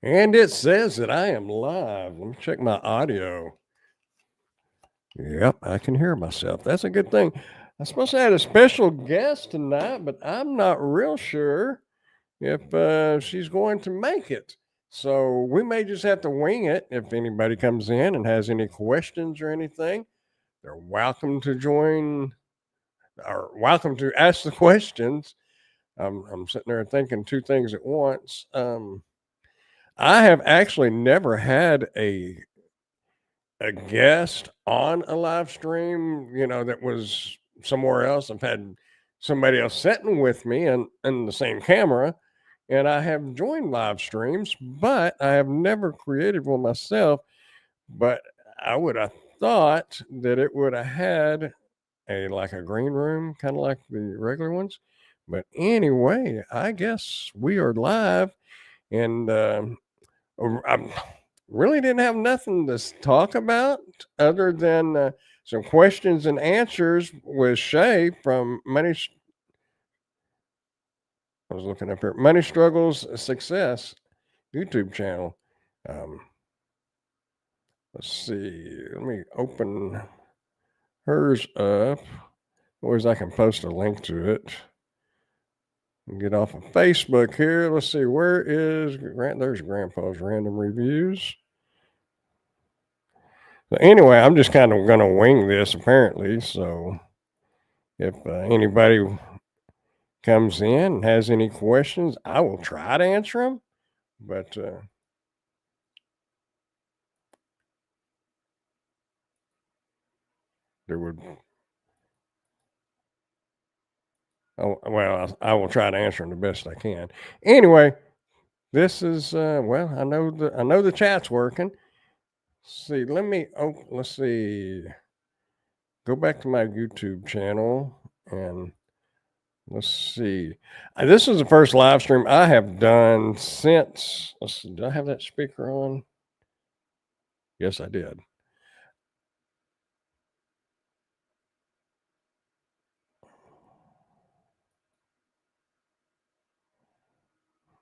And it says that I am live. Let me check my audio. Yep, I can hear myself. That's a good thing. I'm supposed to have a special guest tonight, but I'm not real sure if she's going to make it. So we may just have to wing it. If anybody comes in and has any questions or anything, they're welcome to join or welcome to ask the questions. I'm sitting there thinking two things at once. I have actually never had a guest on a live stream, that was somewhere else. I've had somebody else sitting with me and in the same camera, and I have joined live streams, but I have never created one myself. But I would have thought that it would have had a green room, kind of like the regular ones. But anyway, I guess we are live, and I really didn't have nothing to talk about other than some questions and answers with Shay from Money. I was looking up here. Money Struggles Success YouTube channel. Um, let's see. Let me open hers up. Whereas I can post a link to it. And get off of Facebook here. Let's see. Where is there's Grandpa's Random Reviews. So anyway, I'm just kind of going to wing this apparently. So if anybody comes in and has any questions, I will try to answer them. But there would, I will try to answer them the best I can. Anyway, this is I know the chat's working. See, let's see. Go back to my YouTube channel and let's see. This is the first live stream I have done since. Let's see, do I have that speaker on? Yes, I did.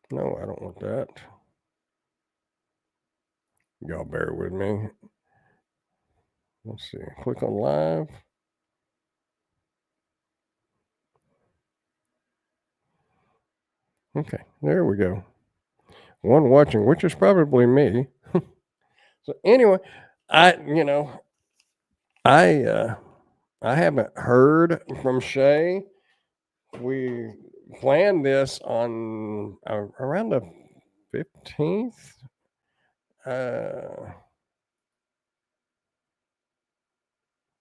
No, I don't want that. Y'all bear with me. Let's see. Click on live. Okay, there we go. One watching, which is probably me. So anyway, I I haven't heard from Shay. We planned this on around the 15th.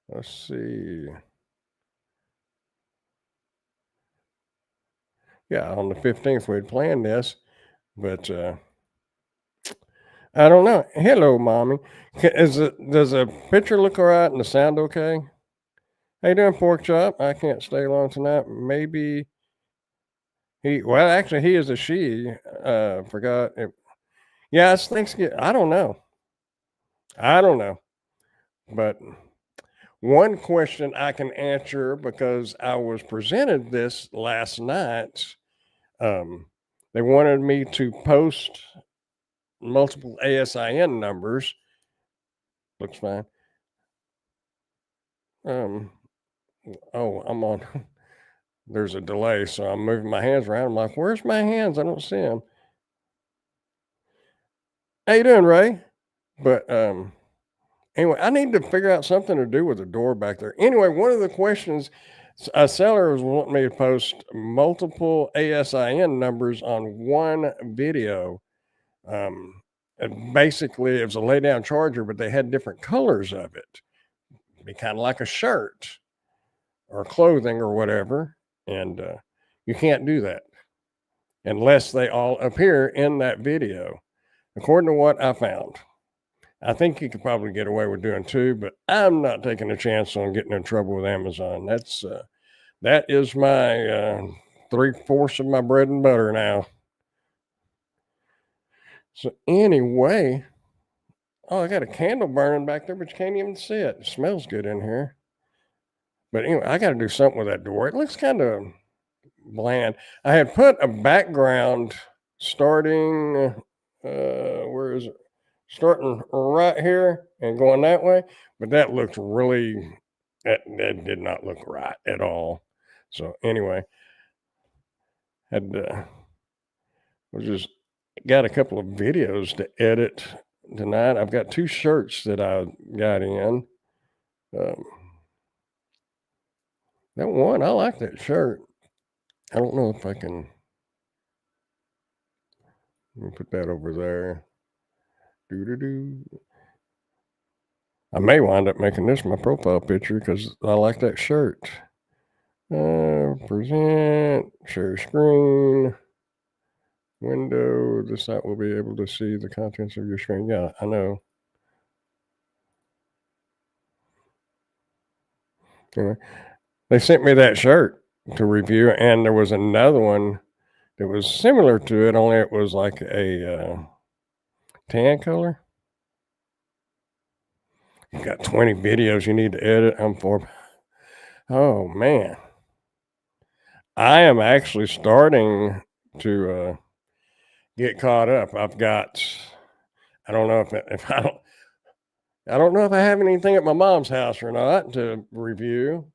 Let's see. Yeah, on the 15th we'd planned this, but I don't know. Hello, mommy. Does a picture look all right and the sound okay? How you doing, pork chop? I can't stay long tonight. Maybe actually he is a she. Forgot. Yeah, it's Thanksgiving. I don't know. But one question I can answer because I was presented this last night. They wanted me to post multiple ASIN numbers. Looks fine. I'm on. There's a delay, so I'm moving my hands around. I'm like, where's my hands? I don't see them. How you doing, Ray? But anyway, I need to figure out something to do with the door back there. Anyway, one of the questions, a seller was wanting me to post multiple ASIN numbers on one video. And basically, it was a lay down charger, but they had different colors of it. It'd be kind of like a shirt or clothing or whatever. And you can't do that unless they all appear in that video, according to what I found. I think you could probably get away with doing two, but I'm not taking a chance on getting in trouble with Amazon. That is my 3/4 of my bread and butter now. So anyway, I got a candle burning back there, but you can't even see it. It smells good in here. But anyway, I got to do something with that door. It looks kind of bland. I had put a background starting Where is it? Starting right here and going that way, but that looks really that did not look right at all. So anyway, had was just got a couple of videos to edit tonight. I've got two shirts that I got in. Um, that one, I like that shirt. I don't know if I can. Let me put that over there. Doo doo doo. I may wind up making this my profile picture because I like that shirt. Present, share screen, window. The site will be able to see the contents of your screen. Yeah, I know. Anyway, they sent me that shirt to review, and there was another one that was similar to it, only it was like a tan color. You got 20 videos you need to edit. I'm for. Oh man, I am actually starting to get caught up. I've got. I don't know if I don't. I don't know if I have anything at my mom's house or not to review,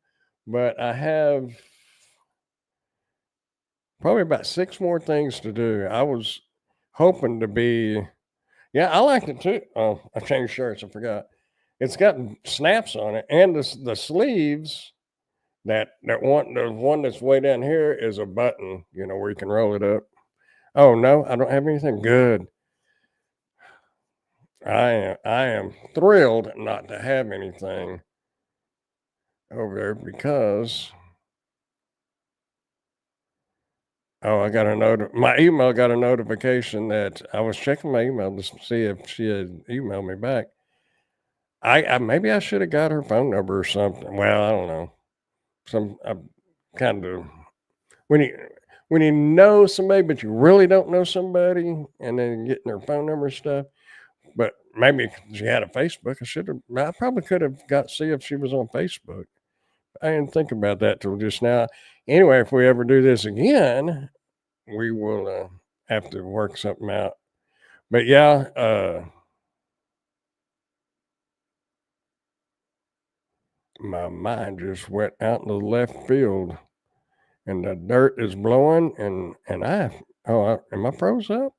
but I have probably about 6 more things to do. I was hoping to be yeah, I liked it too. Oh, I changed shirts, I forgot. It's got snaps on it, and the sleeves the one that's way down here is a button, where you can roll it up. Oh, no, I don't have anything. Good. I am thrilled not to have anything over there because I got a my email got a notification that I was checking my email to see if she had emailed me back. I maybe I should have got her phone number or something. Well, I don't know. I kind of when you when you know somebody, but you really don't know somebody, and then getting their phone number and stuff. But maybe she had a Facebook. I probably could have got see if she was on Facebook. I didn't think about that till just now. Anyway, if we ever do this again, we will have to work something out. But yeah, my mind just went out in the left field, and the dirt is blowing, and am I froze up?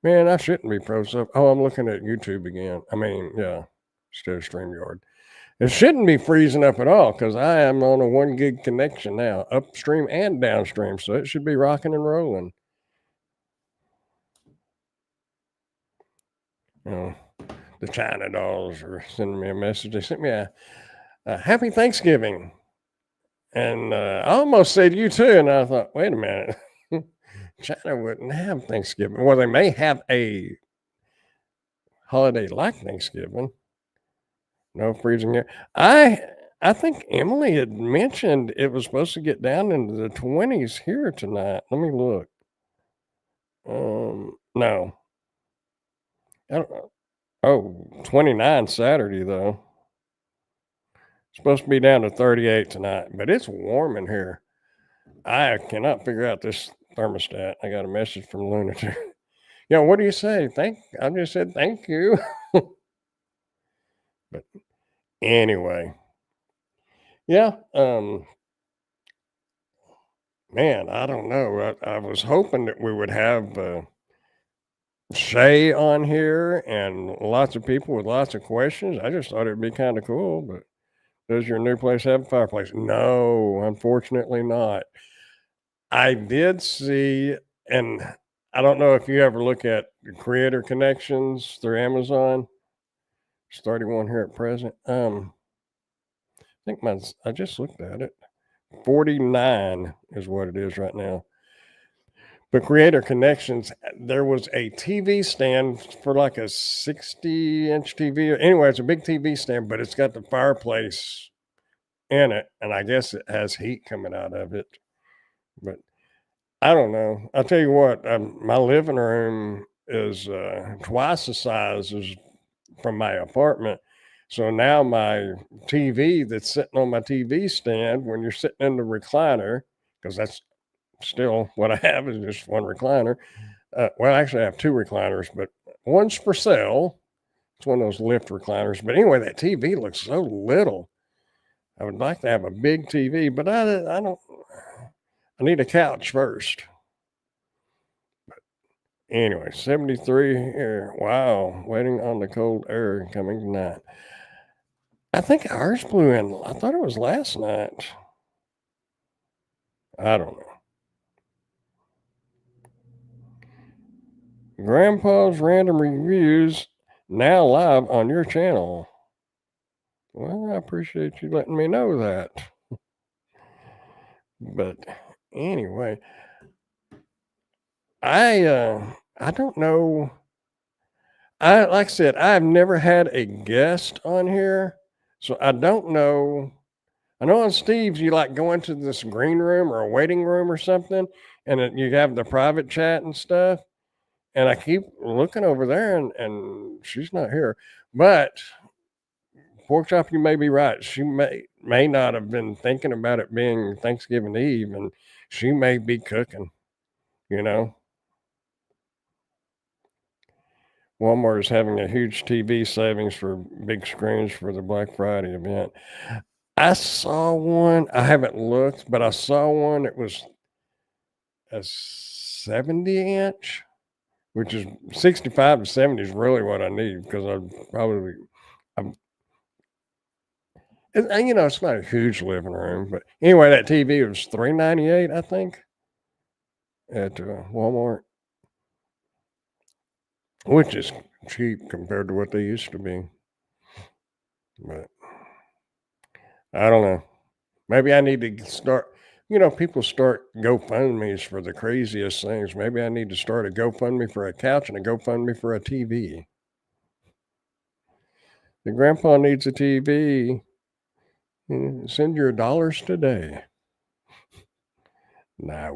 Man, I shouldn't be froze up. Oh, I'm looking at YouTube again. I mean, yeah, instead of StreamYard. It shouldn't be freezing up at all because I am on a 1 gig connection now, upstream and downstream, so it should be rocking and rolling. You know, the China dolls are sending me a message. They sent me a happy Thanksgiving. And I almost said you too. And I thought, wait a minute. China wouldn't have Thanksgiving. Well, they may have a holiday like Thanksgiving. No freezing here. I think Emily had mentioned it was supposed to get down into the 20s here tonight. Let me look. No. I don't know. Oh, 29 Saturday though. Supposed to be down to 38 tonight, but it's warm in here. I cannot figure out this thermostat. I got a message from Luna too. Yeah, what do you say? I just said thank you. But anyway, yeah. Man, I don't know. I was hoping that we would have Shay on here and lots of people with lots of questions. I just thought it'd be kind of cool. But does your new place have a fireplace? No, unfortunately not. I did see, and I don't know if you ever look at creator connections through Amazon. Starting one here at present. I think I just looked at it. 49 is what it is right now. But Creator Connections, there was a TV stand for like a 60-inch TV. Anyway, it's a big TV stand, but it's got the fireplace in it, and I guess it has heat coming out of it. But I don't know. I'll tell you what, my living room is twice the size as from my apartment. So now my TV that's sitting on my TV stand, when you're sitting in the recliner, because that's still what I have is just one recliner. Well, actually, I have two recliners, but one's for sale. It's one of those lift recliners. But anyway, that TV looks so little. I would like to have a big TV, but I don't. I need a couch first. Anyway, 73 here. Wow, waiting on the cold air coming tonight. I think ours blew in. I thought it was last night. I don't know. Grandpa's Random Reviews now live on your channel. Well, I appreciate you letting me know that. But anyway, I don't know. Like I said, I've never had a guest on here, so I don't know. I know on Steve's you like go into this green room or a waiting room or something, and you have the private chat and stuff. And I keep looking over there, and she's not here. But pork chop, you may be right. She may not have been thinking about it being Thanksgiving Eve, and she may be cooking. You know, Walmart is having a huge TV savings for big screens for the Black Friday event. I saw one. I haven't looked, but I saw one. It was a 70-inch, which is 65 to 70 is really what I need because I'm, it's not a huge living room, but anyway, that TV was $398, I think, at Walmart, which is cheap compared to what they used to be. But I don't know. Maybe I need to start. People start GoFundMe's for the craziest things. Maybe I need to start a GoFundMe for a couch and a GoFundMe for a TV. The grandpa needs a TV. Send your dollars today. Nah,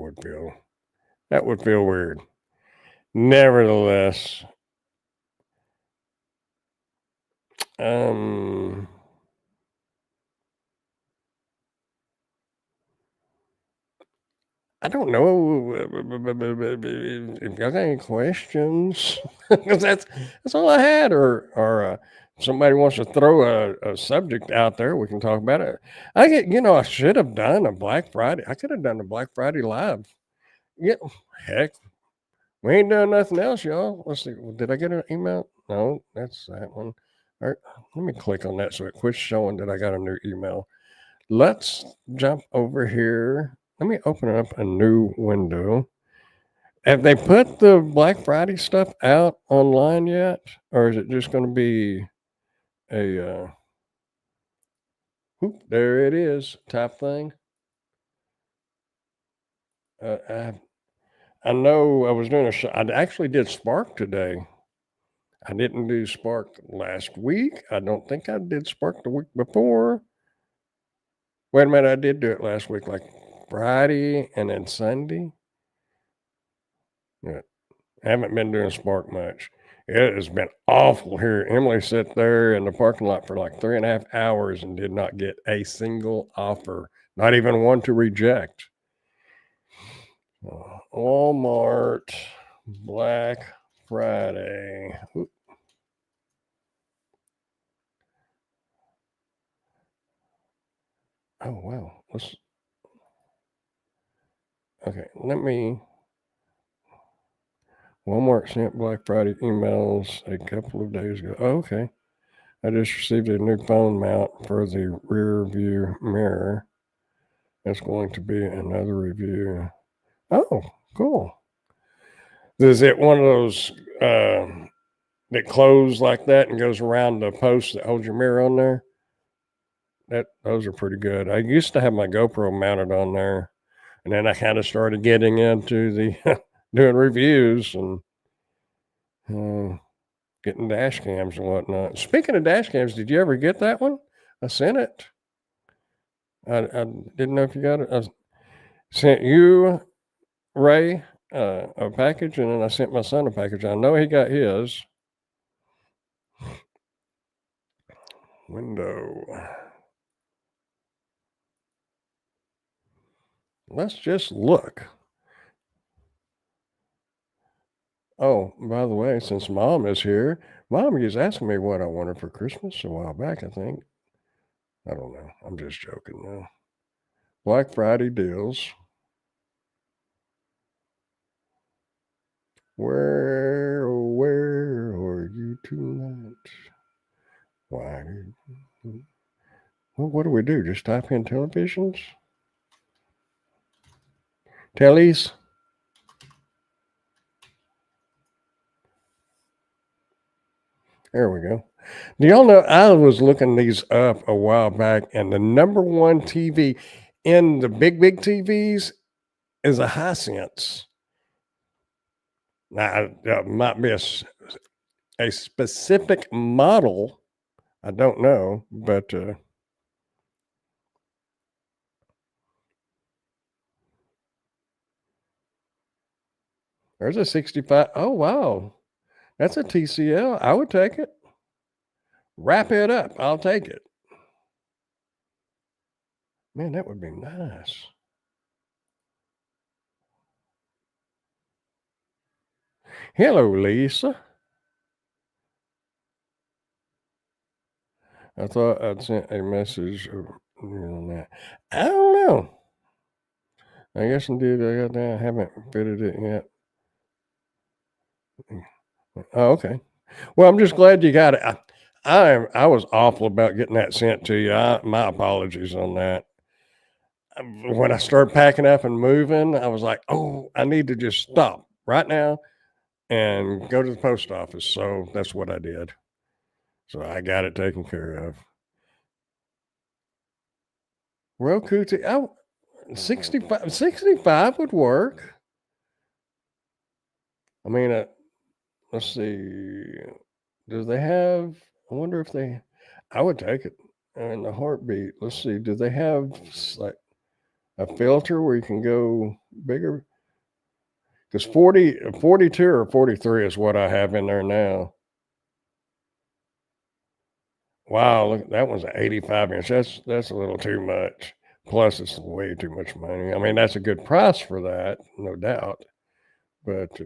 that would feel weird. Nevertheless, um, I don't know if you got any questions, because that's all I had, or somebody wants to throw a subject out there, we can talk about it. I should have done a Black Friday. I could have done a Black Friday live. Yeah, heck, we ain't doing nothing else, y'all. Let's see. Did I get an email? No, that's that one. All right, let me click on that so it quits showing that I got a new email. Let's jump over here. Let me open up a new window. Have they put the Black Friday stuff out online yet? Or is it just going to be a, there it is type thing? I know I was doing I actually did Spark today. I didn't do Spark last week. I don't think I did Spark the week before. Wait a minute, I did do it last week, like Friday and then Sunday. Yeah. I haven't been doing Spark much. It has been awful here. Emily sat there in the parking lot for like 3.5 hours and did not get a single offer, not even one to reject. Walmart Black Friday. Oop. Oh, wow. Let me. Walmart sent Black Friday emails a couple of days ago. Oh, okay. I just received a new phone mount for the rear view mirror. That's going to be another review. Oh, cool. Is it one of those that close like that and goes around the post that holds your mirror on there? Those are pretty good. I used to have my GoPro mounted on there, and then I kind of started getting into the doing reviews and getting dash cams and whatnot. Speaking of dash cams, did you ever get that one? I sent it. I didn't know if you got it. I sent you, Ray, a package, and then I sent my son a package. I know he got his. Window. Let's just look. Oh, by the way, since mom is here, mom is asking me what I wanted for Christmas a while back, I think. I don't know. I'm just joking now. Black Friday deals. Where, oh, where are you tonight? Why? Well, what do we do? Just type in televisions? Tellies? There we go. Do y'all know I was looking these up a while back, and the number one TV in the big TVs is a Hisense. Now, that might be a specific model. I don't know, but there's a 65. Oh, wow. That's a TCL. I would take it. Wrap it up. I'll take it. Man, that would be nice. Hello, Lisa. I thought I'd sent a message on that. I don't know. I guess indeed I got that. I haven't fitted it yet. Oh, okay. Well, I'm just glad you got it. I was awful about getting that sent to you. My apologies on that. When I started packing up and moving, I was like, "Oh, I need to just stop right now and go to the post office." So that's what I did. So I got it taken care of. Roku T oh, 65 would work. I mean, let's see. Do they have I wonder if they I would take it in a heartbeat. Let's see. Do they have like a filter where you can go bigger? Because 42 or 43 is what I have in there now. Wow, look, that one's an 85 inch. That's a little too much. Plus, it's way too much money. I mean, that's a good price for that, no doubt. But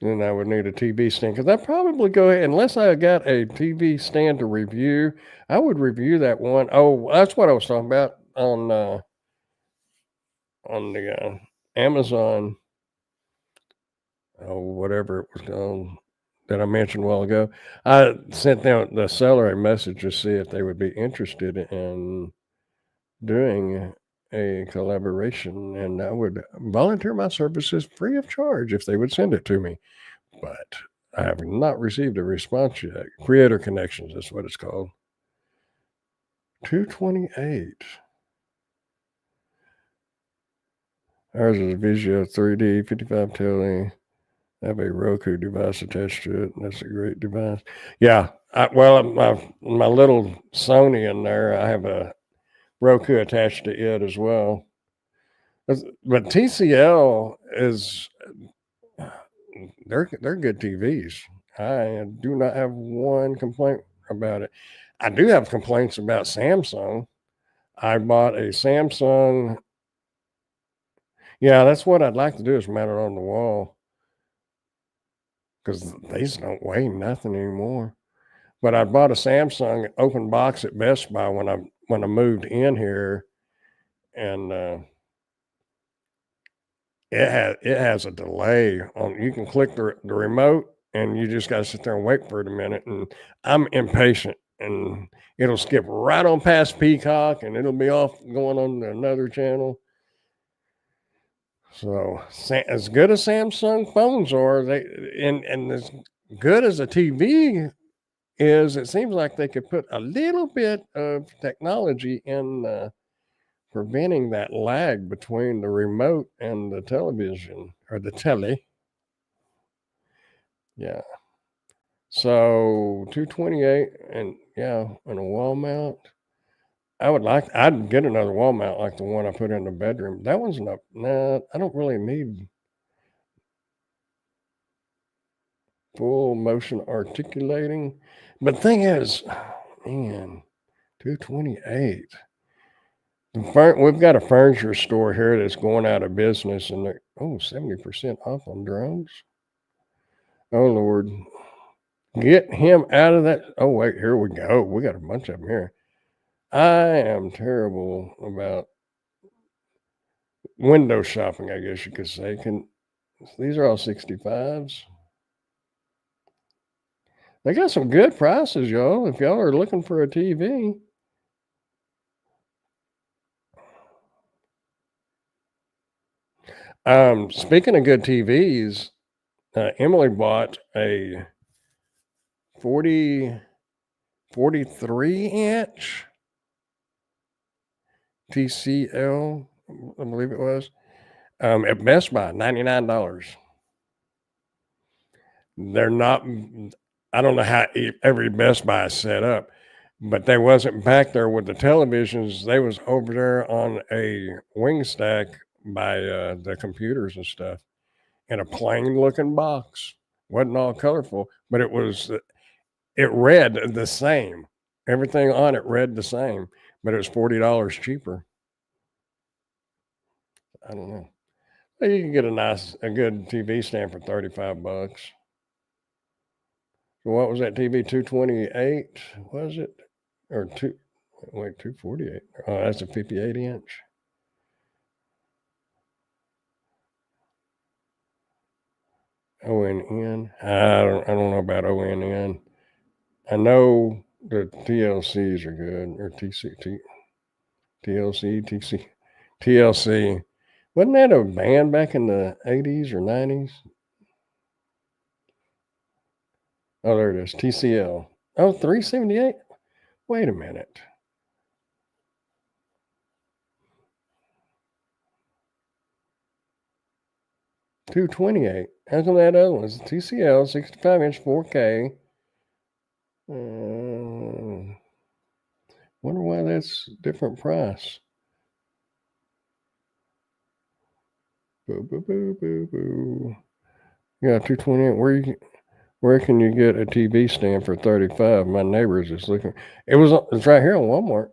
then I would need a TV stand because I'd probably go ahead, unless I got a TV stand to review, I would review that one. Oh, that's what I was talking about on the Amazon, oh, whatever it was called that I mentioned a while ago. I sent them the seller a message to see if they would be interested in doing a collaboration, and I would volunteer my services free of charge if they would send it to me. But I have not received a response yet. Creator Connections is what it's called. 228. Ours is a Vizio 3D 55 tele. I have a Roku device attached to it. And that's a great device. Yeah. Well, my little Sony in there, I have a Roku attached to it as well. But TCL is they're good TVs. I do not have one complaint about it. I do have complaints about Samsung. I bought a Samsung. Yeah, that's what I'd like to do is mount it on the wall because these don't weigh nothing anymore. But I bought a Samsung open box at Best Buy when I moved in here, and it has a delay on. You can click the remote, and you just got to sit there and wait for it a minute. And I'm impatient, and it'll skip right on past Peacock, and it'll be off going on to another channel. So as good as Samsung phones are, and as good as a TV is, it seems like they could put a little bit of technology in preventing that lag between the remote and the television or the telly. Yeah. So 228 and yeah, and a wall mount. I'd get another wall mount like the one I put in the bedroom. That one's not, nah, I don't really need full motion articulating. But the thing is, man, $228. We've got a furniture store here that's going out of business, and they're 70% off on drones. Oh Lord, get him out of that. Oh wait, here we go. We got a bunch of them here. I am terrible about window shopping, I guess you could say. These are all 65s. They got some good prices, y'all. If y'all are looking for a TV. Speaking of good TVs, Emily bought a 43-inch TCL, I believe it was, at Best Buy, $99. They're not, I don't know how every Best Buy is set up, but they wasn't back there with the televisions. They was over there on a wing stack by the computers and stuff in a plain looking box. Wasn't all colorful, but it read the same. Everything on it read the same, but it was $40 cheaper. I don't know. You can get a good TV stand for $35. So what was that TV? 228, was it? Or 248. Oh, that's a 58-inch. ONN. I don't know about ONN. I know the TLCs are good, or TLC. Wasn't that a band back in the 80s or 90s? Oh, there it is. TCL. Oh, 378. Wait a minute. $228. How's that other one? It's TCL 65-inch 4K. Wonder why that's different price. Boo boo boo boo boo. Yeah, 228. Where can you get a TV stand for 35? My neighbors is looking. It's right here on Walmart.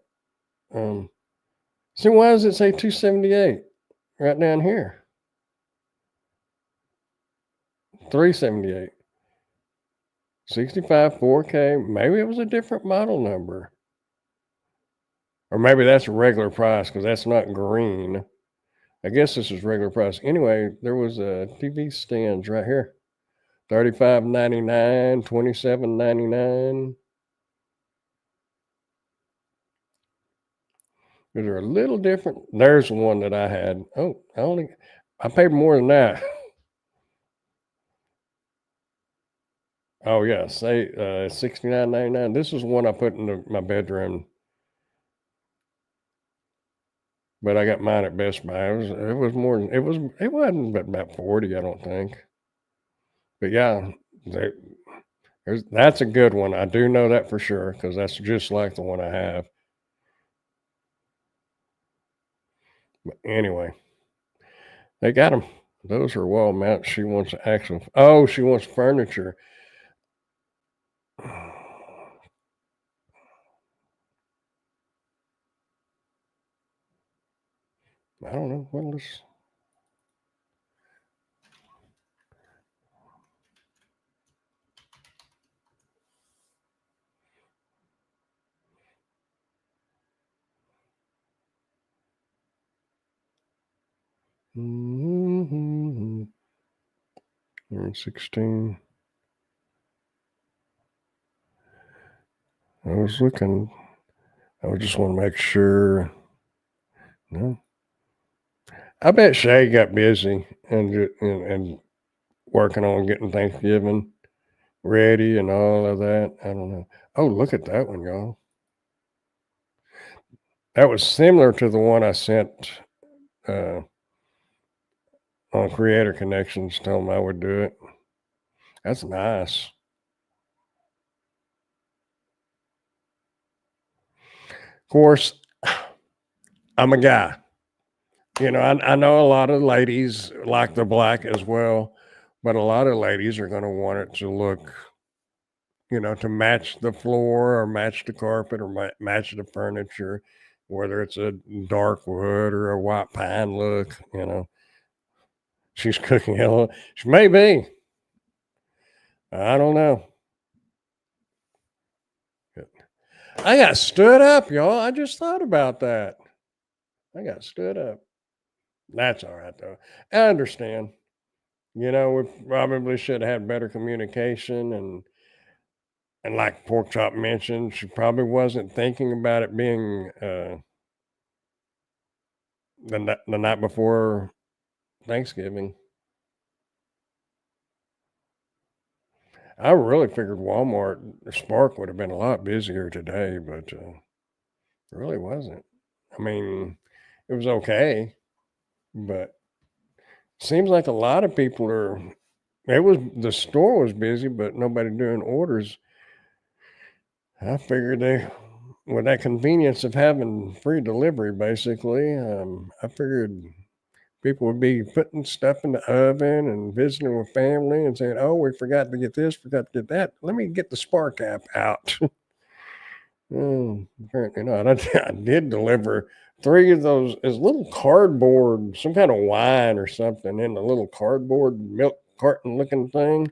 See, why does it say 278 right down here? 378. 65 4K. Maybe it was a different model number. Or maybe that's a regular price because that's not green. I guess this is regular price. Anyway, there was a TV stands right here. $35.99, $27.99. They're a little different. There's one that I had. Oh, I paid more than that. Oh yeah, say $69.99. This is one I put in my bedroom, but I got mine at Best Buy. It was more than it wasn't but about 40, I don't think. But yeah, that's a good one. I do know that for sure because that's just like the one I have. But anyway, they got them. Those are wall mounts. She wants she wants furniture. I don't know. Well, let's. Mm-hmm. 16. I was looking. I just want to make sure. No. I bet Shay got busy and working on getting Thanksgiving ready and all of that. I don't know. Oh, look at that one, y'all. That was similar to the one I sent on Creator Connections. Told them I would do it. That's nice. Of course, I'm a guy. I know a lot of ladies like the black as well, but a lot of ladies are going to want it to look to match the floor or match the carpet or match the furniture, whether it's a dark wood or a white pine look. She's cooking hell. She may be. I don't know. I got stood up, y'all. I just thought about that. I got stood up. That's all right though. I understand. We probably should have had better communication and like pork chop mentioned, she probably wasn't thinking about it being the night before Thanksgiving. I really figured Walmart Spark would have been a lot busier today, but it really wasn't. I mean, it was okay, but seems like a lot of people are. It was the store was busy, but nobody doing orders. I figured with that convenience of having free delivery, basically, I figured people would be putting stuff in the oven and visiting with family and saying, "Oh, we forgot to get this, forgot to get that. Let me get the Spark app out." Apparently not. I did deliver three of those as little cardboard, some kind of wine or something in a little cardboard milk carton looking thing.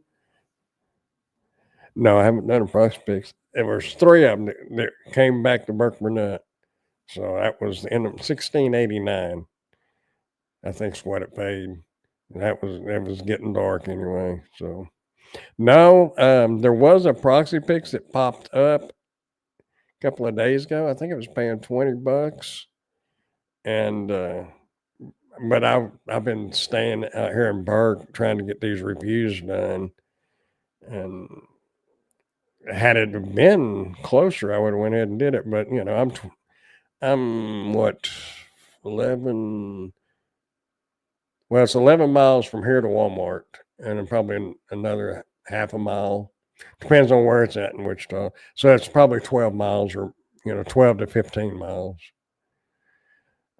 No, I haven't done a price fix. There was three of them that came back to Burke-Burnett. So that was in 1689. I think's what it paid. It was getting dark anyway. So no, there was a proxy fix that popped up a couple of days ago. I think it was paying $20, and but I've been staying out here in Burke trying to get these reviews done, and had it been closer, I would have went ahead and did it. But I'm what 11. Well, it's 11 miles from here to Walmart, and then probably another half a mile. Depends on where it's at in Wichita. So it's probably 12 miles or 12 to 15 miles.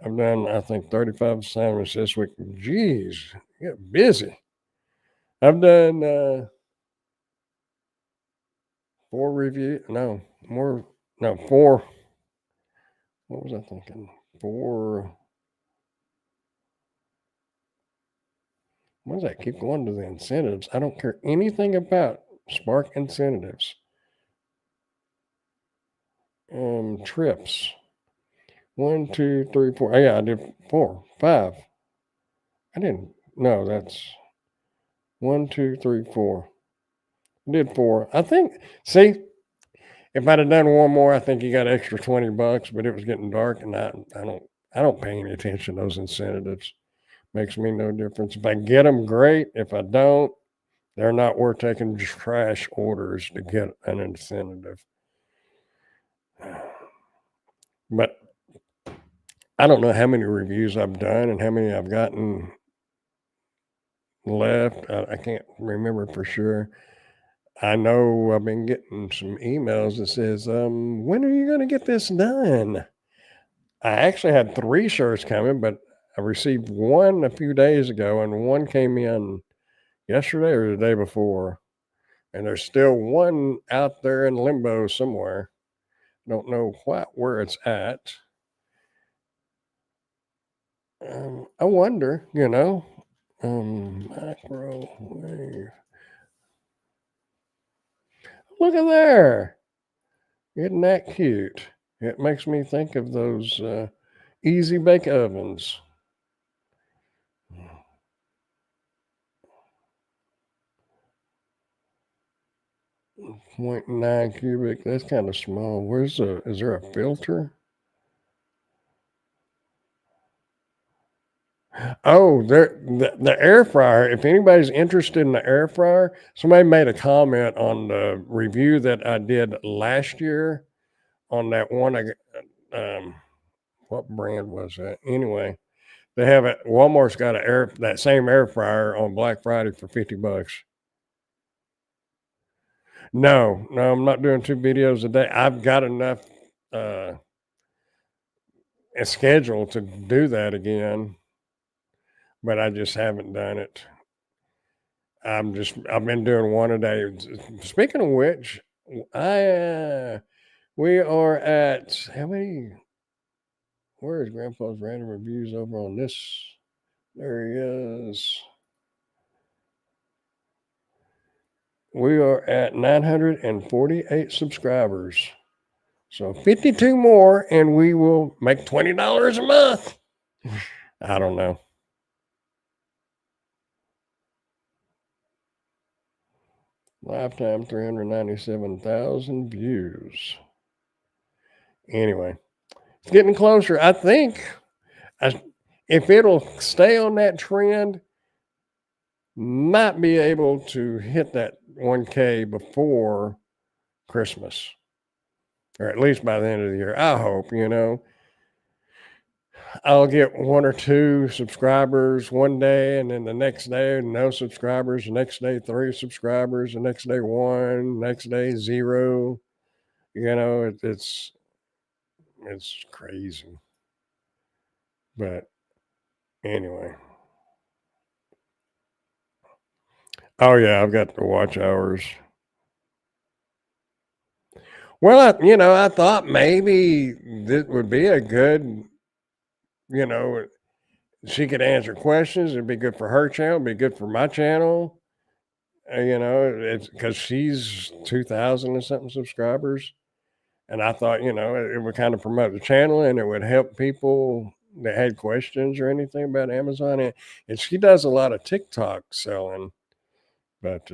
I've done, I think, 35 assignments this week. Jeez, get busy. I've done 4. What was I thinking? 4. What does that keep going to the incentives? I don't care anything about Spark incentives. Trips. 1, 2, 3, 4. Oh, yeah, I did 4, 5. I didn't. No, that's 1, 2, 3, 4. I did 4. I think. See, if I'd have done one more, I think you got an extra $20. But it was getting dark, and I don't pay any attention to those incentives. Makes me no difference. If I get them, great. If I don't, they're not worth taking trash orders to get an incentive. But I don't know how many reviews I've done and how many I've gotten left. I can't remember for sure. I know I've been getting some emails that says, when are you going to get this done? I actually had 3 shirts coming, but I received one a few days ago, and one came in yesterday or the day before. And there's still one out there in limbo somewhere. Don't know where it's at. I wonder, microwave. Look at there. Isn't that cute? It makes me think of those easy bake ovens. 0.9 cubic. That's kind of small. Is there a filter? Oh, the air fryer. If anybody's interested in the air fryer, somebody made a comment on the review that I did last year on that one. What brand was that? Anyway, they have it. Walmart's got that same air fryer on Black Friday for $50. No, I'm not doing 2 videos a day. I've got enough schedule to do that again, but I just haven't done it. I've been doing one a day. Speaking of which, I we are at how many? Where is Grandpa's random reviews over on this? There he is. We are at 948 subscribers. So 52 more, and we will make $20 a month. I don't know. Lifetime 397,000 views. Anyway, it's getting closer. I think if it'll stay on that trend, might be able to hit that 1K before Christmas, or at least by the end of the year. I hope, I'll get one or two subscribers one day, and then the next day, no subscribers. The next day, 3 subscribers. The next day, 1. Next day, 0. It's crazy. But anyway. Oh yeah, I've got the watch hours. Well, I thought maybe this would be a good, you know, she could answer questions. It'd be good for her channel. It'd be good for my channel. It's because she's 2,000 and something subscribers, and I thought, it would kind of promote the channel and it would help people that had questions or anything about Amazon. And she does a lot of TikTok selling, but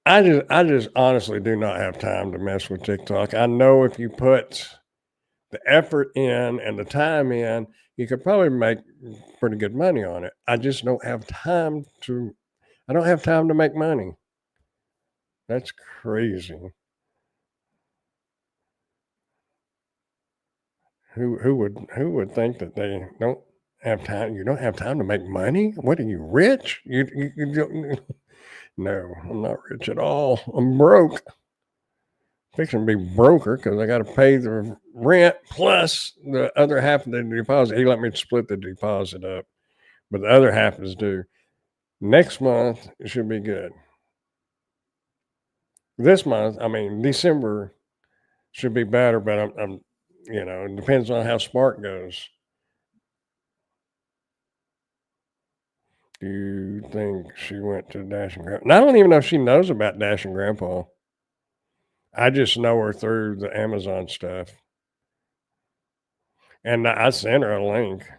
I just honestly do not have time to mess with TikTok. I know if you put the effort in and the time in, you could probably make pretty good money on it. I just don't have time to. I don't have time to make money. That's crazy. Who would think that they don't have time? You don't have time to make money? What are you, rich? You don't. No, I'm not rich at all. I'm broke. Fixing to be broker because I got to pay the rent plus the other half of the deposit. He let me split the deposit up, but the other half is due next month. It should be good. This month, I mean December, should be better, but I'm it depends on how Spark goes. Do you think she went to Dash and Grandpa? And I don't even know if she knows about Dash and Grandpa. I just know her through the Amazon stuff, and I sent her a link.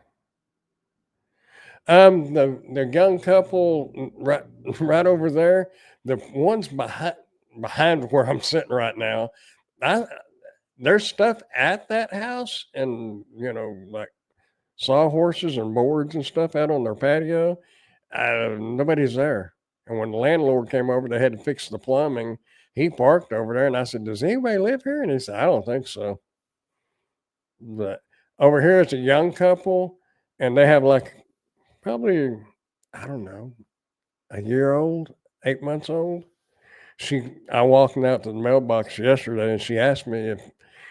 The young couple right right over there, the ones behind where I'm sitting right now, I there's stuff at that house, and like sawhorses and boards and stuff out on their patio. Nobody's there. And when the landlord came over, they had to fix the plumbing. He parked over there, and I said, "Does anybody live here?" And he said, "I don't think so." But over here, it's a young couple, and they have like probably, I don't know, a year old, 8 months old. I walked out to the mailbox yesterday, and she asked me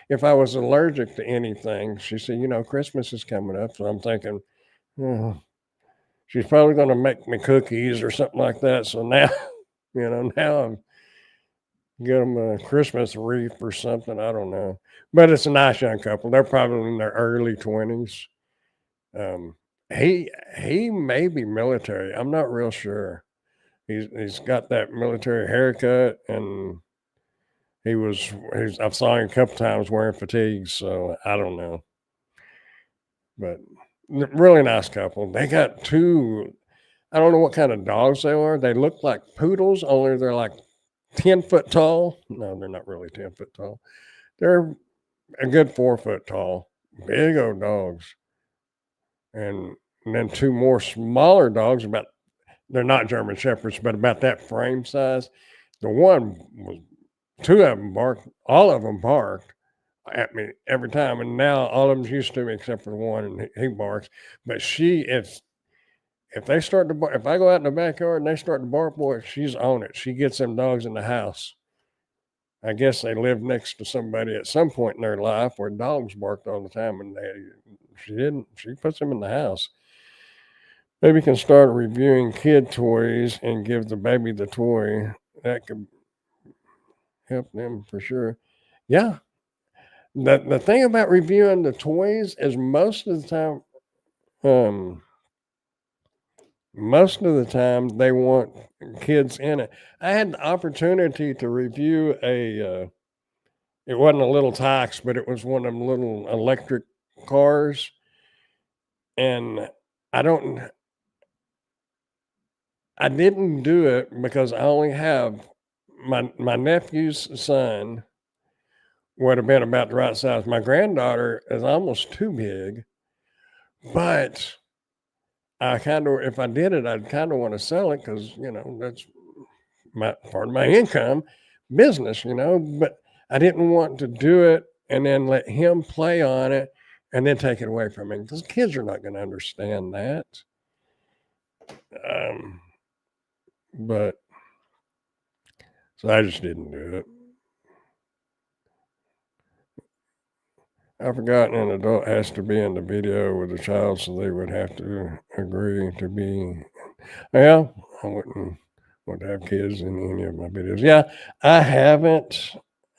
if I was allergic to anything. She said, Christmas is coming up, so I'm thinking, oh, she's probably going to make me cookies or something like that. So now, now I'm get them a Christmas wreath or something. I don't know, but it's a nice young couple. They're probably in their early 20s. Um, he may be military. I'm not real sure. He's got that military haircut, and I saw him a couple times wearing fatigues, so I don't know. But really nice couple. They got two. I don't know what kind of dogs they are. They look like poodles, only they're like 10 foot tall. No, they're not really 10 foot tall. They're a good 4 foot tall. Big old dogs. And then two more smaller dogs, they're not German Shepherds, but about that frame size. The one was two of them barked, all of them barked at me every time, and now all of them's used to me except for the one, and he barks. But if they start to bark, if I go out in the backyard and they start to bark, boy, she's on it. She gets them dogs in the house. I guess they lived next to somebody at some point in their life where dogs barked all the time, and she didn't. She puts them in the house. Maybe can start reviewing kid toys and give the baby the toy. That could help them for sure. Yeah. The thing about reviewing the toys is um, most of the time they want kids in it. I had the opportunity to review it wasn't a little Tox, but it was one of them little electric cars. And I don't, I didn't do it because I only have my nephew's son would have been about the right size. My granddaughter is almost too big, but I kind of, if I did it, I'd kind of want to sell it because that's my part of my income, business. But I didn't want to do it and then let him play on it and then take it away from him because kids are not going to understand that. Um, but so I just didn't do it. I forgot an adult has to be in the video with a child, so they would have to agree to be. Well, I wouldn't want to have kids in any of my videos. Yeah, I haven't.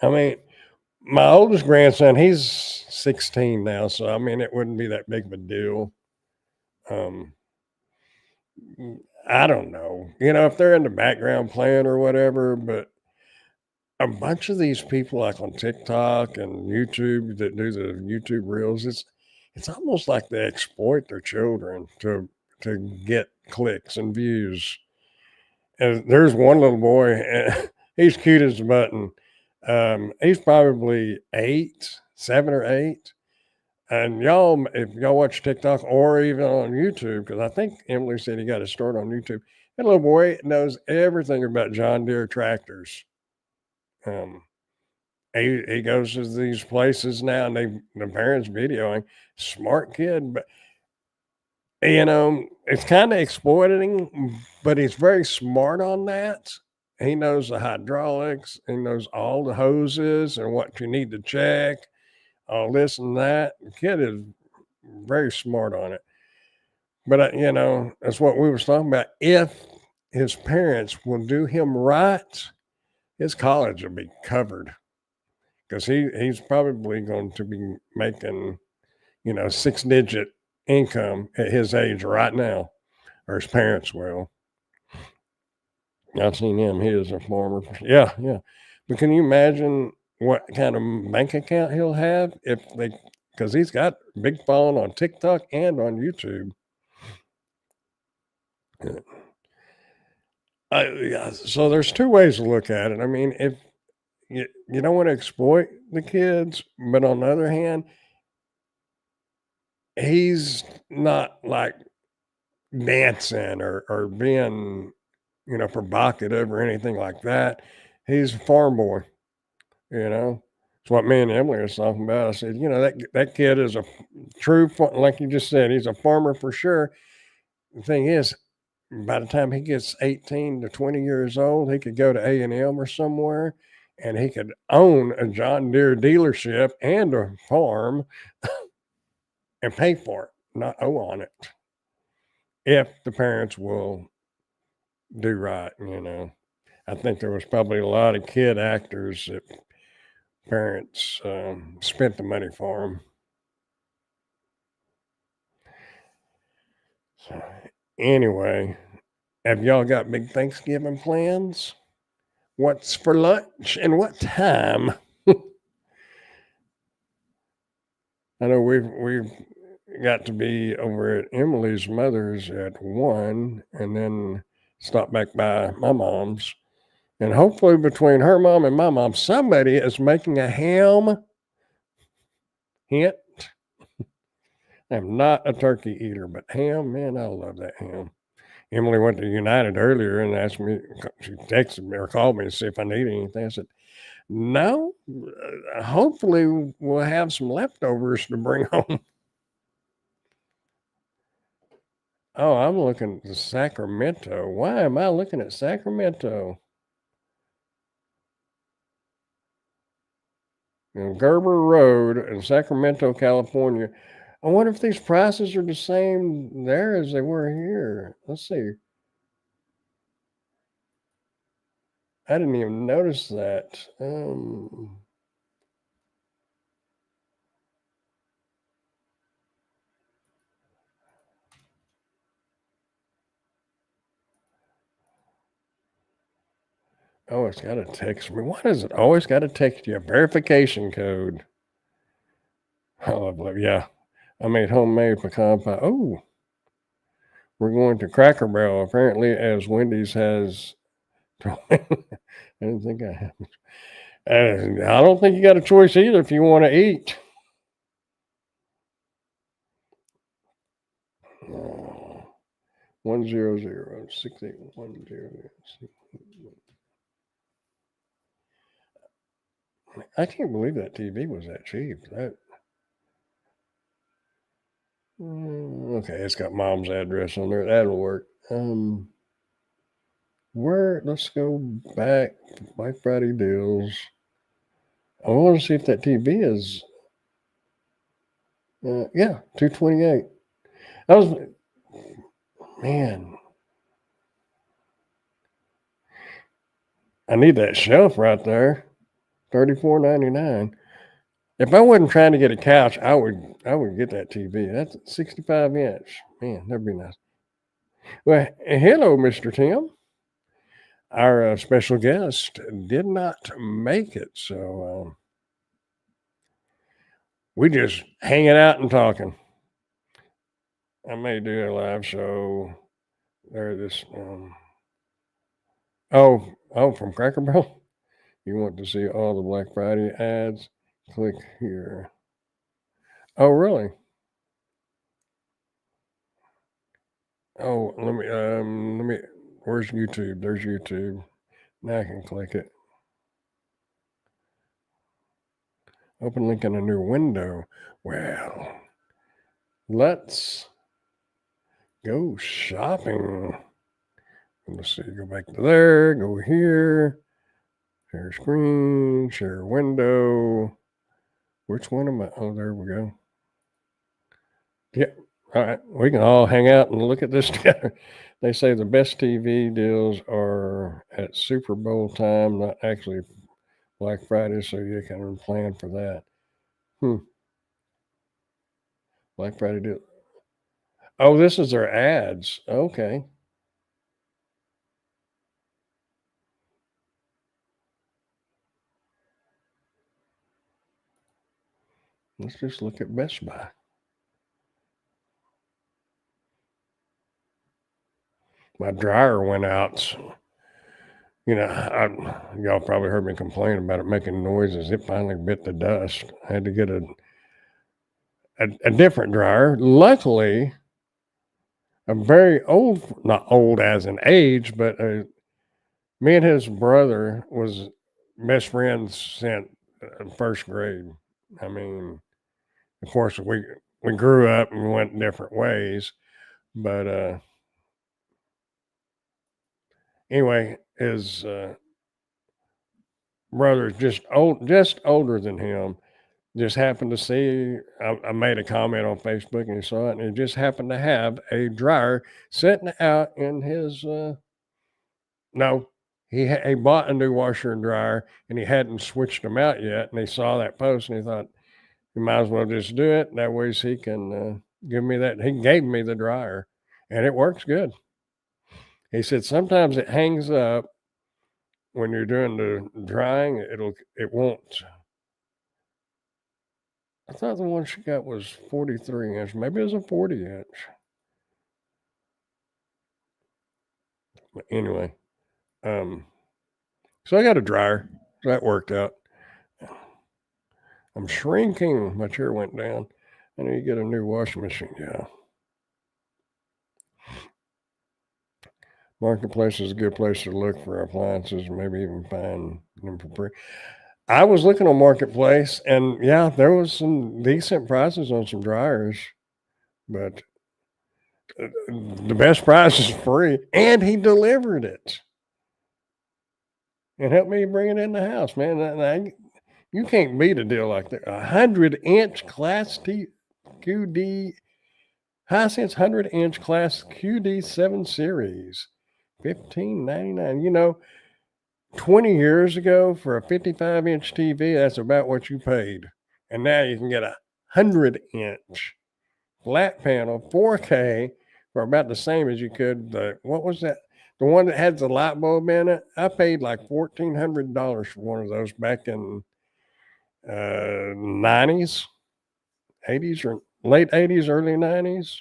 I mean, my oldest grandson, he's 16 now, so I mean, it wouldn't be that big of a deal. Um, I don't know, if they're in the background playing or whatever, but a bunch of these people like on TikTok and YouTube that do the YouTube reels, it's almost like they exploit their children to get clicks and views. And there's one little boy, and he's cute as a button. He's probably 7 or 8. And y'all, if y'all watch TikTok or even on YouTube, because I think Emily said he got his start on YouTube, that little boy knows everything about John Deere tractors. Um, he goes to these places now, and the parents videoing. Smart kid, but it's kind of exploiting, but he's very smart on that. He knows the hydraulics. He knows all the hoses and what you need to check, all this and that. The kid is very smart on it. But that's what we was talking about. If his parents will do him right, his college will be covered because he's probably going to be making 6-digit income at his age right now, or his parents will. I've seen him. He is a farmer. Yeah, yeah. But can you imagine what kind of bank account he'll have because he's got big following on TikTok and on YouTube. Yeah, so there's two ways to look at it. I mean, if you don't want to exploit the kids, but on the other hand, he's not like dancing or being, provocative or anything like that. He's a farm boy, you know. It's what me and Emily was talking about. I said, that kid is a true, like you just said, he's a farmer for sure. The thing is, by the time he gets 18 to 20 years old, he could go to A&M or somewhere, and he could own a John Deere dealership and a farm and pay for it, not owe on it, if the parents will do right. I think there was probably a lot of kid actors that parents spent the money for them. So anyway, have y'all got big Thanksgiving plans? What's for lunch and what time? I know we've got to be over at Emily's mother's at 1, and then stop back by my mom's. And hopefully between her mom and my mom, somebody is making a ham. Hint, I'm not a turkey eater, but ham, man, I love that ham. Emily went to United earlier and asked me, she texted me or called me to see if I need anything. I said, no, hopefully we'll have some leftovers to bring home. Oh, I'm looking at Sacramento. Why am I looking at Sacramento? Gerber Road in Sacramento, California. I wonder if these prices are the same there as they were here. Let's see. I didn't even notice that. Oh, it's got to text me. Why does it always got to text you a verification code? Oh, yeah. I made homemade pecan pie. Oh, we're going to Cracker Barrel apparently, as Wendy's has. I didn't think I had. I don't think you got a choice either if you want to eat. Oh, 1006810. I can't believe that TV was that cheap. Okay, it's got mom's address on there. That'll work. Let's go back. Black Friday deals. I want to see if that TV is. Yeah, 228. That was, man. I need that shelf right there. $34.99. If I wasn't trying to get a couch, I would get that TV. That's 65 inch. Man, that'd be nice. Well, hello, Mr. Tim. Our special guest did not make it, so we just hanging out and talking. I may do a live show. From Cracker Barrel. You want to see all the Black Friday ads? Click here. Oh, really? Oh, let me. Where's YouTube? There's YouTube. Now I can click it. Open link in a new window. Well, let's go shopping. Let's see. Go back to there. Go here. Share screen. Share window. Which one am I? Oh, there we go. Yep. All right. We can all hang out and look at this together. They say the best TV deals are at Super Bowl time, not actually Black Friday, so you can plan for that. Black Friday deal. Oh, this is their ads. Okay. Let's just look at Best Buy. My dryer went out. Y'all probably heard me complain about it making noises. It finally bit the dust. I had to get a different dryer. Luckily, a very old, not old as in age, but me and his brother was best friends since first grade. I mean, of course, we grew up and went different ways, but anyway, his brother just older than him. Just happened to see. I made a comment on Facebook and he saw it, and he just happened to have a dryer sitting out in his. No, he bought a new washer and dryer, and he hadn't switched them out yet. And he saw that post, and he thought he might as well just do it. That way, he can give me that. He gave me the dryer, and it works good. He said sometimes it hangs up when you're doing the drying. It won't. I thought the one she got was 43 inch. Maybe it was a 40 inch. But anyway, so I got a dryer. So that worked out. I'm shrinking. My chair went down. I need to get a new washing machine. Yeah. Marketplace is a good place to look for appliances, maybe even find them for free. I was looking on Marketplace, and yeah, there was some decent prices on some dryers, but the best price is free, and he delivered it and helped me bring it in the house, man. You can't beat a deal like that. 100-inch Class T QD Hisense 100-inch Class QD 7 Series, $15.99. 20 years ago for a 55-inch TV, that's about what you paid. And now you can get a 100-inch flat panel, 4K, for about the same as you could what was that? The one that had the light bulb in it. I paid like $1,400 for one of those back in 90s, 80s, or late 80s, early 90s.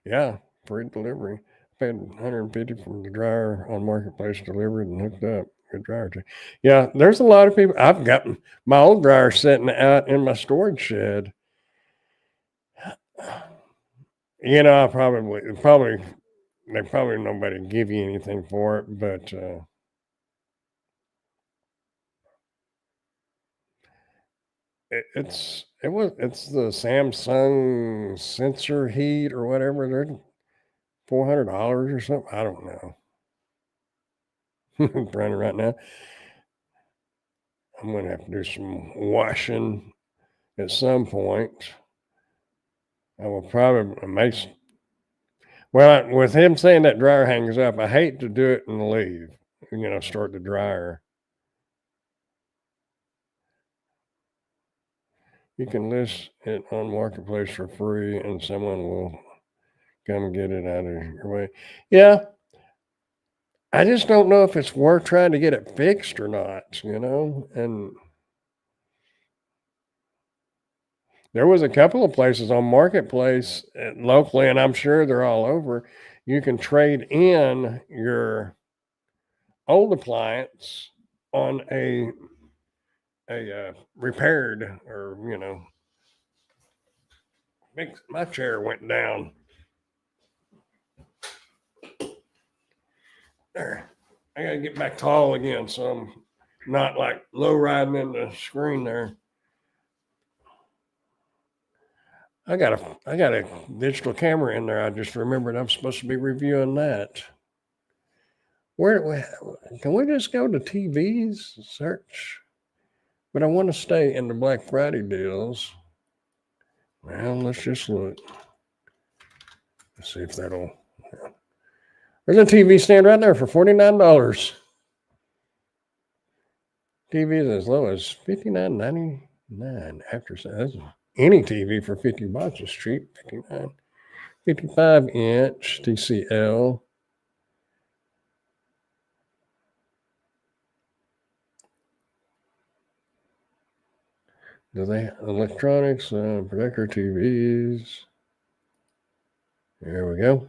Yeah, free delivery. Paid 150 from the dryer on Marketplace, delivered and hooked up. Good dryer too. Yeah, there's a lot of people. I've got my old dryer sitting out in my storage shed. I probably they probably nobody give you anything for it, but it's the Samsung sensor heat or whatever. They're $400 or something. I don't know. It's running right now. I'm gonna have to do some washing at some point. I will probably make. Well, with him saying that dryer hangs up, I hate to do it and leave. Start the dryer. You can list it on Marketplace for free, and someone will come get it out of your way. Yeah, I just don't know if it's worth trying to get it fixed or not. And there was a couple of places on Marketplace locally, and I'm sure they're all over. You can trade in your old appliance on a repaired, or my chair went down there. I gotta get back tall again, so I'm not like low riding in the screen there. I got a digital camera in there. I just remembered I'm supposed to be reviewing that. Where can we just go to TVs search? But I want to stay in the Black Friday deals. Well, let's just look. Let's see if that'll. There's a TV stand right there for $49. TVs as low as $59.99 after sales. Any TV for $50 is cheap. 55-inch TCL. Do they electronics, projector TVs? There we go.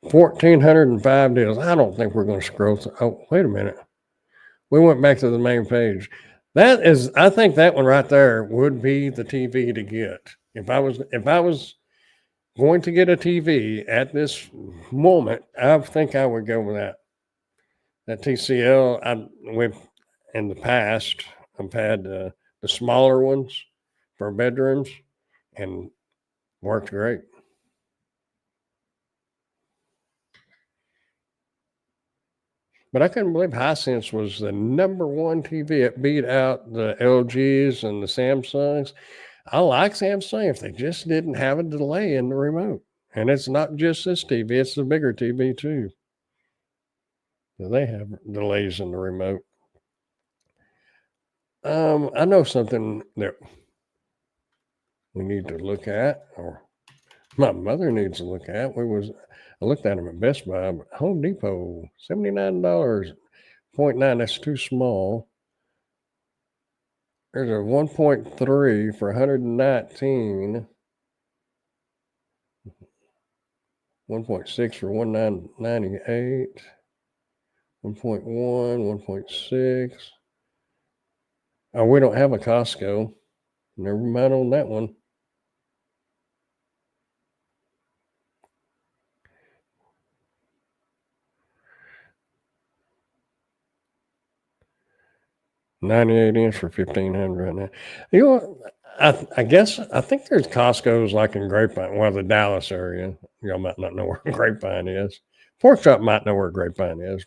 1,405 deals. I don't think we're going to scroll through. Oh, wait a minute. We went back to the main page. I think that one right there would be the TV to get. If I was going to get a TV at this moment, I think I would go with that. That TCL. We've in the past, I've had the smaller ones for bedrooms, and worked great. But I couldn't believe Hisense was the number one TV. It beat out the LGs and the Samsungs. I like Samsung if they just didn't have a delay in the remote. And it's not just this TV, it's the bigger TV too. So they have delays in the remote. I know something that we need to look at, or my mother needs to look at. I looked at them at Best Buy, but Home Depot, $79.9. That's too small. There's a 1.3 for 119. 1.6 for 1998. 1.1, 1.6. Oh, we don't have a Costco. Never mind on that one. $98 for $1,500 right now. You know, I guess I think there's Costco's like in Grapevine, well, the Dallas area. Y'all might not know where Grapevine is. Pork Chop might know where Grapevine is,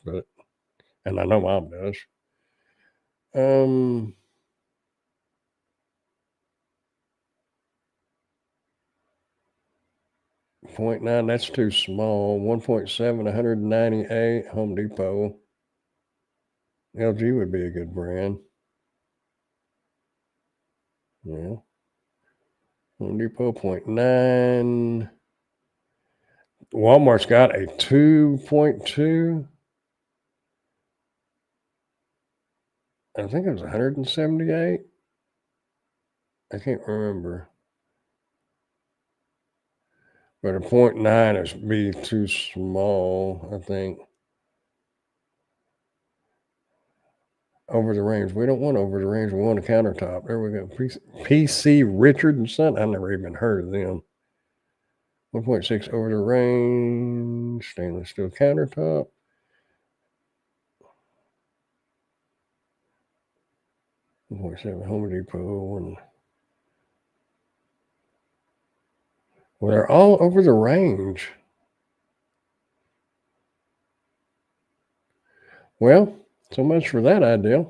and I know Mom does. 0.9, that's too small. 1.7, 198, Home Depot. LG would be a good brand. Yeah. Home Depot 0.9. Walmart's got a 2.2. I think it was 178. I can't remember. But a 0.9 is be too small, I think. Over the range. We don't want over the range. We want a countertop. There we go. PC Richard and Son. I never even heard of them. 1.6 over the range. Stainless steel countertop. $1.7 Home Depot. And well, they're all over the range. Well, so much for that idea.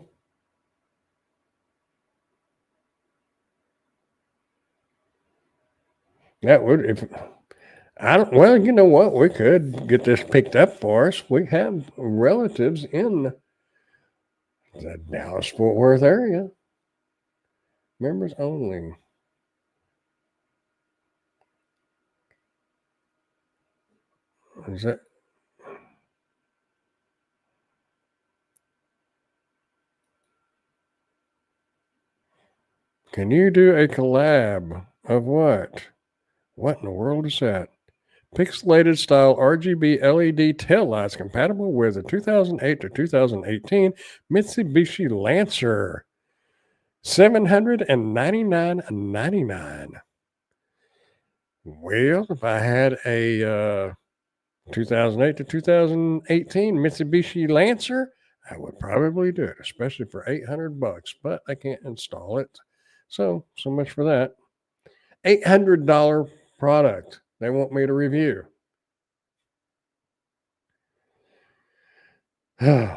That would, if I don't, well, you know what? We could get this picked up for us. We have relatives in the Dallas Fort Worth area. Members only. Is that? Can you do a collab of what? What in the world is that? Pixelated style RGB LED taillights compatible with the 2008 to 2018 Mitsubishi Lancer. $799.99. Well, if I had a 2008 to 2018 Mitsubishi Lancer, I would probably do it, especially for $800. But I can't install it, so much for that. $800 product they want me to review. But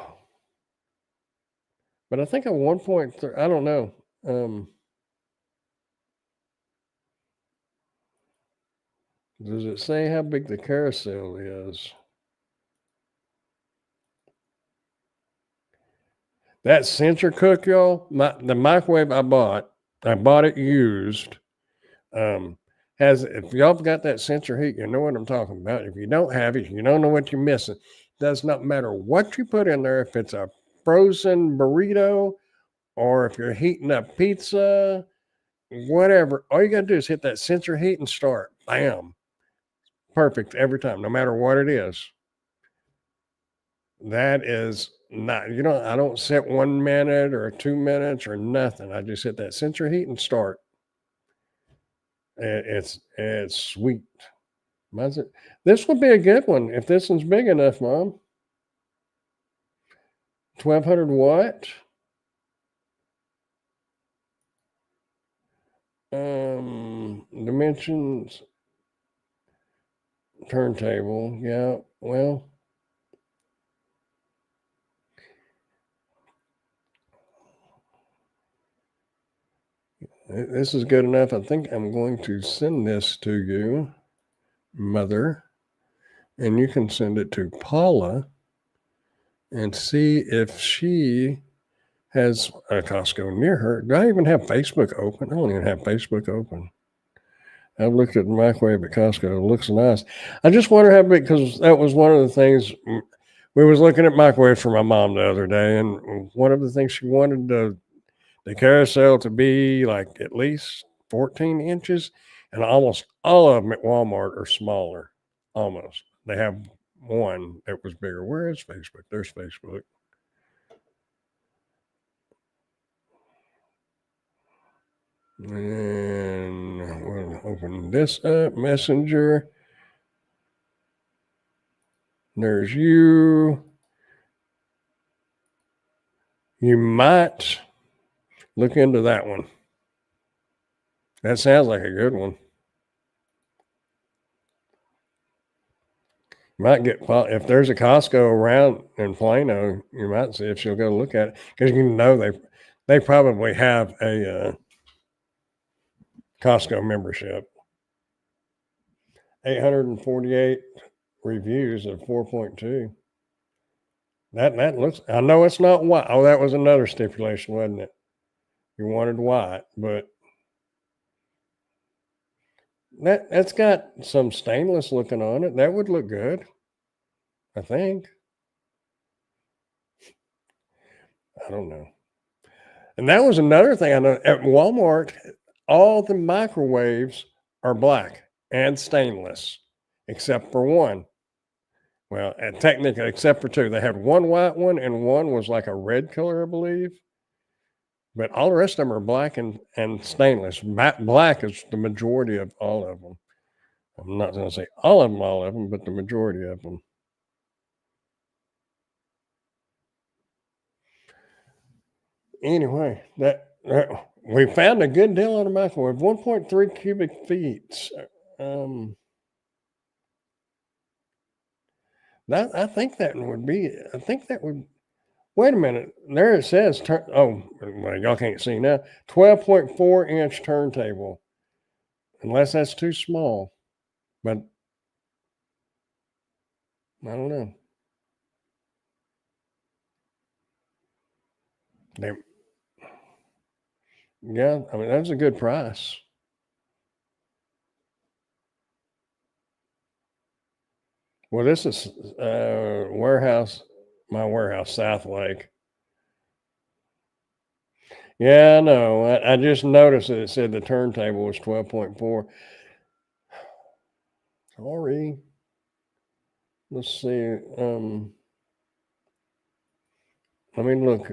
I think a 1.3. I don't know. Does it say how big the carousel is? That sensor cook, y'all, the microwave I bought it used. If y'all got that sensor heat, you know what I'm talking about. If you don't have it, you don't know what you're missing. Does not matter what you put in there, if it's a frozen burrito or if you're heating up pizza, whatever. All you got to do is hit that sensor heat and start. Bam. Perfect every time, no matter what it is. That is not, I don't set 1 minute or 2 minutes or nothing. I just hit that sensor heat and start. It's sweet. This would be a good one if this one's big enough, Mom. 1200 watt. Dimensions. Turntable. Yeah. Well. This is good enough. I think I'm going to send this to you, Mother, and you can send it to Paula and see if she has a Costco near her. Do I even have Facebook open? I don't even have Facebook open. I've looked at the microwave at Costco. It looks nice. I just wonder how big, because that was one of the things we was looking at microwaves for my mom the other day, and one of the things she wanted the carousel to be like at least 14 inches, and almost all of them at Walmart are smaller. Almost. They have one that was bigger. Where is Facebook? There's Facebook. And we'll open this up. Messenger. There's you. You might look into that one. That sounds like a good one. Might get, if there's a Costco around in Plano, you might see if she'll go look at it, because they probably have a Costco membership. 848 reviews of 4.2. That looks. I know it's not white. Oh, that was another stipulation, wasn't it? You wanted white, but that's got some stainless looking on it. That would look good, I think. I don't know. And that was another thing I know at Walmart. All the microwaves are black and stainless, except for one. Well, and technically, except for two, they had one white one and one was like a red color, I believe. But all the rest of them are black and stainless. Black is the majority of all of them. I'm not going to say all of them, but the majority of them. Anyway, that we found a good deal on a microwave. 1.3 cubic feet. That I think that would be. I think that would. Wait a minute. There it says. Oh, well, y'all can't see now. 12.4-inch turntable. Unless that's too small, but I don't know. They, yeah, I mean that's a good price. Well, this is warehouse. My warehouse, South Lake. Yeah, I know. I just noticed that it said the turntable was 12.4. Sorry. Let's see. Let me look.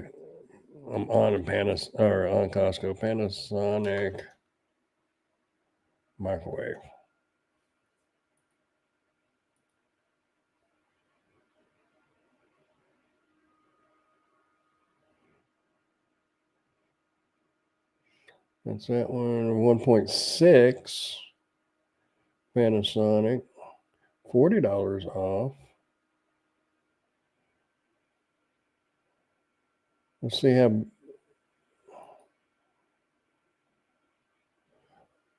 I'm on on Costco Panasonic microwave. That's that one. 1.6 Panasonic. $40 off. Let's see how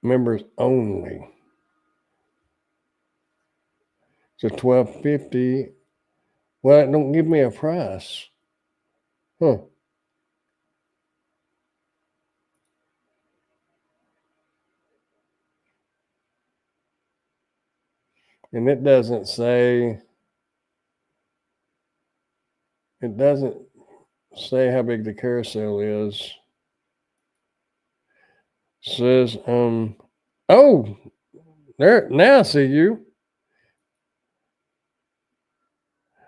members only. So $12.50. Well, it don't give me a price. Huh. And it doesn't say how big the carousel is. It says oh, there now I see you.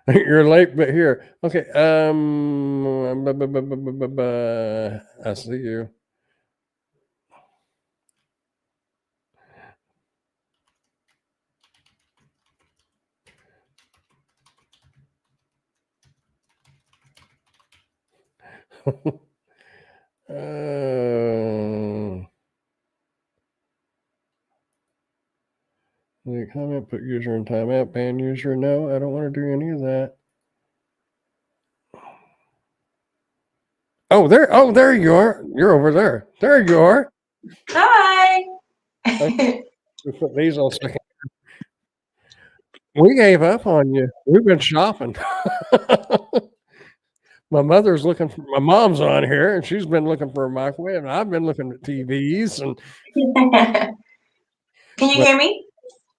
You're late, but here. Okay. I see you. Comment, put user in timeout, ban user. No, I don't want to do any of that. Oh, there you are. You're over there. There you are. Hi. We put these on second. We gave up on you. We've been shopping. My mom's on here and she's been looking for a microwave and I've been looking at TVs and Can you hear me?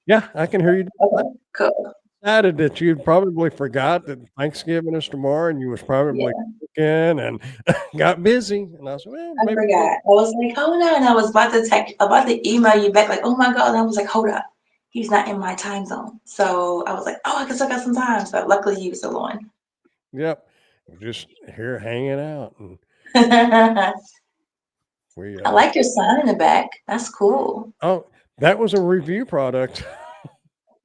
Yeah, I can hear you. Okay, cool. Excited that you probably forgot that Thanksgiving is tomorrow and you was probably cooking and got busy. And I said, well, I forgot. I was like, oh no, and I was about to email you back, like, oh my God. And I was like, hold up. He's not in my time zone. So I was like, oh, I guess I got some time. So luckily you were still on. Yep. Just here hanging out. And I like your sign in the back. That's cool. Oh, that was a review product.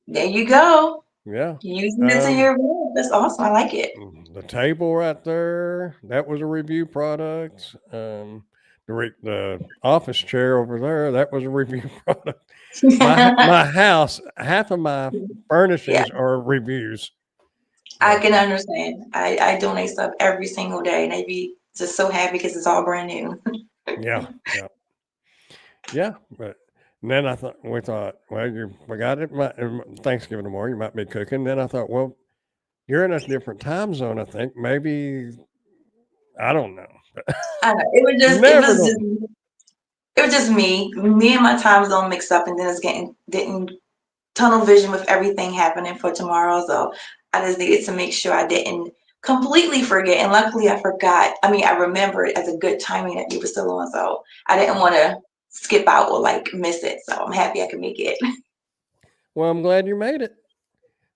There you go. Yeah. Using it to your room. That's awesome. I like it. The table right there, that was a review product. The office chair over there, that was a review product. My house, half of my furnishings are reviews. I can understand. I donate stuff every single day, and they be just so happy because it's all brand new. Yeah. But And then we thought, well, we got it Thanksgiving tomorrow. You might be cooking. Then I thought, well, you're in a different time zone. I think maybe I don't know. I know. Never know. It was just me and my time zone mixed up, and then it's didn't tunnel vision with everything happening for tomorrow. So I just needed to make sure I didn't completely forget. And luckily I forgot. I mean, I remembered as a good timing that you were still on. So I didn't want to skip out or like miss it. So I'm happy I could make it. Well, I'm glad you made it.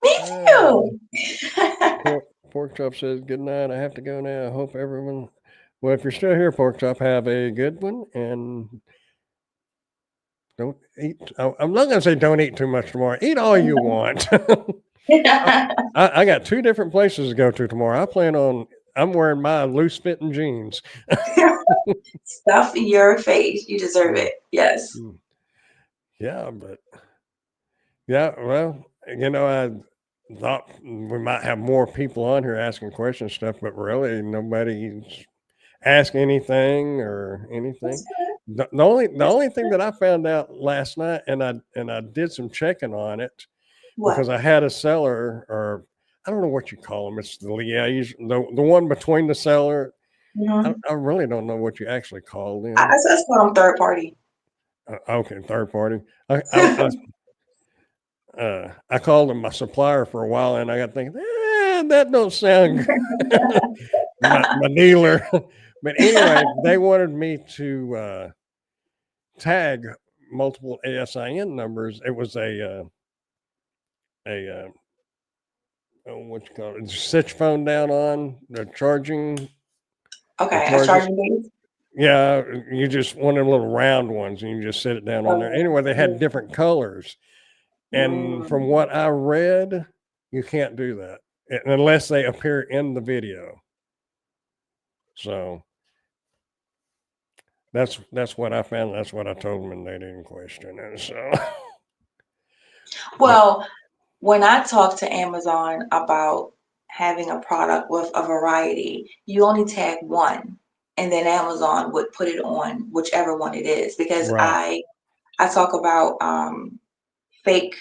Me too. Pork Chop says, good night. I have to go now. I hope everyone, well, if you're still here, Pork Chop, have a good one. And don't eat. I'm not going to say don't eat too much tomorrow. Eat all you want. I got 2 different places to go to tomorrow. I'm wearing my loose fitting jeans. Stuff in your face. You deserve it. Yes. Yeah, but yeah, well, I thought we might have more people on here asking questions stuff, but really nobody's asking anything or anything. The only thing that I found out last night, and I did some checking on it because What? I had a seller, or I don't know what you call them. It's the liaison, the one between the seller. I really don't know what you actually call them. I just call them third party. Okay, third party. I called him my supplier for a while, and I got thinking, that don't sound good. my dealer. But anyway, they wanted me to tag multiple ASIN numbers. It was what you call it? Sit your phone down on the charging. Okay, a charging base. Yeah, you just one of them little round ones, and you just sit it down on there. Anyway, they had different colors. And from what I read, you can't do that unless they appear in the video. So that's what I found. That's what I told them, and they didn't question it. So, well, when I talk to Amazon about having a product with a variety, you only tag one, and then Amazon would put it on whichever one it is. Because right. I talk about fake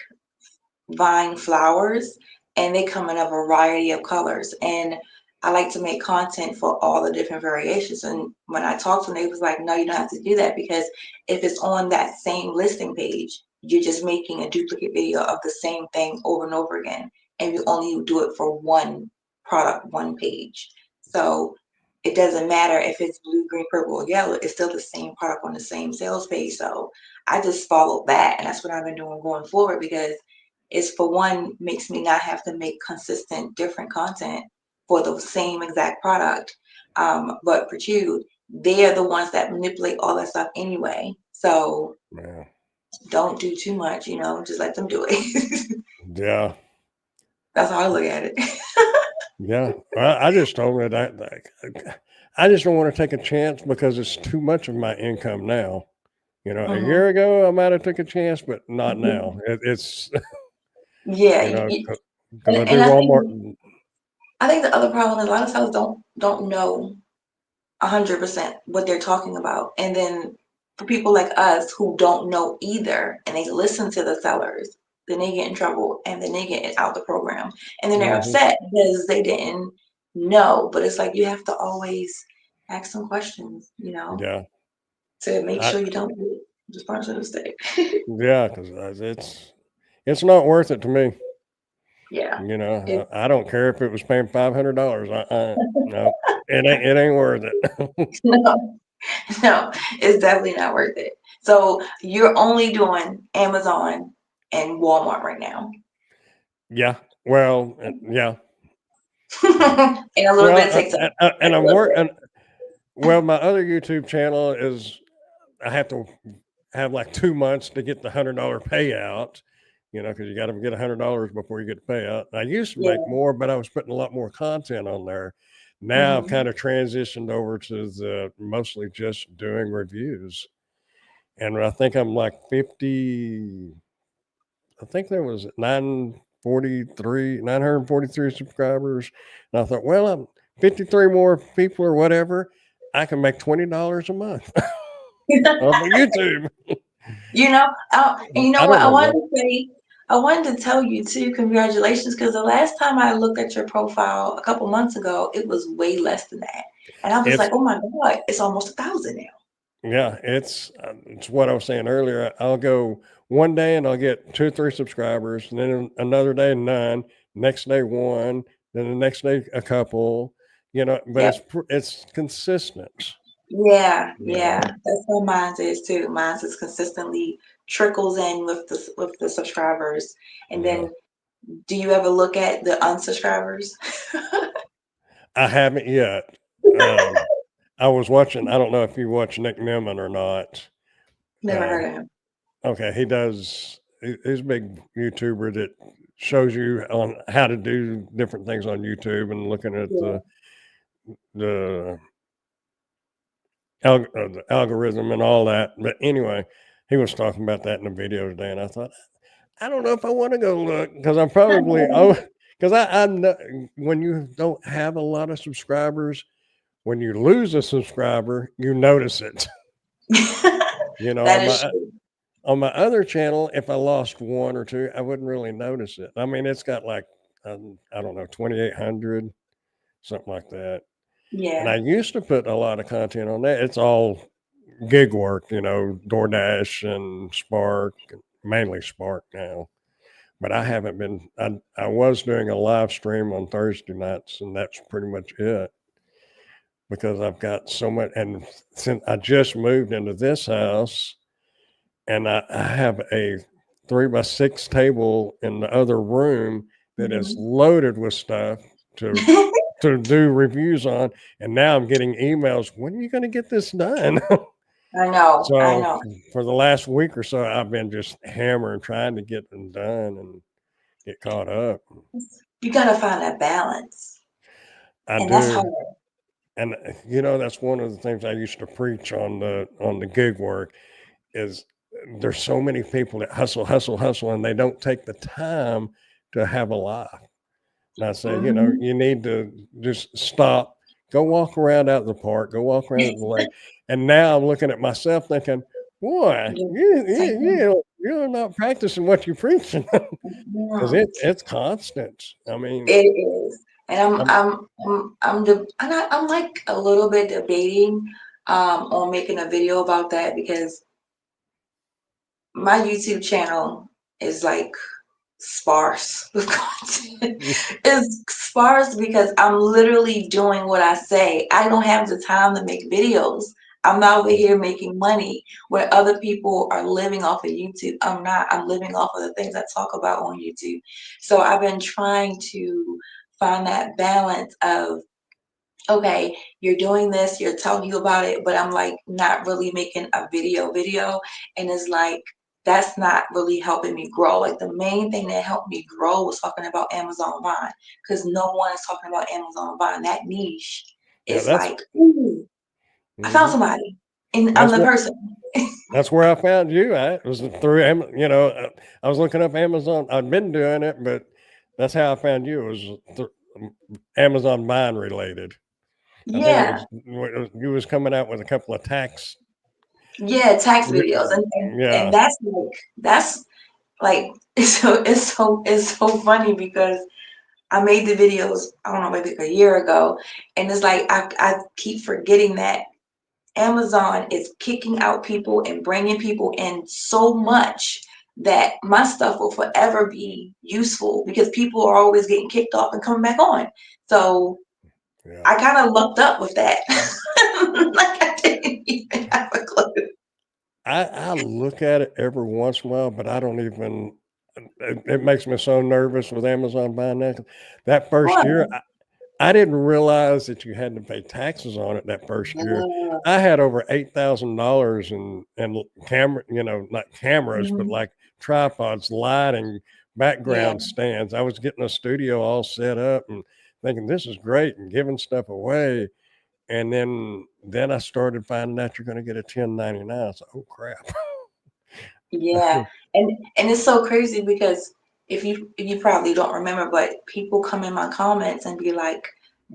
vine flowers, and they come in a variety of colors, and I like to make content for all the different variations. And when I talked to them, they was like, no, you don't have to do that, because if it's on that same listing page, you're just making a duplicate video of the same thing over and over again, and you only do it for one product, one page. So it doesn't matter if it's blue, green, purple, or yellow, it's still the same product on the same sales page. So I just followed that, and that's what I've been doing going forward, because it's, for one, makes me not have to make consistent different content for the same exact product. But for two, they're the ones that manipulate all that stuff anyway. So don't do too much, just let them do it. Yeah. That's how I look at it. Yeah. I just told her that I just don't want to take a chance because it's too much of my income now. A year ago I might have took a chance, but not now. It's yeah. because I do Walmart. I think the other problem is a lot of sellers don't know 100% what they're talking about. And then for people like us who don't know either, and they listen to the sellers, then they get in trouble, and then they get out the program, and then they're upset because they didn't know. But it's like, you have to always ask some questions, Yeah. to make sure you don't do just bunch of mistake. Yeah, because it's not worth it to me. Yeah. I don't care if it was paying $500. No, it ain't worth it. No, it's definitely not worth it. So you're only doing Amazon and Walmart right now. Yeah. Well, yeah. And a little bit of TikTok. And I'm working. Well, my other YouTube channel is, I have to have like 2 months to get the $100 payout. Because you got to get $100 before you get the payout. I used to make more, but I was putting a lot more content on there. Now I've kind of transitioned over to the mostly just doing reviews. And I think I'm like 50, I think there was 943 subscribers. And I thought, well, I'm 53 more people or whatever. I can make $20 a month on YouTube. You know, and you know I what? don't know what. I wanted to tell you too, congratulations, because the last time I looked at your profile a couple months ago, it was way less than that. And I was It's like, oh my God, it's almost 1,000 now. yeah, it's what I was saying earlier. I'll go one day and I'll get 2 or 3 subscribers, and then another day none, next day 1, then the next day a couple, but Yep. it's consistent, Yeah, you yeah. know. That's what mine is too. Mine is consistently trickles in with the subscribers. And Yeah. then do you ever look at the unsubscribers? I haven't yet. Um, I was watching, I don't know if you watch Nick Nimmin or not. Never Uh, heard of him. okay, he's a big YouTuber that shows you on how to do different things on YouTube and looking at Yeah. the the algorithm and all that. But anyway, he was talking about that in the video today, and I thought, I don't know if I want to go look because I'm probably because I know when you don't have a lot of subscribers, when you lose a subscriber, you notice it. That On is my true. other channel, if I lost one or two, I wouldn't really notice it. I mean, it's got like I don't know, 2,800, something like that. And I Yeah. used to put a lot of content on that. It's all gig work, DoorDash and Spark, mainly Spark now. But I haven't been. I was doing a live stream on Thursday nights, and that's pretty much it because I've got so much. And since I just moved into this house, and I have a 3x6 table in the other room that is Mhm. loaded with stuff to do reviews on, and now I'm getting emails. When are you going to get this done? I know, I So know. for the last week or so, I've been just hammering, trying to get them done and get caught up. You gotta find that balance, I and that's do, hard. and that's one of the things I used to preach on the gig work is there's so many people that hustle, hustle, hustle, and they don't take the time to have a life. And I say, Mhm. you need to just stop, go walk around out in the park, go walk around at the lake. And now I'm looking at myself thinking, boy, Yeah, same thing. you're not practicing what you're preaching because Yeah, it's constant. I mean, it is. And I'm, I'm like a little bit debating on making a video about that because my YouTube channel is like sparse with content. It's sparse because I'm literally doing what I say. I don't have the time to make videos. I'm not over here making money where other people are living off of YouTube. I'm not. I'm living off of the things I talk about on YouTube. So I've been trying to find that balance of okay, you're doing this, you're telling you about it, but I'm like not really making a video. And it's like that's not really helping me grow. Like the main thing that helped me grow was talking about Amazon Vine because no one is talking about Amazon Vine. That niche yeah, is like, ooh, I found mhm. somebody and I'm that's the what person. that's where I found you at. It was through I was looking up Amazon. I'd been doing it, but that's how I found you. It was Amazon Mine related. I think Yeah, you was coming out with a couple of tax. yeah, tax Re- videos. And Yeah, that's like it's so funny because I made the videos, I don't know, maybe a year ago. And it's like I keep forgetting that Amazon is kicking out people and bringing people in so much that my stuff will forever be useful because people are always getting kicked off and coming back on. So yeah. I kind of lucked up with that. Like I didn't even have a clue. I look at it every once in a while, but I don't even. It makes me so nervous with Amazon buying that. That first year, What? I didn't realize that you had to pay taxes on it that first year. Yeah. I had over $8,000 in camera, not cameras, but Mhm. like tripods, lighting, Yeah. background stands. I was getting a studio all set up and thinking this is great and giving stuff away. And then I started finding out you're going to get a 1099. So, oh crap. Yeah, and it's so crazy because if you probably don't remember, but people come in my comments and be like,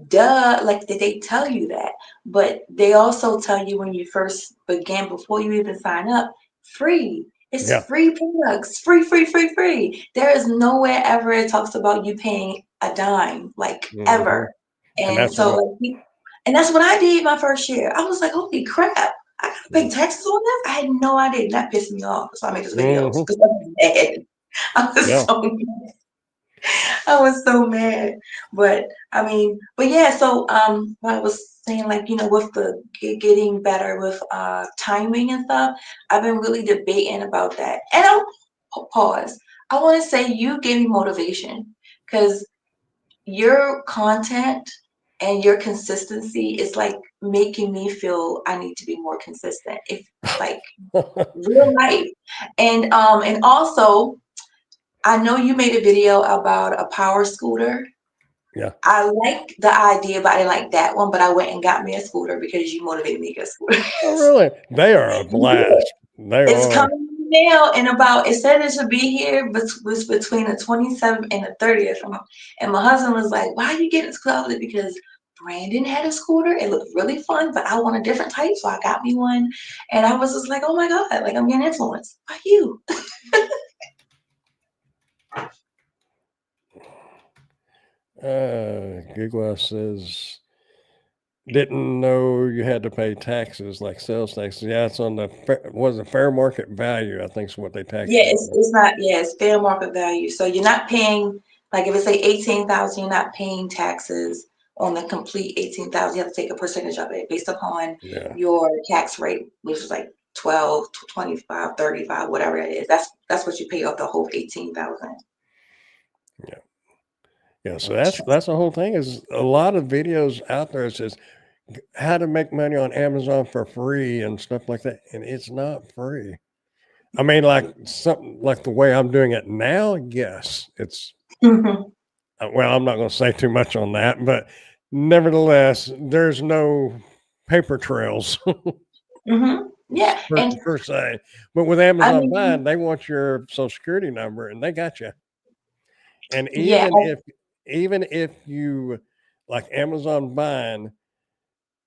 "Duh!" Like did they tell you that? But they also tell you when you first begin, before you even sign up, free. It's Yeah. free products, free, free, free, free. There is nowhere ever it talks about you paying a dime, like Hmm. ever. And And that's so, what, like, and that's what I did my first year. I was like, holy crap, I gotta pay yeah. taxes on this. I had no idea. That pissed me off. So I made this video Hmm. because I was mad. I was Yeah. so mad. I was so mad. But I mean, but yeah, so what I was saying, like, with the getting better with timing and stuff, I've been really debating about that. And I'll pause. I want to say you gave me motivation because your content and your consistency is like making me feel I need to be more consistent. If like real life. And also I know you made a video about a power scooter. Yeah. I like the idea, but I didn't like that one. But I went and got me a scooter because you motivated me to get a scooter. Oh, really? They are a Yeah. blast. They It's are. coming now in about, it said it should be here, but was between the 27th and the 30th. And my husband was like, why are you getting a scooter? Because Brandon had a scooter. It looked really fun, but I want a different type. So I got me one. And I was just like, oh my God, like I'm getting influenced by you. Google says, didn't know you had to pay taxes like sales taxes. Yeah, it's on the was a fair market value, I think is what they tax Yeah, you on. it's not, yeah, it's fair market value. So you're not paying, like if it's say 18,000, you're not paying taxes on the complete 18,000. You have to take a percentage of it based upon Yeah. your tax rate, which is like 12, 25, 35, whatever it is. That's what you pay off the whole 18,000. Yeah. Yeah. So that's the whole thing is a lot of videos out there. It says how to make money on Amazon for free and stuff like that. And it's not free. I mean, like something like the way I'm doing it now, yes, it's Hmm. well, I'm not going to say too much on that, but nevertheless, there's no paper trails Hmm. Yeah, and per se. But with I Amazon mean, Buying, they want your social security number and they got you. And yeah, even if you like Amazon Buying,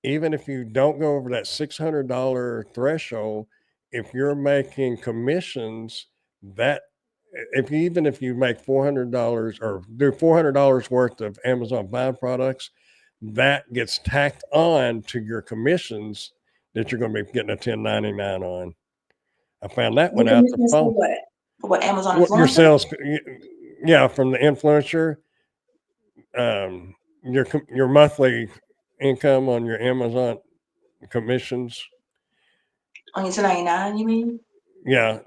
even if you don't go over that $600 threshold, if you're making commissions, that if you, even if you make $400 or do $400 worth of Amazon Buying products, that gets tacked on to your commissions that you're going to be getting a 1099 on. I found that the one out the commissions for phone. what? For what, Amazon What your influencer? sales, yeah, from the influencer, your monthly income on your Amazon commissions. On your 1099, you mean? Yeah,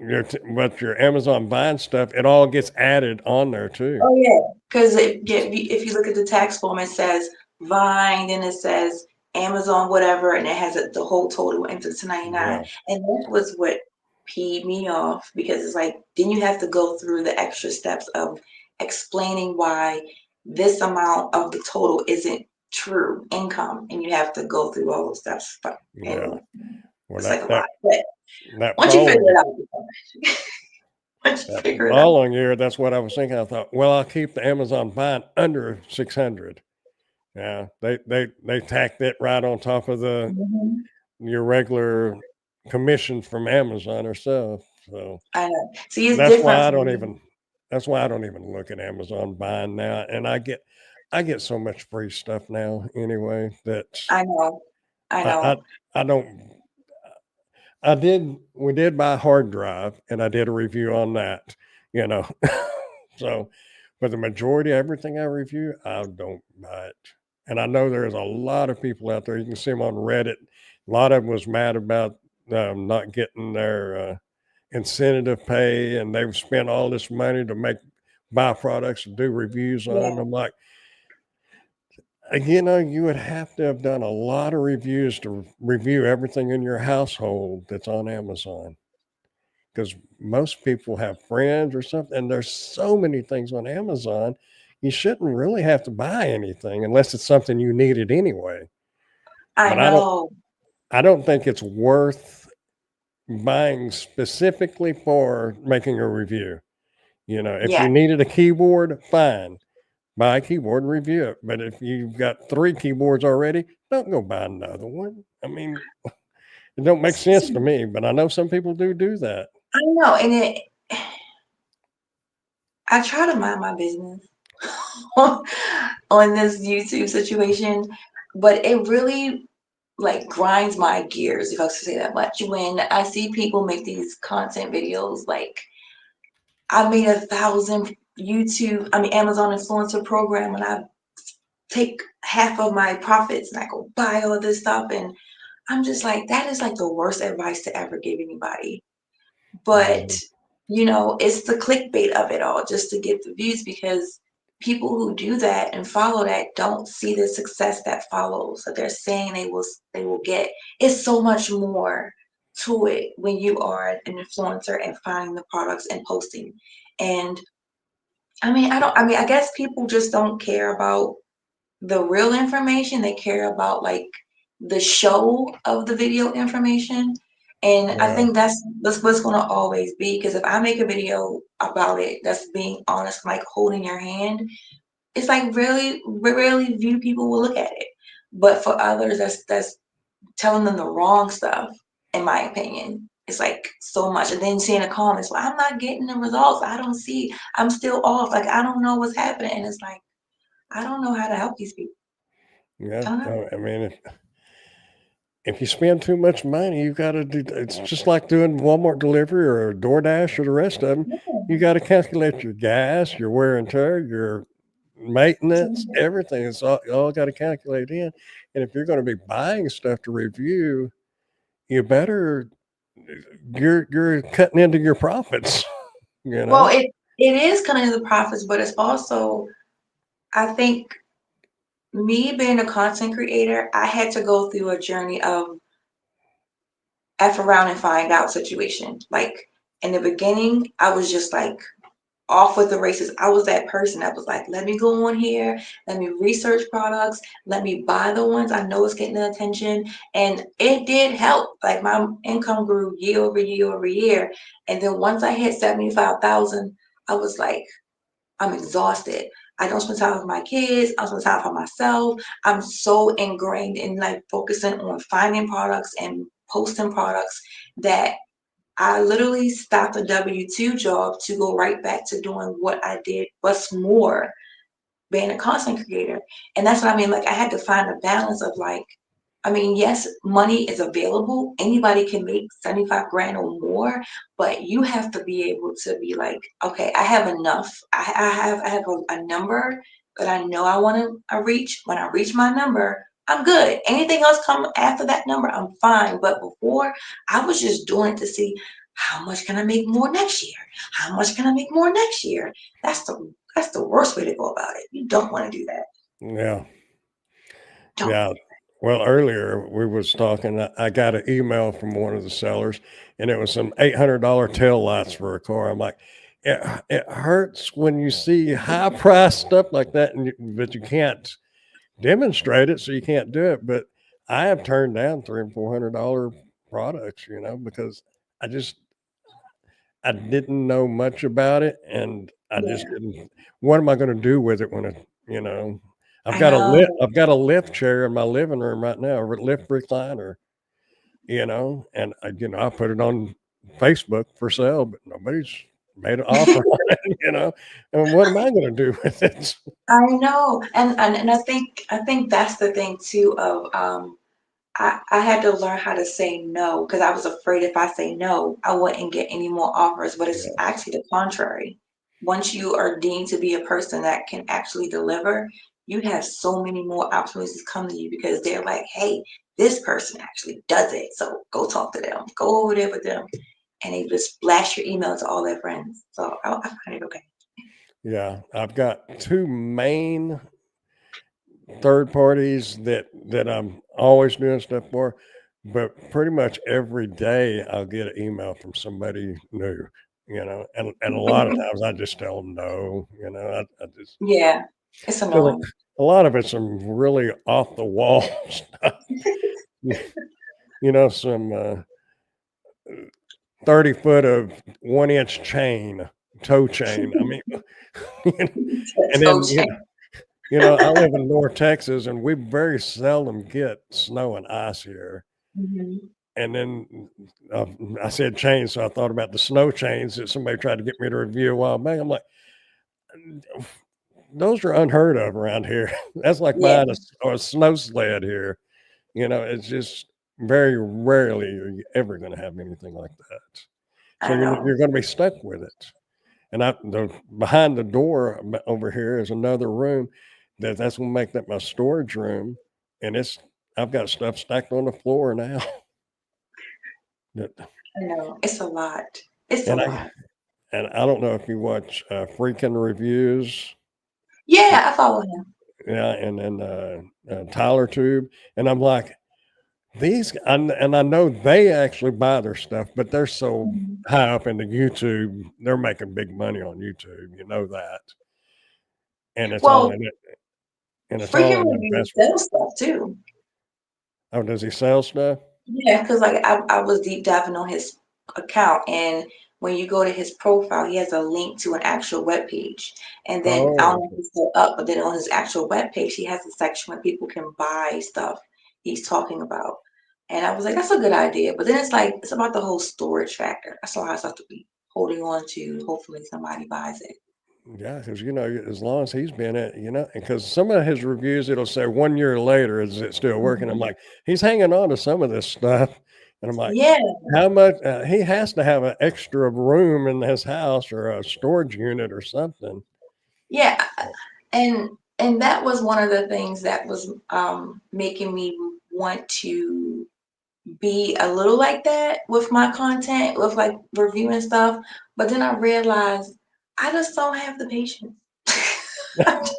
but your Amazon buying stuff, it all gets added on there too. Oh yeah, because if you look at the tax form, it says Vine, then it says Amazon, whatever, and it has the whole total into 1099. Yeah, And that was what peed me off because it's like then you have to go through the extra steps of explaining why this amount of the total isn't true income, and you have to go through all those steps. yeah. And Well, it's like a lot. But that once you figure following it out, once you that figure it out. following year, that's what I was thinking. I thought, well, I'll keep the Amazon buying under 600. Yeah, they tacked it right on top of the Mhm. your regular commissions from Amazon herself. So I know. See, it's that's different why I for don't me. even that's why I don't even look at Amazon buying now. And I get so much free stuff now anyway that I know. I I I, know. I don't I did we did buy a hard drive and I did a review on that, you know. So but the majority of everything I review, I don't buy it. And I know there's a lot of people out there. You can see them on Reddit. A lot of them was mad about not getting their incentive pay, and they've spent all this money to make buy products and do reviews on them. Yeah, I'm like, you know, you would have to have done a lot of reviews to review everything in your household that's on Amazon because most people have friends or something, and there's so many things on Amazon. You shouldn't really have to buy anything unless it's something you needed anyway. I But know. I don't think it's worth buying specifically for making a review. You know, if Yeah. you needed a keyboard, fine, buy a keyboard and review it. But if you've got 3 keyboards already, don't go buy another one. I mean, it don't make sense to See, me, but I know some people do that. I know, and I try to mind my business on this YouTube situation, but it really like grinds my gears, if I could say that much, when I see people make these content videos like I made 1,000 Amazon influencer program and I take half of my profits and I go buy all this stuff. And I'm just like, that is like the worst advice to ever give anybody. But, Mhm. it's the clickbait of it all just to get the views because people who do that and follow that don't see the success that follows that they're saying they will get. It's so much more to it when you are an influencer and finding the products and posting. And I guess people just don't care about the real information. They care about like the show of the video information. And I Yeah. think that's what's gonna always be. Because if I make a video about it that's being honest, like holding your hand, it's like really, rarely few people will look at it. But for others, that's telling them the wrong stuff, in my opinion. It's like so much. And then seeing the comments, well, I'm not getting the results. I don't see, I'm still off. Like I don't know what's happening. And it's like, I don't know how to help these people. Yeah. I don't know. I mean, if you spend too much money, you gotta do it's just like doing Walmart delivery or DoorDash or the rest of them. You gotta calculate your gas, your wear and tear, your maintenance, Yeah. everything. It's all gotta calculate in. And if you're gonna be buying stuff to review, you better you're cutting into your profits, you Well, know? it is cutting into the profits, but it's also, I think, me being a content creator, I had to go through a journey of F around and find out situation. Like in the beginning, I was just like off with the races. I was that person that was like, let me go on here, let me research products, let me buy the ones I know is getting the attention. And it did help. Like my income grew year over year over year. And then once I hit 75,000, I was like, I'm exhausted. I don't spend time with my kids. I don't spend time for myself. I'm so ingrained in like focusing on finding products and posting products that I literally stopped a W-2 job to go right back to doing what I did, what's more, being a content creator. And that's what I mean. Like I had to find a balance of like, yes, money is available. Anybody can make 75 grand or more, but you have to be able to be like, okay, I have enough. I have a number that I know I want to reach. When I reach my number, I'm good. Anything else come after that number, I'm fine. But before, I was just doing it to see how much can I make more next year? How much can I make more next year? That's the worst way to go about it. You don't want to do that. Yeah. Don't. Yeah. Well, earlier we was talking, I got an email from one of the sellers and it was some $800 tail lights for a car. I'm like, it hurts when you see high price stuff like that, but you can't demonstrate it, so you can't do it. But I have turned down $300 and $400 products, because I just I didn't know much about it, and I just Yeah, didn't. What am I going to do with it when you know? I know. I've got a lift chair in my living room right now, a lift recliner, and I put it on Facebook for sale, but nobody's made an offer on it, And what am I going to do with it? I know, and I think that's the thing too of I had to learn how to say no because I was afraid if I say no, I wouldn't get any more offers. But it's Yeah, actually the contrary. Once you are deemed to be a person that can actually deliver, you have so many more opportunities come to you because they're like, hey, this person actually does it. So go talk to them, go over there with them, and they just blast your email to all their friends. So I find it okay. yeah. I've got two main third parties that I'm always doing stuff for, but pretty much every day I'll get an email from somebody new, and a lot of times I just tell them no, I just Yeah, it's because annoying. a lot of it's some really off the wall stuff, some 30 foot of 1 inch chain, toe chain. I mean, you know, and So then change. I live in North Texas, and we very seldom get snow and ice here. Mhm. And then uh, I said chains, so I thought about the snow chains that somebody tried to get me to review a while back. I'm like, those are unheard of around here. That's like Yeah, buying a snow sled here. It's just very rarely are you ever going to have anything like that. So I know. you're going to be stuck with it. And behind the door over here is another room that's going to make that my storage room, and I've got stuff stacked on the floor now. that, I know. It's a lot. It's a and I lot. and I don't know if you watch Freaking Reviews, Yeah, I follow him. yeah, and then Tyler Tube, and I'm like, and I know they actually buy their stuff, but they're so Mhm. high up into YouTube, they're making big money on YouTube. You know that, and it's all Well, in it, and it's all freaking in reviews investment. sell stuff too. Oh, does he sell stuff? Yeah, because like I was deep diving on his account, and when you go to his profile, he has a link to an actual web page. And then I don't Oh, know if it's still up, but then on his actual web page, he has a section where people can buy stuff he's talking about. And I was like, that's a good idea. But then it's like it's about the whole storage factor. That's a lot of stuff to be holding on to. Hopefully somebody buys it. yeah, because as long as he's been at, because some of his reviews it'll say 1 year later, is it still working? I'm Mhm. like, he's hanging on to some of this stuff, and I'm like, Yeah, how much? He has to have an extra room in his house or a storage unit or something. yeah. And that was one of the things that was making me want to be a little like that with my content, with like reviewing stuff. But then I realized I just don't have the patience. I don't,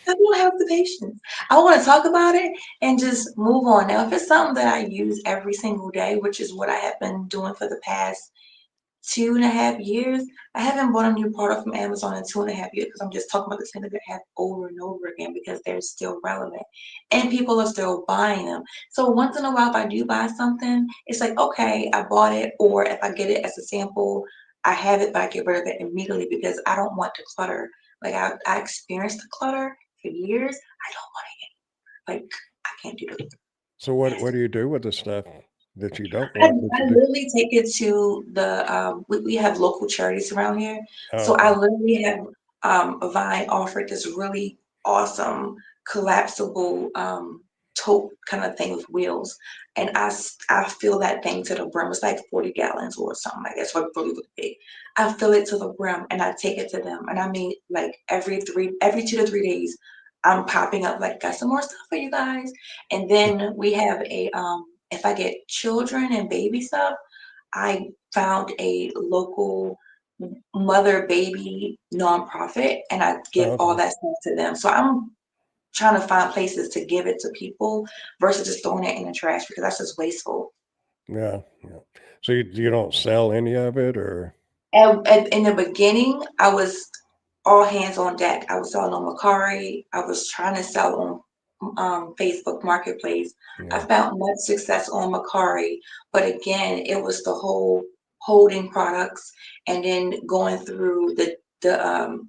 I don't have the patience. I want to talk about it and just move on. Now, if it's something that I use every single day, which is what I have been doing for the past 2.5 years. I haven't bought a new product from Amazon in 2.5 years because I'm just talking about the same thing that I have over and over again because they're still relevant and people are still buying them. So once in a while, if I do buy something, it's like, okay, I bought it, or if I get it as a sample, I have it, but I get rid of it immediately because I don't want to clutter. Like I experienced the clutter for years. I don't want it. Like I can't do it. So what do you do with the stuff that you don't I, want that I you do? literally take it to we have local charities around here. Oh, So I okay, literally have a Vine offered this really awesome collapsible tote kind of thing with wheels. And I fill that thing to the brim. It's like 40 gallons or something like that. So it's really, really big. I fill it to the brim and I take it to them. And I mean like every 2 to 3 days, I'm popping up like got some more stuff for you guys. And then we have a if I get children and baby stuff, I found a local mother baby nonprofit and I give oh, all okay, that stuff to them. So I'm trying to find places to give it to people versus just throwing it in the trash because that's just wasteful. yeah, yeah. So you don't sell any of it, or And in the beginning, I was all hands on deck. I was selling on Macari. I was trying to sell on Facebook Marketplace. I yeah, found much success on Macari, but again, it was the whole holding products and then going through the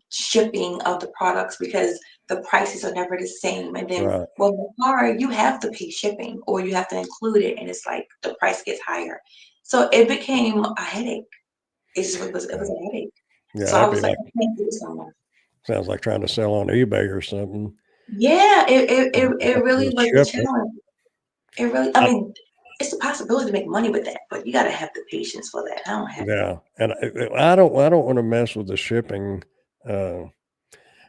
shipping of the products because the prices are never the same. And then right, with Macari, you have to pay shipping or you have to include it, and it's like the price gets higher. So it became a headache. It was yeah, a headache. yeah. So I That'd be was like, like I can't do this no more. sounds like trying to sell on eBay or something. Yeah, it really With was a shipping. challenge. It really, I mean, it's a possibility to make money with that, but you gotta have the patience for that. I don't have it. Yeah, and I don't wanna mess with the shipping, uh,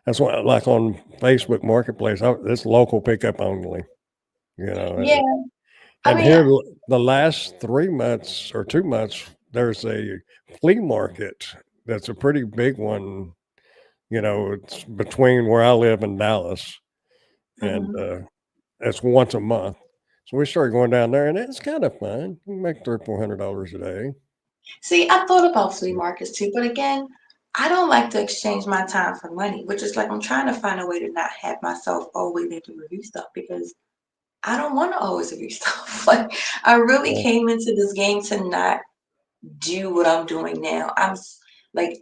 that's why like on Facebook Marketplace, it's local pickup only, Yeah, I and mean, here the last 3 months or 2 months, there's a flea market that's a pretty big one, it's between where I live and Dallas, and, mhm. it's once a month. So we started going down there, and it's kinda fun. You make 300 or $400 a day. See, I thought about flea markets too, but again, I don't like to exchange my time for money, which is like I'm trying to find a way to not have myself always need to review stuff because I don't want to always review stuff. Like I really Yeah, came into this game to not do what I'm doing now. Like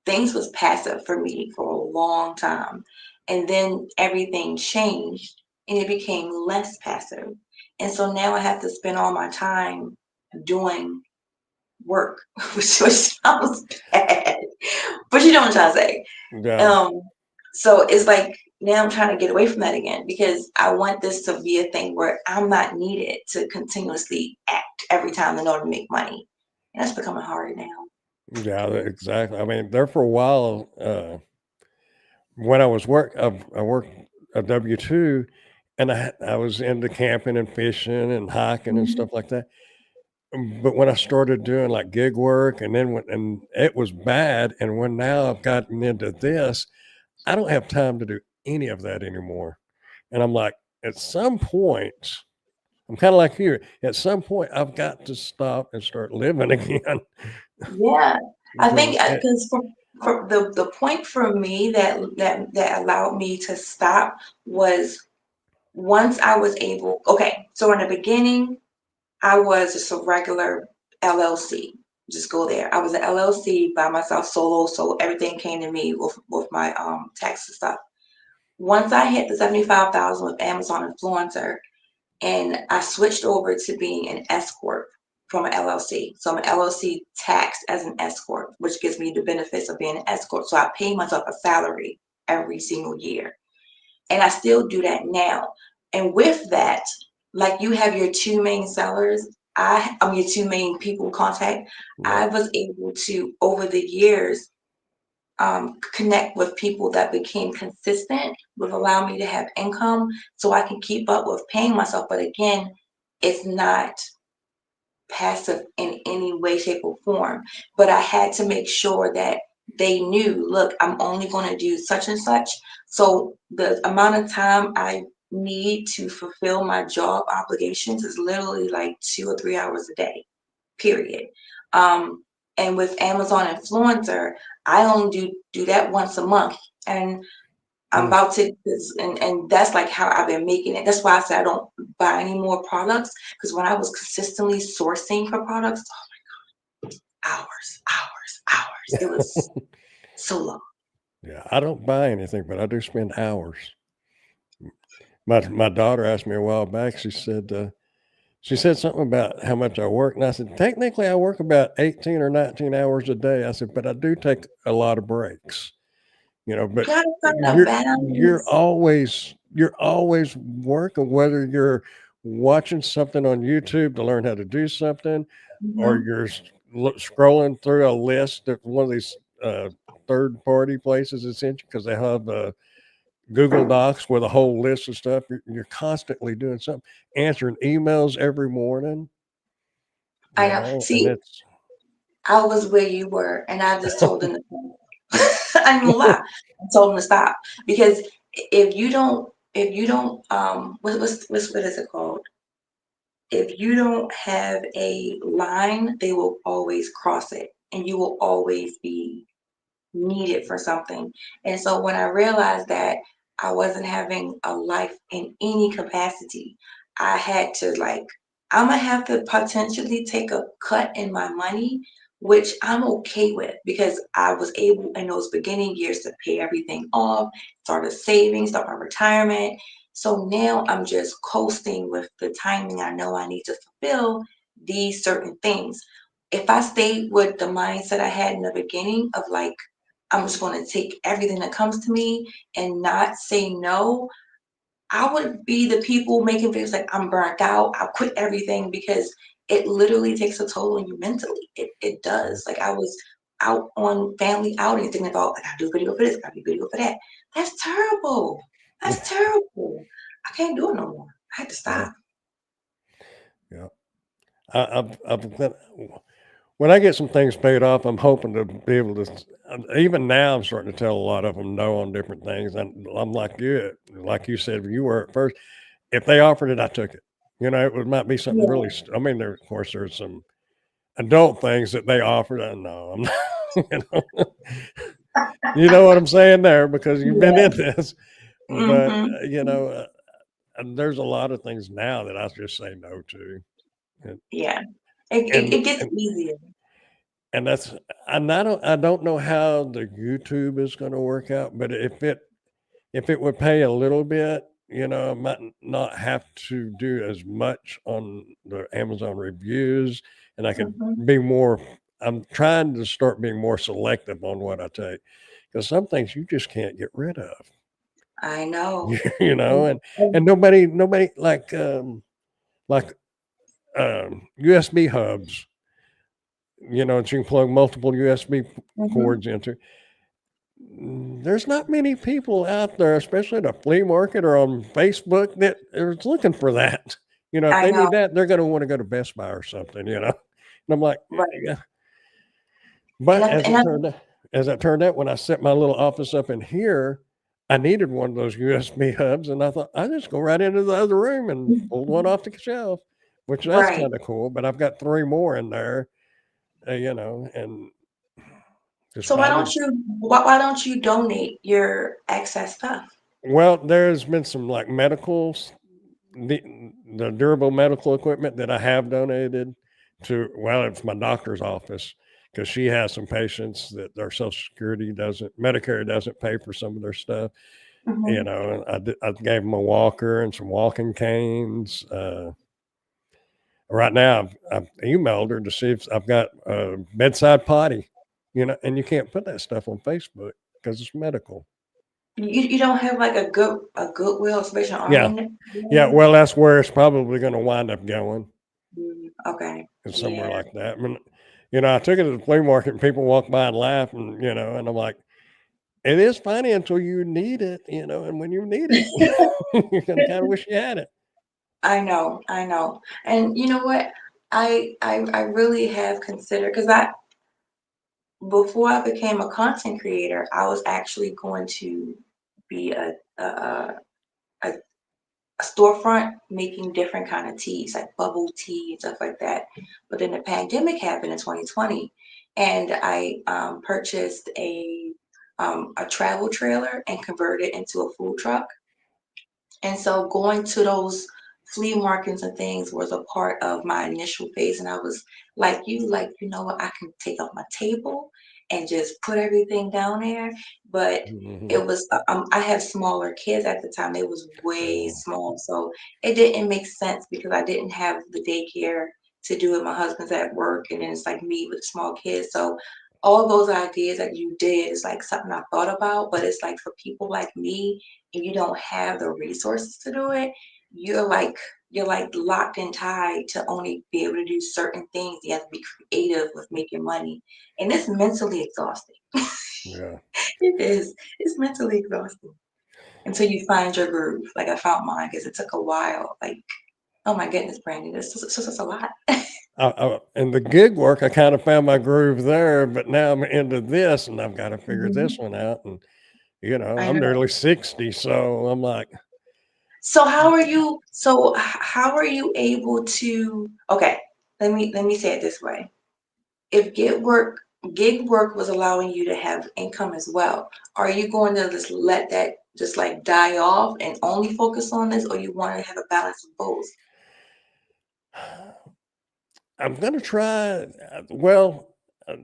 things was passive for me for a long time. And then everything changed and it became less passive. And so now I have to spend all my time doing work, which sounds bad, but you know what I'm trying to say. Yeah. Um, so it's like now I'm trying to get away from that again because I want this to be a thing where I'm not needed to continuously act every time in order to make money. And that's becoming harder now. Yeah, exactly. I mean, there for a while, when I worked a W-2, and I was into camping and fishing and hiking and Mhm. stuff like that. But when I started doing like gig work, and then and it was bad, and when now I've gotten into this, I don't have time to do any of that anymore. And I'm like, at some point, I'm kind of like you. At some point, I've got to stop and start living again Yeah, I because think because for the point for me that allowed me to stop was once I was able. Okay, so in the beginning, I was just a regular LLC. Just go there. I was an LLC by myself, solo, so everything came to me with my tax and stuff. Once I hit the 75,000 with Amazon Influencer, and I switched over to being an S corp from an LLC. So I'm an LLC taxed as an S corp, which gives me the benefits of being an S corp. So I pay myself a salary every single year, and I still do that now. And with that, like you have your two main sellers, I'm your two main people contact. yeah. I was able to over the years connect with people that became consistent with allowing me to have income so I can keep up with paying myself. But again, it's not passive in any way, shape, or form. But I had to make sure that they knew, look, I'm only going to do such and such. So the amount of time I need to fulfill my job obligations is literally like 2 or 3 hours a day, period. Um, and with Amazon Influencer, I only do that once a month. And I'm Mm. about to, and that's like how I've been making it. That's why I said I don't buy any more products because when I was consistently sourcing for products, hours, hours, hours. It was so long. Yeah, I don't buy anything, but I do spend hours. My daughter asked me a while back. She said something about how much I work, and I said technically I work about 18 or 19 hours a day. I said, but I do take a lot of breaks. You But gotta find a you're balance. always working, whether you're watching something on YouTube to learn how to do something, or Mhm. you're scrolling through a list of one of these third party places, essentially, because they have Google Docs with a whole list of stuff. You're constantly doing something, answering emails every morning, I know. and See, it's I was where you were, and I just told them to I didn't lie. I told them to stop because if you don't, what is it called? If you don't have a line, they will always cross it, and you will always be needed for something. And so when I realized that I wasn't having a life in any capacity, I had to like, I'm gonna have to potentially take a cut in my money, which I'm okay with because I was able in those beginning years to pay everything off, started saving, start my retirement. So now I'm just coasting with the timing I know I need to fulfill these certain things. If I stayed with the mindset I had in the beginning of like, I'm just going to take everything that comes to me and not say no. I would be the people making videos like I'm burnt out. I'll quit everything because it literally takes a toll on you mentally. It does. Like I was out on family outing thinking about I gotta do a video for this, I gotta do a video for that. That's terrible. That's terrible. I can't do it no more. I had to yeah, stop. yeah. I've got, when I get some things paid off, I'm hoping to be able to. Even now, I'm starting to tell a lot of them no on different things. I'm like you, like you said, you were at first. If they offered it, I took it. It might be something really. Yeah. I mean, there of course there's some adult things that they offered. I know I'm not. You know, you know what I'm saying there because you've been in Yeah. this. But Hmm. and there's a lot of things now that I just say no to, and Yeah. It gets and easier. and that's and I don't know how the YouTube is going to work out, but if it would pay a little bit, I might not have to do as much on the Amazon reviews, and I could Hmm. be more I'm trying to start being more selective on what I take because some things you just can't get rid of. I know. You know, and nobody like USB hubs. You know, that you can plug multiple USB Mhm. cords into. There's not many people out there, especially at a flea market or on Facebook, that is looking for that. You know, if I they know. need that, they're going to want to go to Best Buy or something. You know, and I'm like, Right. yeah. And But that's, and that's as it turned out, when I set my little office up in here, I needed one of those USB hubs, and I thought I just go right into the other room and pull one off the shelf, which that's right. kind of cool. But I've got 3 more in there, you know, and just So why finding. don't you why don't you donate your excess stuff? Well, there's been some like the the durable medical equipment that I have donated to. Well, it's my doctor's office because she has some patients that their Social Security doesn't, Medicare doesn't pay for some of their stuff. You Mhm. know, and I gave them a walker and some walking canes. Right now, I've emailed her to see if I've got a bedside potty. You know, and you can't put that stuff on Facebook because it's medical. You don't have like a Goodwill Salvation Yeah, Army yeah. name? Well, that's where it's probably going to wind up going. Okay. Is somewhere Yeah. like that. I mean, you know, I took it to the flea market and people walk by and laugh, and you know, and I'm like, it is funny until you need it, you know, and when you need it, you can kind of wish you had it. I know, I know. And you know what? I really have considered because I before I became a content creator, I was actually going to be a a storefront making different kind of teas like bubble tea and stuff like that. But then the pandemic happened in 2020, and I purchased a travel trailer and converted it into a food truck. And so going to those flea markets and things was a part of my initial phase. And I was like, you know what, I can take off my table and just put everything down there. But Mhm. it was, I had smaller kids at the time. They was way Oh, small. So it didn't make sense because I didn't have the daycare to do it. My husband's at work and then it's like me with small kids. So all those ideas that you did is like something I thought about, but it's like for people like me, and you don't have the resources to do it, you're like you're like locked and tied to only be able to do certain things. You have to be creative with making money. And it's mentally exhausting. yeah. It is. It's mentally exhausting until you find your groove. Like I found mine because it took a while. Like, oh my goodness, Brandy, this is a lot. And the gig work, I kind of found my groove there, but now I'm into this, and I've got to figure this Mhm. one out. And you know, I I'm know. nearly 60, so I'm like, So how are you able to okay, let me say it this way. If gig work was allowing you to have income as well, are you going to just let that just like die off and only focus on this, or you want to have a balance of both? I'm gonna try. Well,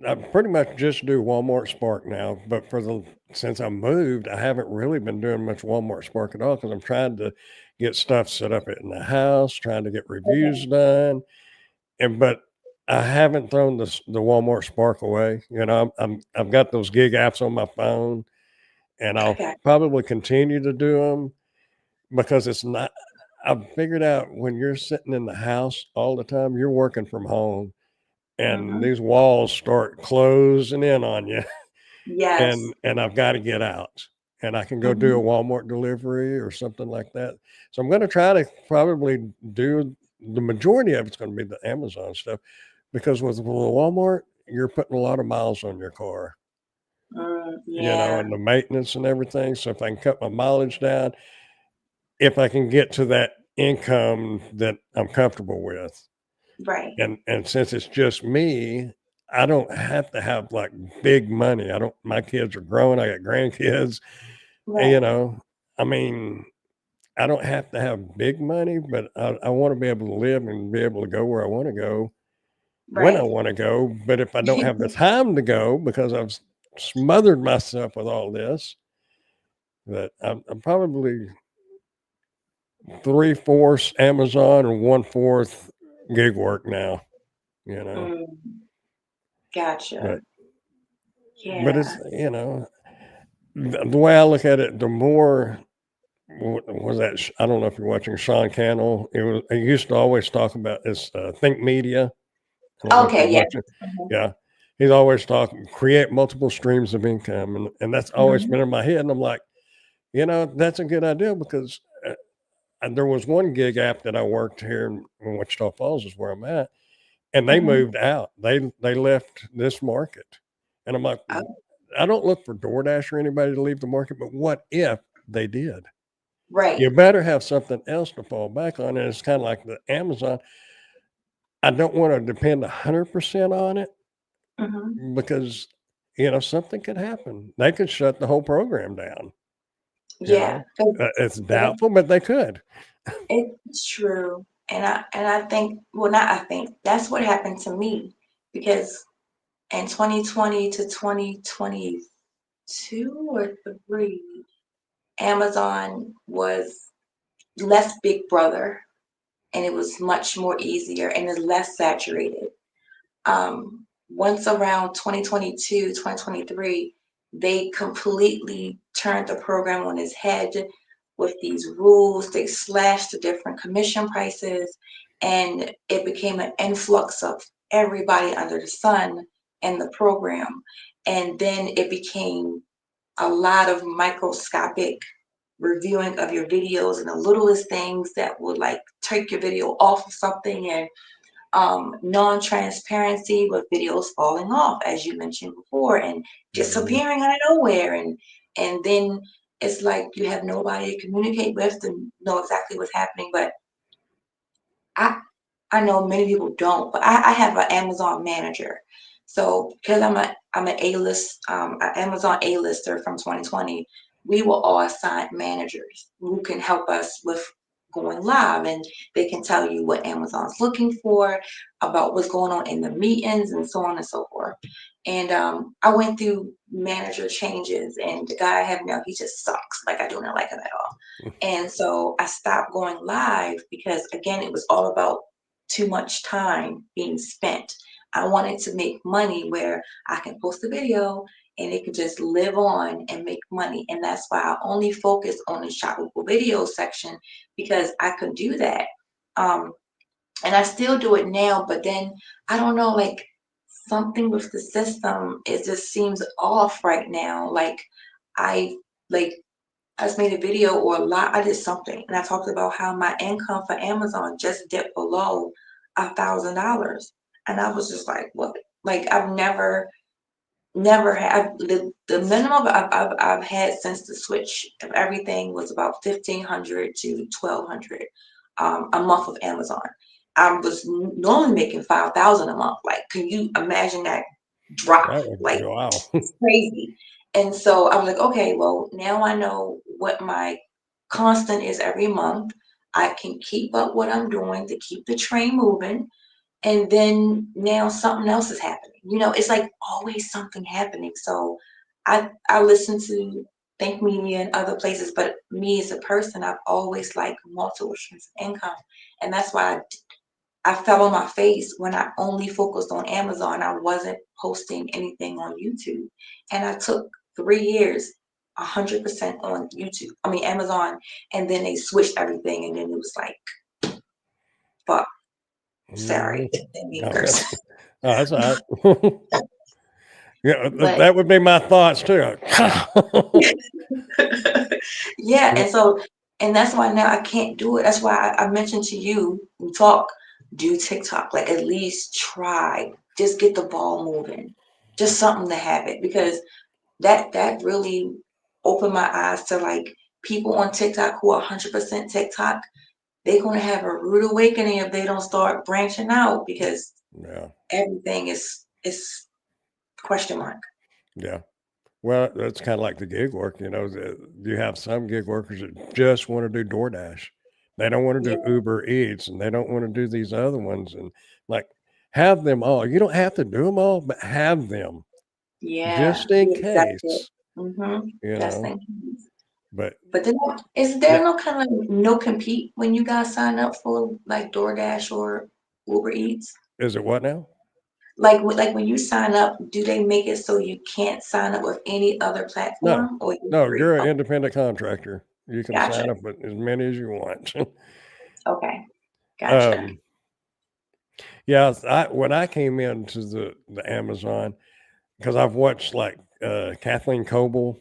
I pretty much just do Walmart Spark now, but for the since I moved, I haven't really been doing much Walmart Spark at all because I'm trying to get stuff set up in the house, trying to get reviews Okay. done, and but I haven't thrown the Walmart Spark away. You know, I've got those gig apps on my phone, and I'll Okay. probably continue to do them because it's not. I've figured out when you're sitting in the house all the time, you're working from home and Hmm. these walls start closing in on you Yes. and I've got to get out and I can go do a Hmm. Walmart delivery or something like that. So I'm going to try to probably do the majority of it's going to be the Amazon stuff because with Walmart, you're putting a lot of miles on your car, you know, Yeah. and the maintenance and everything. So if I can cut my mileage down, if I can get to that income that I'm comfortable with, Right. and since it's just me, I don't have to have like big money. I don't. My kids are grown. I got grandkids. You Right. know, I mean, I don't have to have big money, but I want to be able to live and be able to go where I want to go when I Right. want to go. But if I don't have the time to go because I've smothered myself with all this, that I'm probably 3/4 Amazon and 1/4 gig work now. You know. Mm. Gotcha. But it's, Yeah. the way I look at it, the more what was that? I don't know if you're watching Sean Cannell. He used to always talk about this think media. I don't know if you're Okay, yeah. watching. Yeah, he's always talking create multiple streams of income, and that's always Mhm. been in my head. And I'm like, that's a good idea because and there was one gig app that I worked here in Wichita Falls, is where I'm at, and they Mhm. moved out. They left this market, and I'm like, Oh, I don't look for DoorDash or anybody to leave the market, but what if they did? right. You better have something else to fall back on, and it's kind of like the Amazon. I don't want to depend 100% on it Mhm. because something could happen. They could shut the whole program down. You Yeah. know, it's doubtful, but they could. It's true. And I think, well, not I think, that's what happened to me because in 2020 to 2022 or 3, Amazon was less Big Brother and it was much more easier and is less saturated. Once around 2022, 2023, they completely turned the program on its head with these rules. They slashed the different commission prices, and it became an influx of everybody under the sun in the program. And then it became a lot of microscopic reviewing of your videos and the littlest things that would like take your video off of something, and non-transparency with videos falling off, as you mentioned before, and Mhm. disappearing out of nowhere, and then it's like you have nobody to communicate with to know exactly what's happening. But I I know many people don't, but I have an Amazon manager. So because I'm an A-list a Amazon A-lister from 2020, we were all assigned managers who can help us with going live, and they can tell you what Amazon's looking for, about what's going on in the meetings, and so on and so forth. And I went through manager changes, and the guy I have now, he just sucks. Like I do not like him at all. And so I stopped going live because again, it was all about too much time being spent. I wanted to make money where I can post a video and it can just live on and make money. And that's why I only focus on the shoppable video section, because I could do that. Um, and I still do it now, but then I don't know, like something with the system, it just seems off right now. I like I just made a video or a lot. I did something, and I talked about how my income for Amazon just dipped below $1,000, and I was just like, "What?" Like I've never had the minimum I've had since the switch of everything was about 1,500 to 1,200 a month of Amazon. I was normally making 5,000 a month. Like, can you imagine that drop? That would Like, wow. it's crazy. And so I was like, okay, well, now I know what my constant is every month. I can keep up what I'm doing to keep the train moving, and then now something else is happening. It's like always something happening. So I listen to Think Media and other places, but me as a person, I've always liked multiple streams of income, and that's why I fell on my face when I only focused on Amazon. I wasn't posting anything on YouTube, and I took 3 years. 100% on YouTube, I mean Amazon, and then they switched everything, and then it was like, fuck, sorry, Mhm. didn't mean to Oh, curse. that's all right. Yeah, But that would be my thoughts too. yeah, Yeah, and that's why now I can't do it. That's why I mentioned to you, we talk, do TikTok, like at least try, just get the ball moving, just something to have it, because that really opened my eyes to like people on TikTok who are 100% TikTok. They're gonna have a rude awakening if they don't start branching out, because yeah, everything is question mark. yeah. Well, that's kind of like the gig work. You have some gig workers that just want to do DoorDash. They don't want to Yeah, do Uber Eats, and they don't want to do these other ones. And like, have them all. You don't have to do them all, but have them yeah, just in be accepted. case. Best You know. thing. But But then, is yeah, there no kind of no compete when you guys sign up for like DoorDash or Uber Eats? is it what now? like when you sign up, do they make it so you can't sign up with any other No, platform or is it no, free? you're an Oh, independent contractor. You can gotcha. sign up with as many as you want. Okay, gotcha. um, yeah, when I came into the Amazon, because I've watched like Kathleen Coble,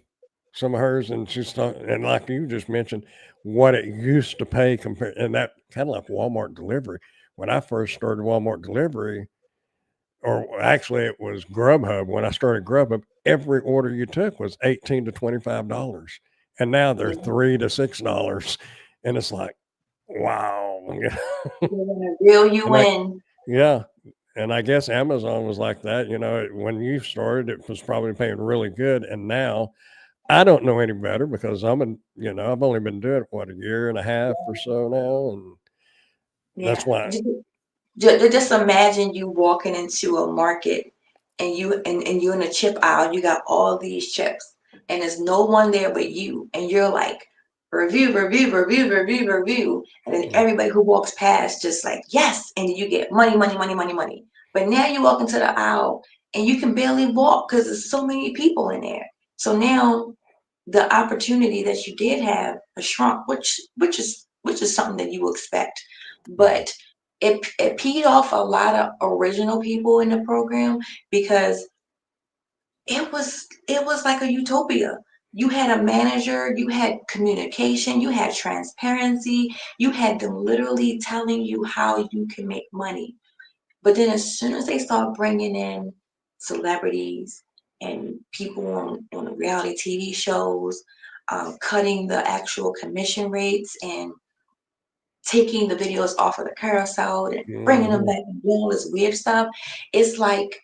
some of hers, and she's talking, and like you just mentioned, what it used to pay compared, and that kind of like Walmart delivery. When I first started Walmart delivery, or actually it was Grubhub. When I started Grubhub, every order you took was $18 to $25, and now they're Yeah, $3 to $6, and it's like, wow, they're gonna reel you and I in. yeah, and I guess Amazon was like that. When you started, it was probably paying really good, and now I don't know any better because I've only been doing it what, a year and a half or so now, and that's Yeah. why. Just imagine you walking into a market and you're in a chip aisle, you got all these chips, and there's no one there but you, and you're like, review, review, review, review, review, and then Mm, everybody who walks past just like, yes, and you get money, money, money, money, money. But now you walk into the aisle and you can barely walk because there's so many people in there. So now the opportunity that you did have has shrunk, which is something that you will expect. yeah, But it peed off a lot of original people in the program because it was like a utopia. You had a manager, you had communication, you had transparency, you had them literally telling you how you can make money. But then as soon as they start bringing in celebrities and people on the reality TV shows, cutting the actual commission rates and taking the videos off of the carousel and bringing them mhm, back and doing all this weird stuff, it's like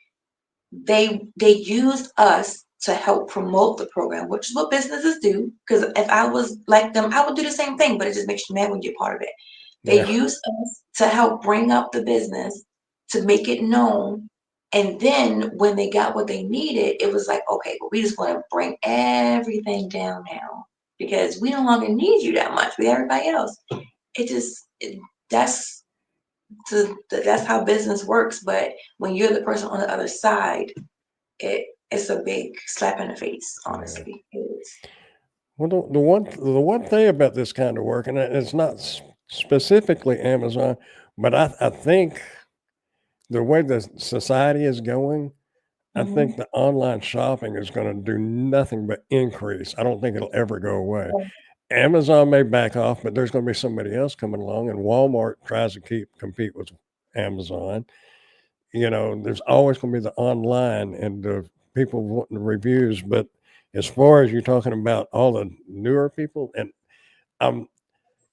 they used us to help promote the program, which is what businesses do. Because if I was like them, I would do the same thing, but it just makes you mad when you're part of it. They yeah, used us to help bring up the business, to make it known. And then when they got what they needed, it was like, okay, well, we just want to bring everything down now because we no longer need you that much with everybody else. It just that's that's how business works. But when you're the person on the other side, it's a big slap in the face, yeah. honestly. It is. Well, the one thing about this kind of work, and it's not specifically Amazon, but I think the way the society is going, I think Mhm. the online shopping is going to do nothing but increase. I don't think it'll ever go away. Amazon may back off, but there's going to be somebody else coming along, and Walmart tries to compete with Amazon. There's always going to be the online and the people wanting the reviews. But as far as you're talking about all the newer people, and I'm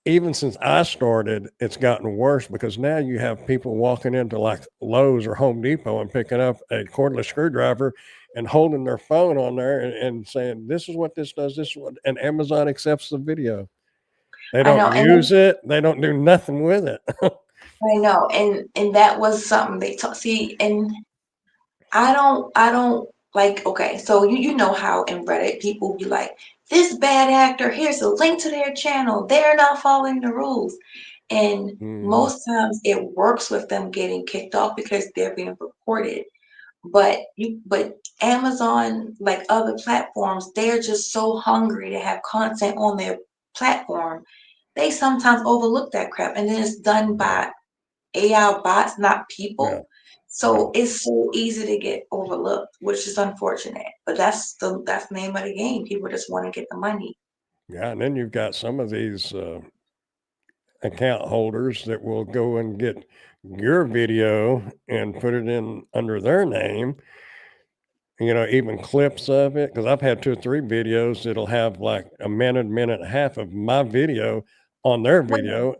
even since I started, it's gotten worse because now you have people walking into like Lowe's or Home Depot and picking up a cordless screwdriver and holding their phone on there and saying, "This is what this does. This is what," and Amazon accepts the video. They I don't know, use it. They don't do nothing with it. I know, and that was something they talk. See, and I don't like. Okay, so you know how in Reddit people be like, this bad actor. Here's a link to their channel. They're not following the rules, and Mhm. most times it works with them getting kicked off because they're being reported. But Amazon, like other platforms, they're just so hungry to have content on their platform. They sometimes overlook that crap, and then it's done Yeah, by AI bots, not yeah, people. yeah, So it's so easy to get overlooked, which is unfortunate. But that's the name of the game. People just want to get the money. yeah. And then you've got some of these account holders that will go and get your video and put it in under their name. Even clips of it, because I've had 2 or 3 videos that'll have, like, a minute, minute and a half of my video on their Wait, video.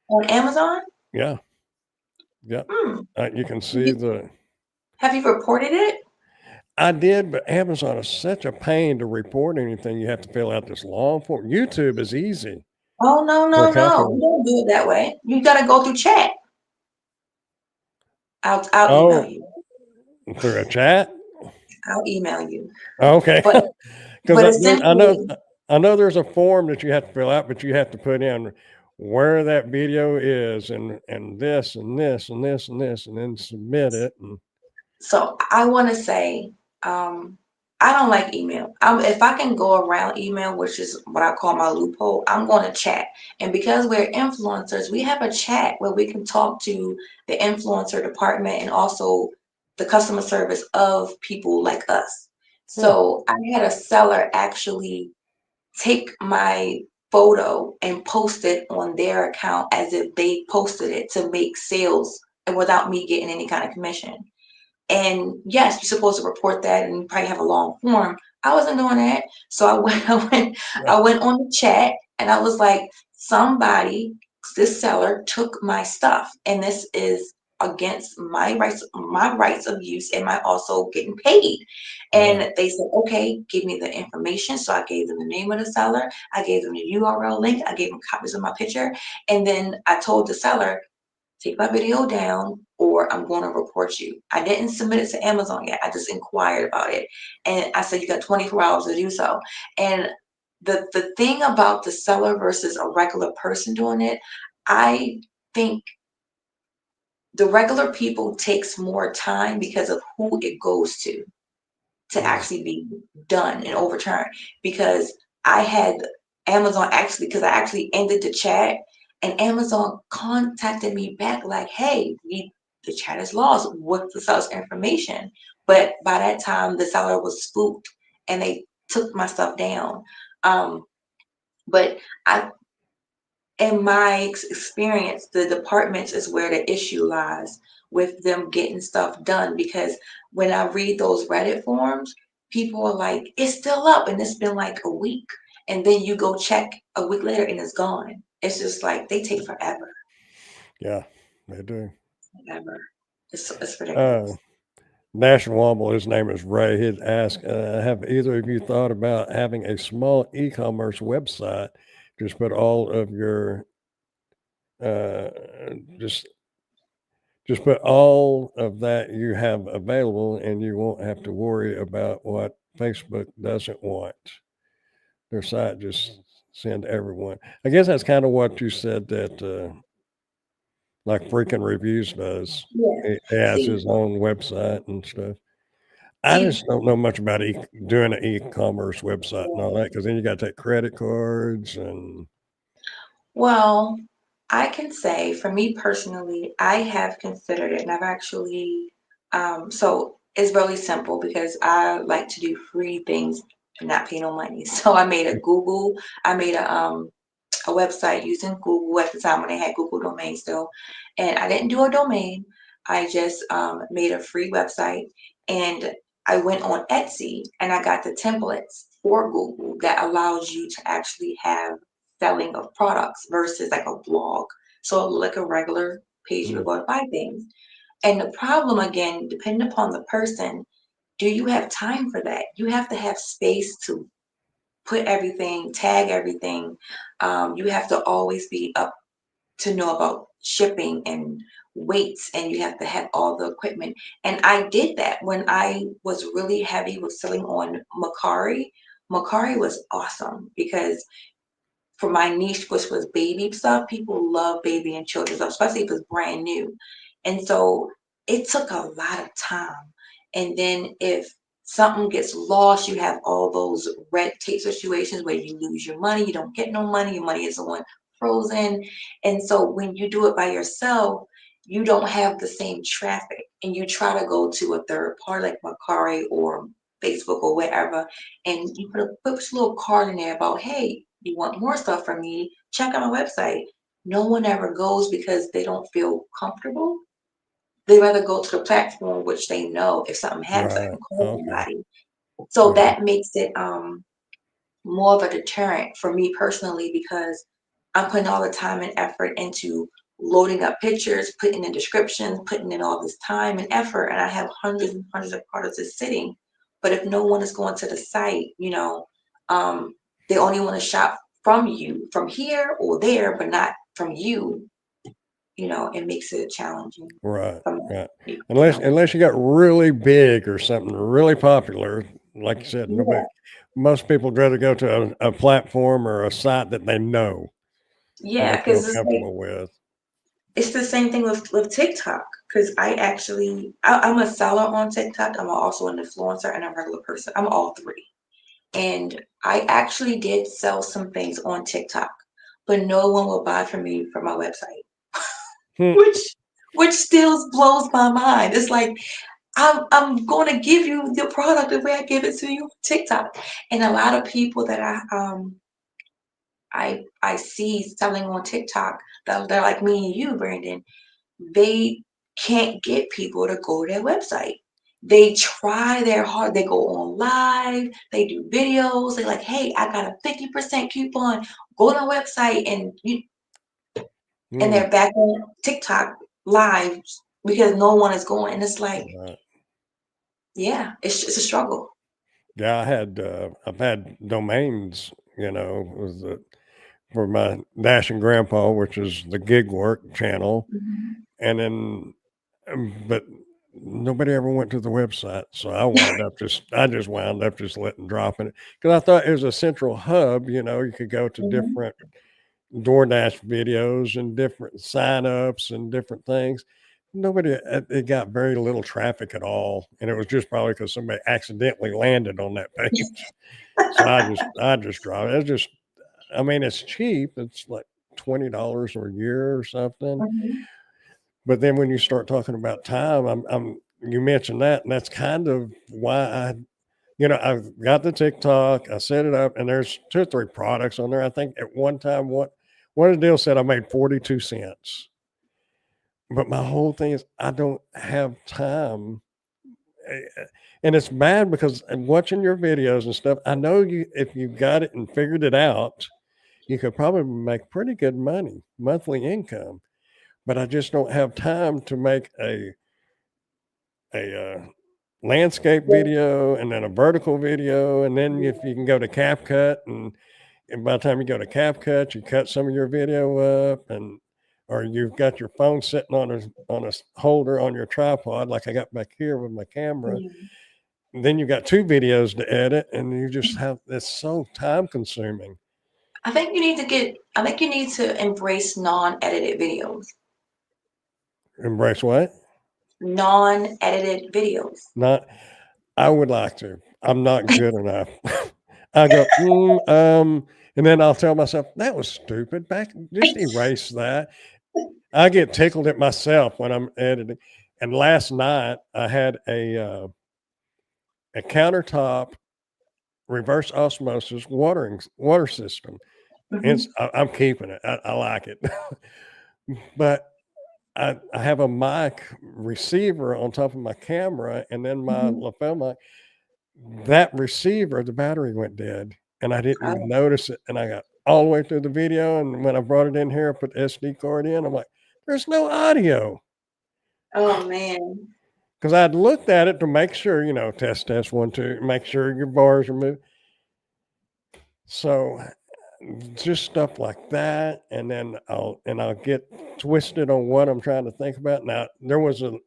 on Amazon? Yeah, yep. Hmm. You can Have see you, the have you reported it? I did, but Amazon is such a pain to report anything. You have to fill out this long form. YouTube is easy Oh no, for a no, no. company. You don't do it that way. You gotta go through chat. I'll email Oh, you. through a chat? I'll email you. Okay, But because but I know essentially, I know there's a form that you have to fill out, but you have to put in where that video is and this and this and this and this, and then submit it. And So I want to say, I don't like email. If I can go around email, which is what I call my loophole, I'm going to chat. And because we're influencers, we have a chat where we can talk to the influencer department and also the customer service of people like us. Huh. So I had a seller actually take my photo and post it on their account as if they posted it to make sales and without me getting any kind of commission. And yes, you're supposed to report that and probably have a long form. I wasn't doing that. So I went, Yeah. I went on the chat and I was like, somebody, this seller took my stuff, and this is against my rights of use and my also getting paid. Right. And they said, okay, give me the information. So I gave them the name of the seller, I gave them the URL link, I gave them copies of my picture, and then I told the seller, take my video down or I'm going to report you. I didn't submit it to Amazon yet. I just inquired about it. And I said, you got 24 hours to do so. And the thing about the seller versus a regular person doing it, I think the regular people takes more time because of who it goes to Mm. actually be done and overturned. Because I had Amazon actually, because I actually ended the chat and Amazon contacted me back like, hey, the chat is lost. What's the seller's information? But by that time, the seller was spooked and they took my stuff down. But I in my experience, the departments is where the issue lies with them getting stuff done. Because when I read those Reddit forums, people are like, it's still up and it's been like a week. And then you go check a week later and it's gone. It's just like they take forever, Yeah, they do. forever. It's Uh, ridiculous. National Wobble, his name is Ray. He'd asked, have either of you thought about having a small e-commerce website? Just put all of your, uh, just just put all of that you have available, and you won't have to worry about what Facebook doesn't want. Their site just send everyone. I guess that's kind of what you said that like Freaking Reviews does. Yeah. He has See, his own website and stuff. I see, just don't know much about doing an e-commerce website and all that because then you got to take credit cards and well, I can say for me personally, I have considered it and I've actually, so it's really simple because I like to do free things and not pay no money. So I made a website using Google at the time when they had Google domain still. And I didn't do a domain. I just made a free website and I went on Etsy and I got the templates for Google that allows you to actually have selling of products versus like a blog. So like a regular page you would mm, go to buy things. And the problem again, depending upon the person, do you have time for that? You have to have space to put everything, tag everything. You have to always be up to know about shipping and weights, and you have to have all the equipment. And I did that when I was really heavy with selling on Macari. Macari was awesome because for my niche, which was baby stuff, people love baby and children's stuff, especially if it's brand new. And so it took a lot of time. And then if something gets lost, you have all those red tape situations where you lose your money, you don't get no money, your money is on frozen. And so when you do it by yourself, you don't have the same traffic. And you try to go to a third party like Macari or Facebook or whatever, and you put a little card in there about, hey, you want more stuff from me, check out my website. No one ever goes because they don't feel comfortable. They rather go to the platform which they know if something happens, I right. can call Okay. somebody. So Yeah. that makes it more of a deterrent for me personally because I'm putting all the time and effort into loading up pictures, putting in descriptions, putting in all this time and effort, and I have hundreds and hundreds of products just sitting. But if no one is going to the site, they only want to shop from you, from here or there, but not from you. It makes it challenging Right. from Right. you. Unless you got really big or something really popular, like you said, nobody. Yeah, Most people would rather go to a platform or a site that they know and they yeah, feel because it's like comfortable with. it's the same thing with TikTok because I'm a seller on TikTok. I'm also an influencer and a regular person. I'm all three. And I actually did sell some things on TikTok, but no one will buy from me from my website, Hmm. which which still blows my mind. It's like I'm going to give you the product the way I give it to you on TikTok. And a lot of people that I see selling on TikTok that they're like me and you, Brandon, they can't get people to go to their website. They try their hard. They go on live. They do videos. They're like, "Hey, I got a 50% coupon. Go to my website," and Hmm. they're back on TikTok live because no one is going. And it's like, Right. yeah, it's a struggle. Yeah, I've had domains, was for my Dashing Grandpa, which is the gig work channel, Mhm. and then, but nobody ever went to the website, so I just wound up just letting dropping it because I thought it was a central hub. You could go to Mhm. different DoorDash videos and different signups and different things. It got very little traffic at all, and it was just probably because somebody accidentally landed on that page. So I just dropped it. It's just, I mean, it's cheap. It's like $20 a year or something. Mhm. But then when you start talking about time, you mentioned that, and that's kind of why I've got the TikTok, I set it up, and there's 2 or 3 products on there. I think at one time, one of the deals said I made 42 cents. But my whole thing is I don't have time. And it's bad because I'm watching your videos and stuff. I know if you got it and figured it out, you could probably make pretty good money, monthly income. But I just don't have time to make a landscape Yeah. video and then a vertical video, and then if you can go to CapCut, and by the time you go to CapCut, you cut some of your video up, and or you've got your phone sitting on a holder on your tripod, like I got back here with my camera. Yeah. And then you got 2 videos to edit, and you just have it's so time consuming. I think you need to embrace non-edited videos. Embrace what? Non-edited videos. Not. I would like to. I'm not good enough. I go, and then I'll tell myself that was stupid. Just erase that. I get tickled at myself when I'm editing. And last night I had a countertop reverse osmosis water system. Mhm. I'm keeping it. I like it, but I have a mic receiver on top of my camera, and then my Mhm. lapel mic. That receiver, the battery went dead, and I didn't even Oh, notice it. And I got all the way through the video, and when I brought it in here, I put the SD card in. I'm like, "There's no audio." oh man. Because I'd looked at it to make sure, test, test, 1, 2, make sure your bars are moving. So just stuff like that, and then I'll get twisted on what I'm trying to think about. Now there was a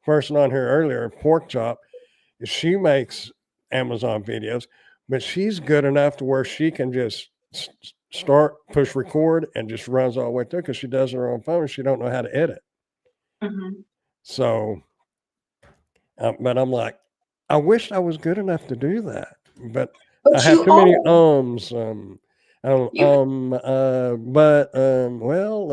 person on here earlier, Pork Chop. She makes Amazon videos, but she's good enough to where she can just start, push record, and just runs all the way through because she does her own phone. She don't know how to edit. Mhm. So but I'm like, I wish I was good enough to do that, but I But have you too many are. You but well,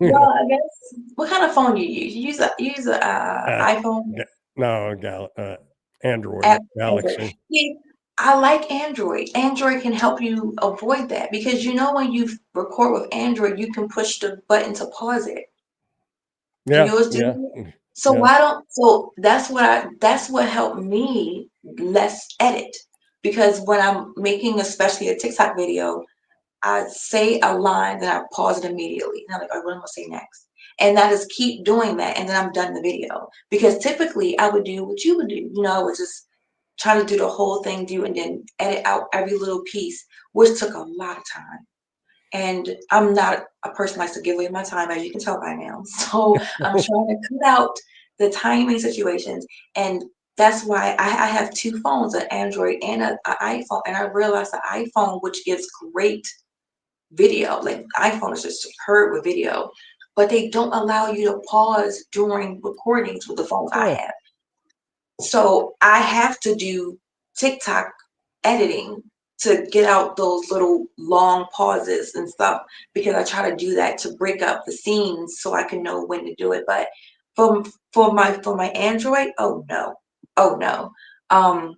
well, I guess. What kind of phone you use? You use a uh, iPhone. no, Android Android. Galaxy. See, I like Android. Android can help you avoid that because when you record with Android, you can push the button to pause it. Can Yeah, yours do yeah, that? So yeah. why don't so that's what helped me less edit because when I'm making especially a TikTok video, I say a line, then I pause it immediately. And I'm like, oh, what am I gonna say next? And I just keep doing that, and then I'm done the video. Because typically, I would do what you would do. I would just try to do the whole thing, and then edit out every little piece, which took a lot of time. And I'm not a person that likes to give away my time, as you can tell by now. So I'm trying to cut out the timing situations. And that's why I have 2 phones, an Android and an iPhone. And I realized the iPhone, which gives great video, like iPhone is just superb with video. but they don't allow you to pause during recordings with the phones I Huh. have. So I have to do TikTok editing to get out those little long pauses and stuff because I try to do that to break up the scenes so I can know when to do it. But for for my Android, oh no. Oh no. Um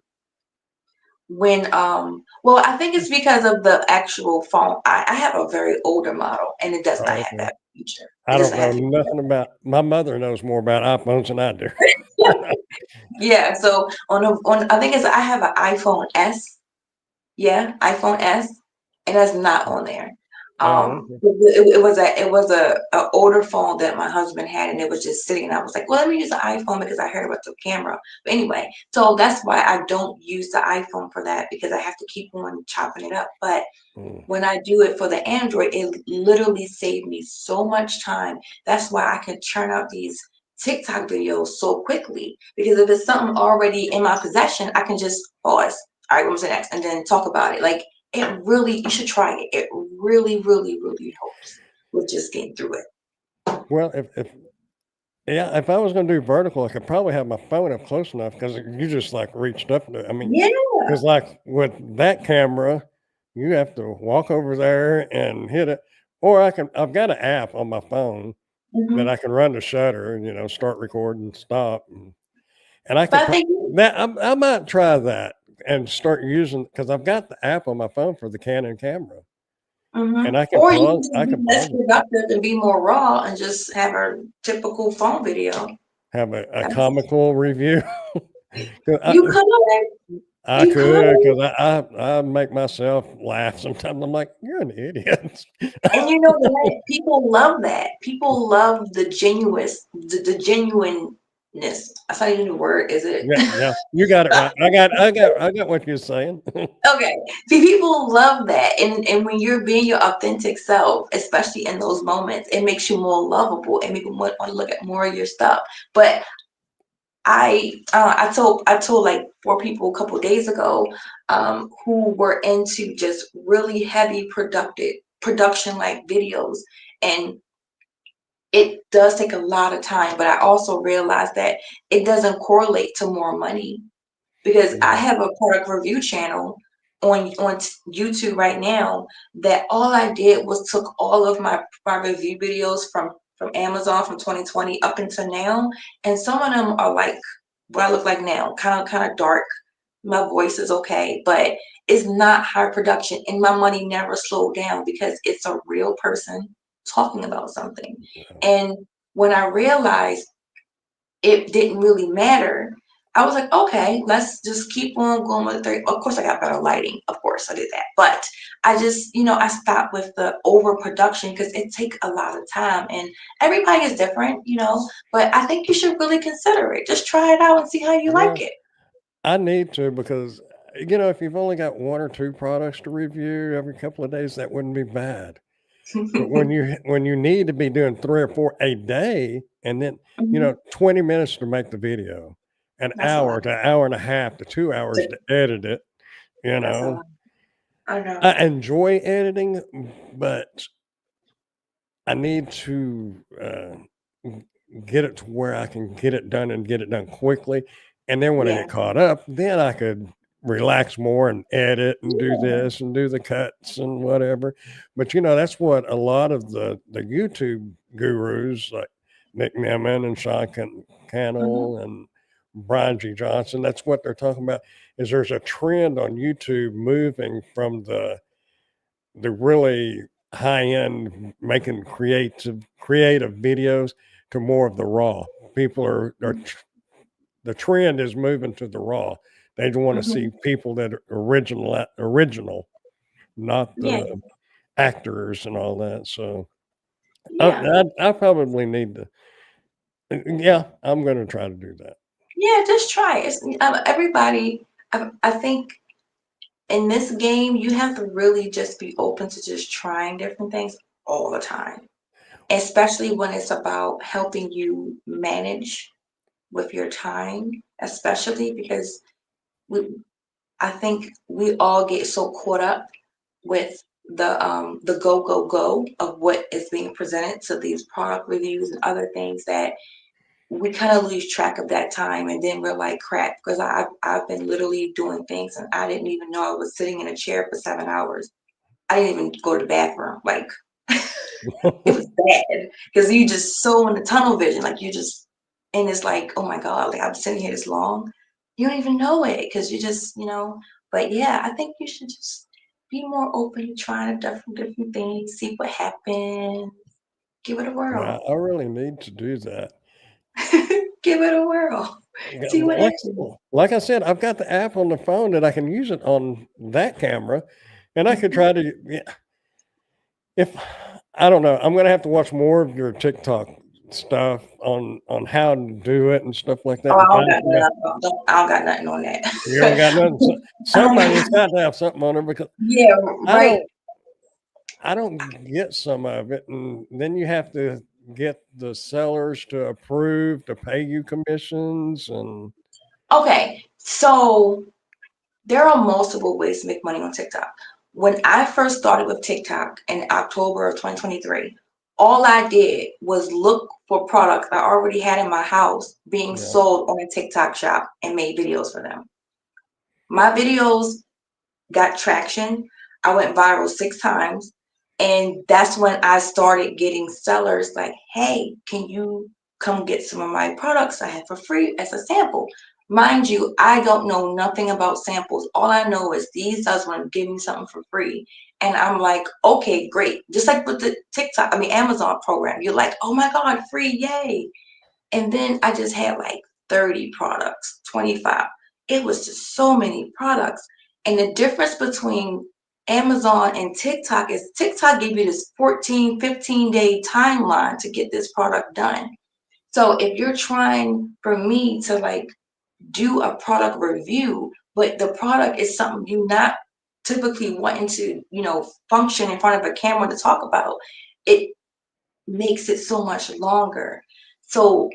well, I think it's because of the actual phone. I have a very older model and it does not Oh, have okay. that feature. It I don't doesn't know have nothing about. My mother knows more about iPhones than I do. yeah, so on I think it's I have an iPhone S. Yeah, iPhone S, and that's not on there. Oh, okay. It was a older phone that my husband had, and it was just sitting. And I was like, well, let me use the iPhone because I heard about the camera. But anyway, so that's why I don't use the iPhone for that because I have to keep on chopping it up. But Mm. when I do it for the Android, it literally saved me so much time. That's why I can churn out these TikTok videos so quickly. Because if it's something already in my possession, I can just pause. All right, what's the next? And then talk about it. Like it really, you should try it. It really, really, really helps with just getting through it. Well, if yeah, if I was going to do vertical, I could probably have my phone up close enough because you just like reached up to it. I mean, Yeah. because like with that camera, you have to walk over there and hit it, or I've got an app on my phone that Hmm. I can run the shutter and start recording, stop, and I But could I think that I might try that and start using because I've got the app on my phone for the Canon camera, and I can or you can pause. just I be can less pause it, productive and be more raw and just have a typical phone video. have a That's, comical review. 'Cause you could. I You could, could. because I make myself laugh sometimes. I'm like, "You're an idiot." And you know what? People love that. People love the genuineness. That's not even a word, is it? Yeah, yeah, you got it right. I got what you're saying. Okay. See, people love that. And when you're being your authentic self, especially in those moments, it makes you more lovable and make people want to look at more of your stuff. But I told like four people a couple days ago who were into just really heavy productive production like videos, and it does take a lot of time, but I also realized that it doesn't correlate to more money because I Yeah, have a product review channel on YouTube right now that all I did was took all of my review videos from Amazon from 2020 up until now, and some of them are like what I look like now, kind of dark. My voice is okay, but it's not high production, and my money never slowed down because it's a real person talking about something. yeah, And when I realized it didn't really matter, I was like, okay, let's just keep on going with the 30. Of course, I got better lighting. Of course, I did that. But I just, I stopped with the overproduction because it takes a lot of time and everybody is different, but I think you should really consider it. Just try it out and see how you like well, it. I need to because if you've only got one or two products to review every couple of days, that wouldn't be bad. But when you need to be doing 3 or 4 a day and then, Mhm. 20 minutes to make the video, an That's a lot. hour to an hour and a half to 2 hours to edit it, you That's a know? lot. I know. I enjoy editing, but I need to, get it to where I can get it done and get it done quickly, and then when I Yeah. get caught up, then I could relax more and edit and do Yeah. this and do the cuts and whatever. But, that's what a lot of the YouTube gurus like Nick Nimmin and Sean Hmm. Cannell and Brian G. Johnson, that's what they're talking about, is there's a trend on YouTube moving from the really high end making creative videos to more of the raw. People the trend is moving to the raw. They want to see Hmm. people that are original, not Yeah. the actors and all that. So I, Yeah. I probably need to. Yeah, I'm going to try to do that. Yeah. Just try it. Everybody, I think in this game, you have to really just be open to just trying different things all the time, especially when it's about helping you manage with your time, especially because we, I think we all get so caught up with the go of what is being presented to these product reviews and other things that we kind of lose track of that time, and then we're like, crap, because I've been literally doing things and I didn't even know I was sitting in a chair for 7 hours. I didn't even go to the bathroom. Like it was bad because you just so in the tunnel vision, like you just, and it's like, oh my God, like I'm sitting here this long. You don't even know it because you just, but yeah, I think you should just be more open to trying different things, see what happens, give it a Yeah, whirl. I really need to do that. Give it a whirl. Yeah, See what happens. like I said, I've got the app on the phone that I can use it on that camera, and I could Mhm. try to, yeah, if I don't know, I'm gonna have to watch more of your TikTok stuff on how to do it and stuff like Oh, that, I and don't find got stuff. I don't got nothing on You don't that. got nothing. So, I don't somebody's got to have something on there because yeah, I right. don't I don't get some of it, and then you have to get the sellers to approve to pay you commissions, and Okay, so there are multiple ways to make money on TikTok. When I first started with TikTok in October of 2023, all I did was look for products I already had in my house being yeah, sold on a TikTok shop and made videos for them. My videos got traction. I went viral 6 times. And that's when I started getting sellers like, hey, can you come get some of my products I have for free as a sample? Mind you, I don't know nothing about samples. All I know is these sellers want to give me something for free. And I'm like, okay, great. Just like with the Amazon program, you're like, oh my God, free, yay. And then I just had like 30 products, 25. It was just so many products. And the difference between Amazon and TikTok is TikTok gave you this 14, 15-day timeline to get this product done. So if you're trying for me to like do a product review, but the product is something you're not typically wanting to, function in front of a camera to talk about, it makes it so much longer. So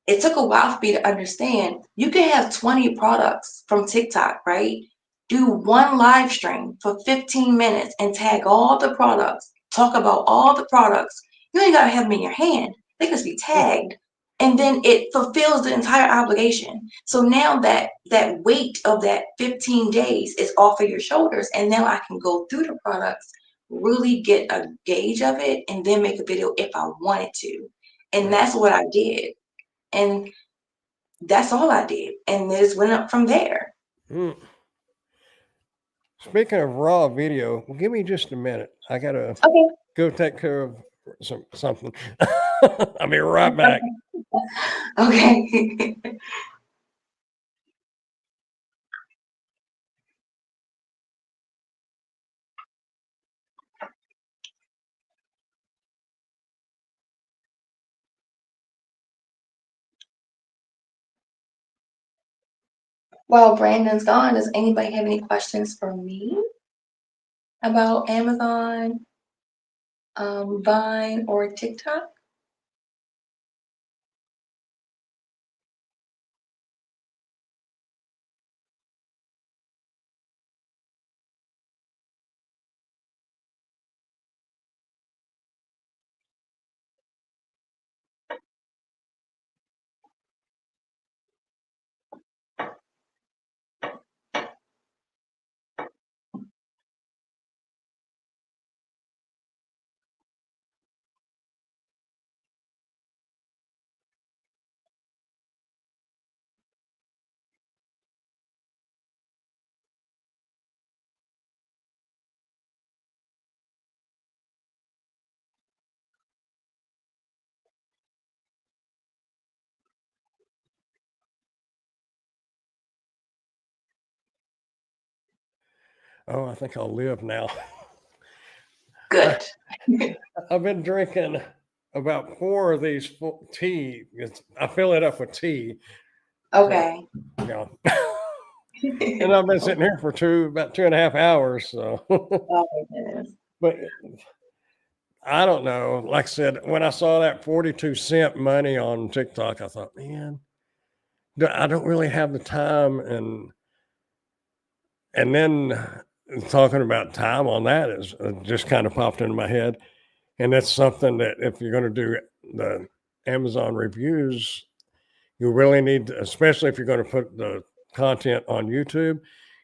it took a while for me to understand you can have 20 products from TikTok, right? Do one live stream for 15 minutes and tag all the products, talk about all the products. You ain't got to have them in your hand, they can just be yeah, tagged. And then it fulfills the entire obligation. So now that weight of that 15 days is off of your shoulders. And now I can go through the products, really get a gauge of it, and then make a video if I wanted to. And yeah. that's what I did. And that's all I did. And it just went up from there. Mm. Speaking of raw video, give me just a minute. I gotta Okay. go take care of something. I'll be right back. Okay. While Brandon's gone, does anybody have any questions for me about Amazon, Vine, or TikTok? Oh, I think I'll live now. I, Good. I've been drinking about four of these tea. I fill it up with tea. So, Okay. you know, and I've been sitting here for about 2.5 hours. So, Oh my goodness. but I don't know. Like I said, when I saw that 42-cent money on TikTok, I thought, man, I don't really have the time. And then talking about time on that is just kind of popped into my head. And that's something that if you're going to do the Amazon reviews, you really need to, especially if you're going to put the content on YouTube,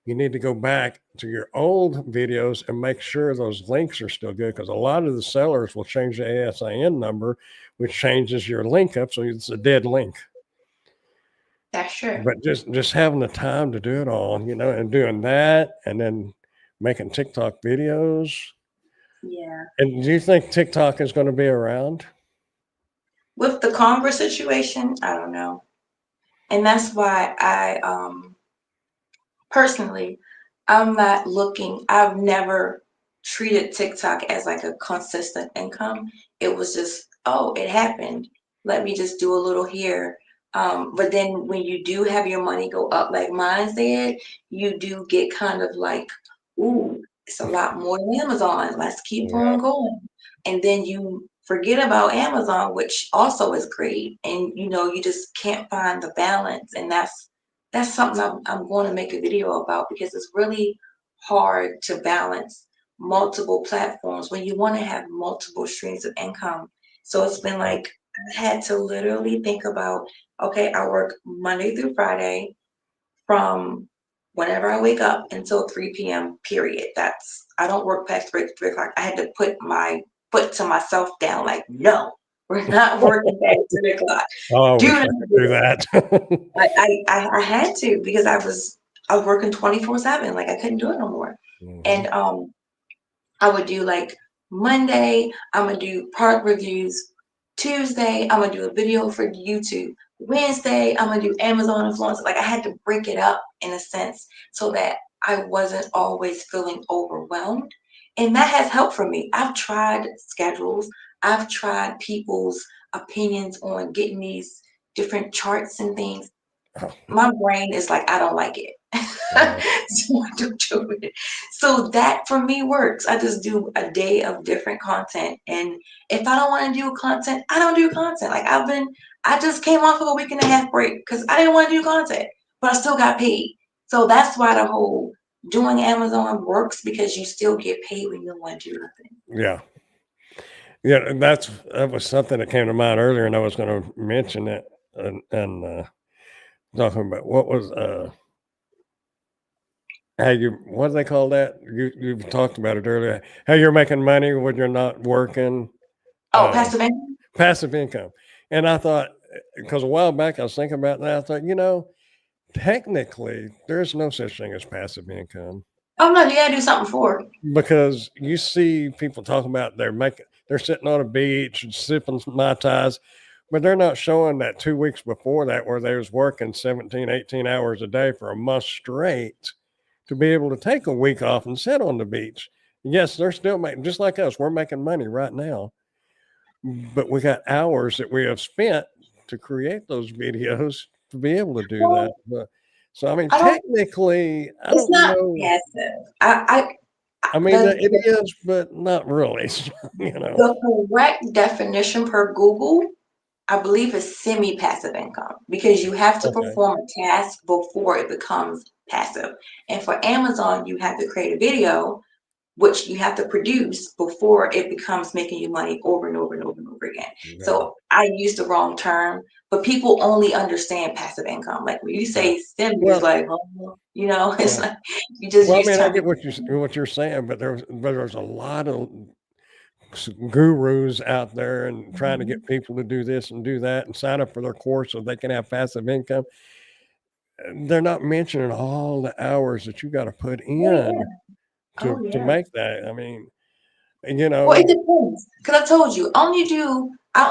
you need to go back to your old videos and make sure those links are still good, because a lot of the sellers will change the ASIN number, which changes your link up. So it's a dead link. That's true. But just having the time to do it all, and doing that and then making TikTok videos. Yeah. And do you think TikTok is going to be around? With the Congress situation, I don't know. And that's why personally, I'm not looking, I've never treated TikTok as like a consistent income. It was just, oh, it happened. Let me just do a little here. But then when you do have your money go up like mine did, you do get kind of like, ooh, it's a lot more than Amazon. Let's keep Yeah. on going. And then you forget about Amazon, which also is great. And you just can't find the balance. And that's something I'm going to make a video about, because it's really hard to balance multiple platforms when you want to have multiple streams of income. So it's been like I had to literally think about, okay, I work Monday through Friday from whenever I wake up until 3 p.m. period. I don't work past 3 o'clock. I had to put my foot to myself down, like, no, we're not working past 3 o'clock. Oh, I Do wish I not could do do it. that. I had to, because I was working 24/7. Like, I couldn't do it no more. Mhm. And I would do like Monday, I'm gonna do product reviews. Tuesday, I'm gonna do a video for YouTube. Wednesday, I'm gonna do Amazon influencer. Like, I had to break it up in a sense so that I wasn't always feeling overwhelmed. And that has helped for me. I've tried schedules, I've tried people's opinions on getting these different charts and things. Oh, My brain is like, I don't like it. yeah. So I don't do it. So that for me works. I just do a day of different content. And if I don't want to do content, I don't do content. Like, I just came off of a week and a half break because I didn't want to do content, but I still got paid. So that's why the whole doing Amazon works, because you still get paid when you don't want to do nothing. Yeah. Yeah. And that was something that came to mind earlier, and I was going to mention it and talking about what was, what do they call that? You've talked about it earlier. How you're making money when you're not working, Oh, uh, passive income? passive income. And I thought, because a while back I was thinking about that, I thought, technically there's no such thing as passive income, Oh no, you gotta do something for it. because you see people talking about they're sitting on a beach and sipping some mai tais, but they're not showing that 2 weeks before that where they was working 17, 18 hours a day for a month straight to be able to take a week off and sit on the beach. Yes, they're still making, just like us, we're making money right now, but we got hours that we have spent to create those videos to be able to do that. Well, But, so, I mean, I don't. technically, I It's don't not know. passive. I I mean, it the is, but not really. The correct definition per Google, I believe, is semi-passive income, because you have to Okay. perform a task before it becomes passive. And for Amazon, you have to create a video, which you have to produce before it becomes making you money over and over and over and over again. Yeah. So I used the wrong term, but people only understand passive income. Like, when you Yeah. say semi, it's Well, like, oh, it's yeah. like you just Well, I use mean, I terms. get what you're saying, but there's a lot of gurus out there and trying to Mhm. get people to do this and do that and sign up for their course so they can have passive income. They're not mentioning all the hours that you got to put Oh yeah. in Oh to yeah. make that. I mean, Well, it depends. Because I told you, I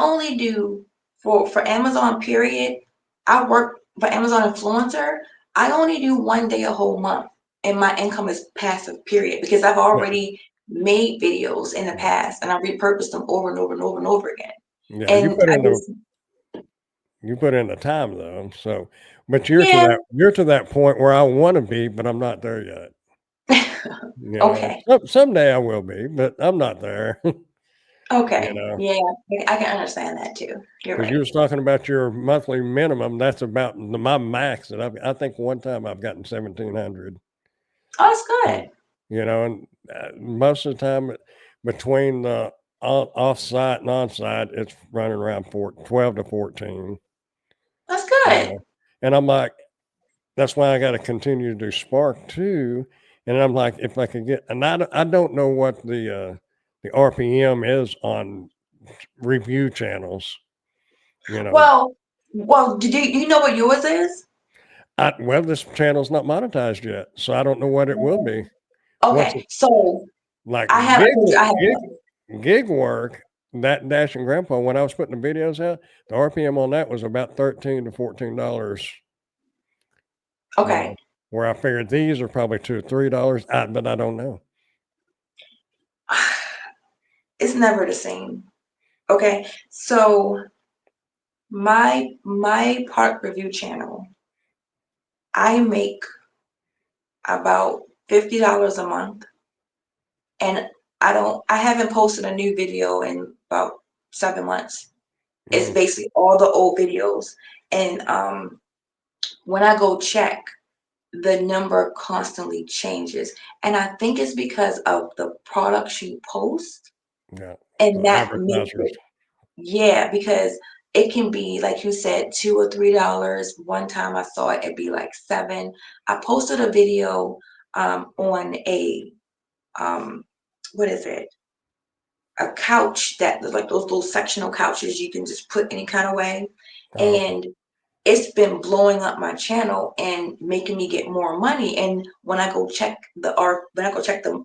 only do for Amazon period. I work for Amazon influencer. I only do one day a whole month, and my income is passive period, because I've yeah, already made videos in the past and I repurposed them over and over and over and over again. yeah, And I just, you put in the time though. So, but yeah, you're to that point where I want to be, but I'm not there yet. okay, Someday I will be, but I'm not there. you okay, know, yeah, I can understand that too. You're because you right. was talking about your monthly minimum. That's about my max. I think one time I've gotten 1,700. Oh, that's good. and most of the time between the off-site and on-site, it's running around 12 to 14, That's you good. know, and I'm like, that's why I got to continue to do Spark too. And I'm like, if I could get, and I don't know what the RPM is on review channels, you know. Well, do you know what yours is? Well, this channel's not monetized yet, so I don't know what it will be. Once Okay, it so like I have, I told you I have. gig work, that Dash and Grandpa, when I was putting the videos out, the RPM on that was about $13 to $14. You know, Okay, where I figured these are probably $2 or $3, but I don't know. it's never the same. Okay, so my park review channel, I make about $50 a month, and I haven't posted a new video in about 7 months. It's Mm, basically all the old videos, and when I go check, the number constantly changes, and I think it's because of the products you post, yeah, and the that makes advertisers. it. Yeah, because it can be like you said, $2 or $3. One time I saw it, it'd be like seven. I posted a video on a um what is it? A couch that like those little sectional couches you can just put any kind of way. Oh, okay. And it's been blowing up my channel and making me get more money. And when I go check the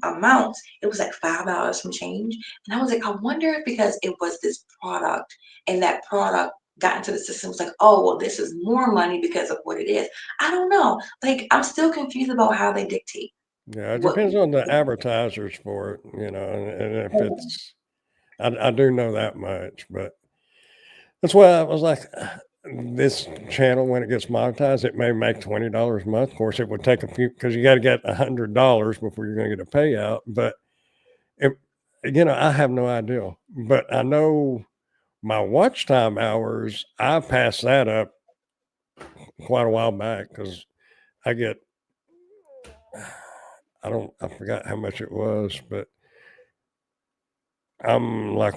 amounts, it was like $5 some change. And I was like, I wonder if because it was this product and that product got into the system, it was like, oh well, this is more money because of what it is. I don't know. Like I'm still confused about how they dictate Yeah, it what. depends on the advertisers for it, and if it's, I do know that much, but that's why I was like, this channel, when it gets monetized, it may make $20 a month. Of course, it would take a few because you got to get $100 before you're going to get a payout. But it, I have no idea. But I know my watch time hours, I passed that up quite a while back because I get, I forgot how much it was, but I'm like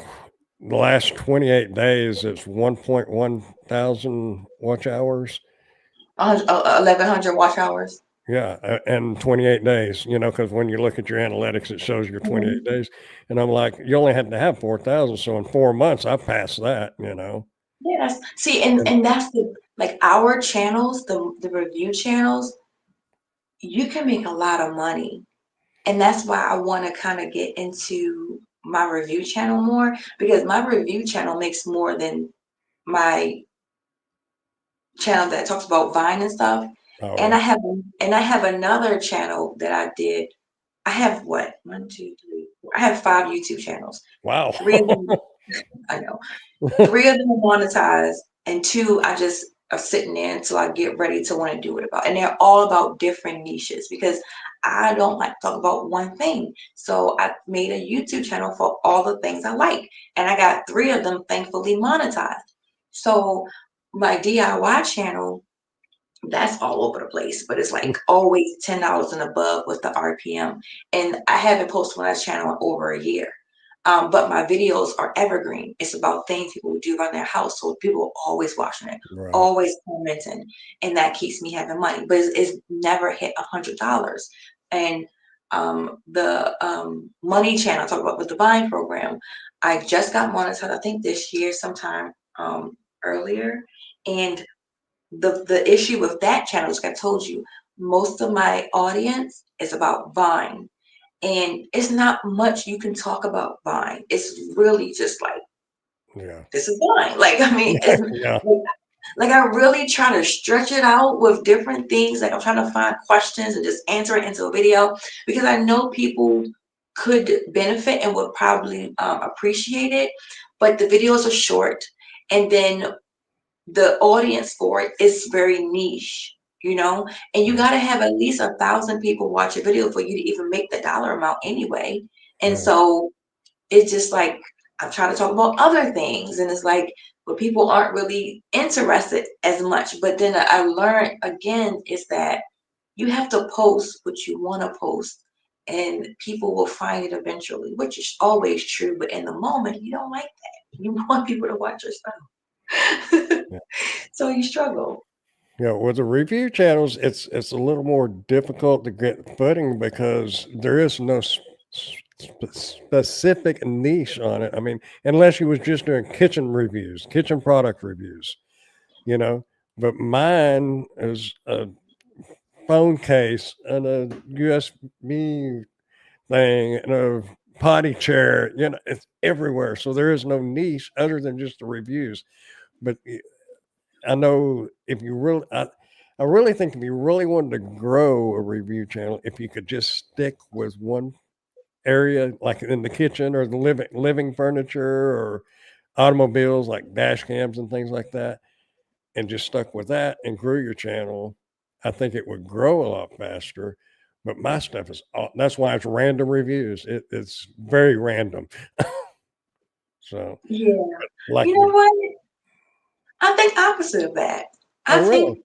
the last 28 days, it's 1.1 thousand watch hours. 1,100 watch hours. Yeah, and 28 days, because when you look at your analytics, it shows your 28 Mhm. days. And I'm like, you only had to have 4,000. So in 4 months, I passed that. Yes. See, and And that's the like our channels, the review channels, you can make a lot of money. And that's why I want to kind of get into my review channel more because my review channel makes more than my channel that talks about Vine and stuff. all And right. I have another channel that I did. I have what? One, two, three, four. I have 5 YouTube channels. Wow. Three of them, I know. 3 of them are monetized, and 2 I just are sitting there until I get ready to want to do it about. And they're all about different niches because I don't like to talk about one thing. So I made a YouTube channel for all the things I like, and I got 3 of them thankfully monetized. So my DIY channel, that's all over the place, but it's like always $10 and above with the RPM. And I haven't posted on that channel in over a year. But my videos are evergreen. It's about things people would do around their house. So people are always watching it, Right. always commenting, and that keeps me having money. But it's never hit $100. And the money channel I talk about with the Vine program, I just got monetized, I think this year sometime earlier. And the issue with that channel is, like I told you, most of my audience is about Vine, and it's not much you can talk about Vine. It's really just like Yeah. this is Vine. Like I mean, it's Yeah. like I really try to stretch it out with different things. Like I'm trying to find questions and just answer it into a video because I know people could benefit and would probably appreciate it, but the videos are short, and then the audience for it is very niche, and you Yeah. got to have at least 1,000 people watch a video for you to even make the dollar amount anyway. And Right. so it's just like I'm trying to talk about other things, and it's like, but people aren't really interested as much. But then I learned again is that you have to post what you want to post and people will find it eventually, which is always true. But in the moment, you don't like that. You want people to watch your stuff. Yeah. So you struggle. You know, with the review channels, it's a little more difficult to get footing because there is no specific niche on it. I mean, unless you was just doing kitchen reviews, kitchen product reviews, you know. But mine is a phone case and a USB thing and a potty chair. You know, it's everywhere. So there is no niche other than just the reviews. But I know if you really, I really think if you really wanted to grow a review channel, if you could just stick with one area, like in the kitchen or the living furniture or automobiles, like dash cams and things like that, and just stuck with that and grew your channel, I think it would grow a lot faster. But my stuff is that's why it's random reviews. It's very random. So Yeah. like You know what? I think opposite of that. oh I really? think,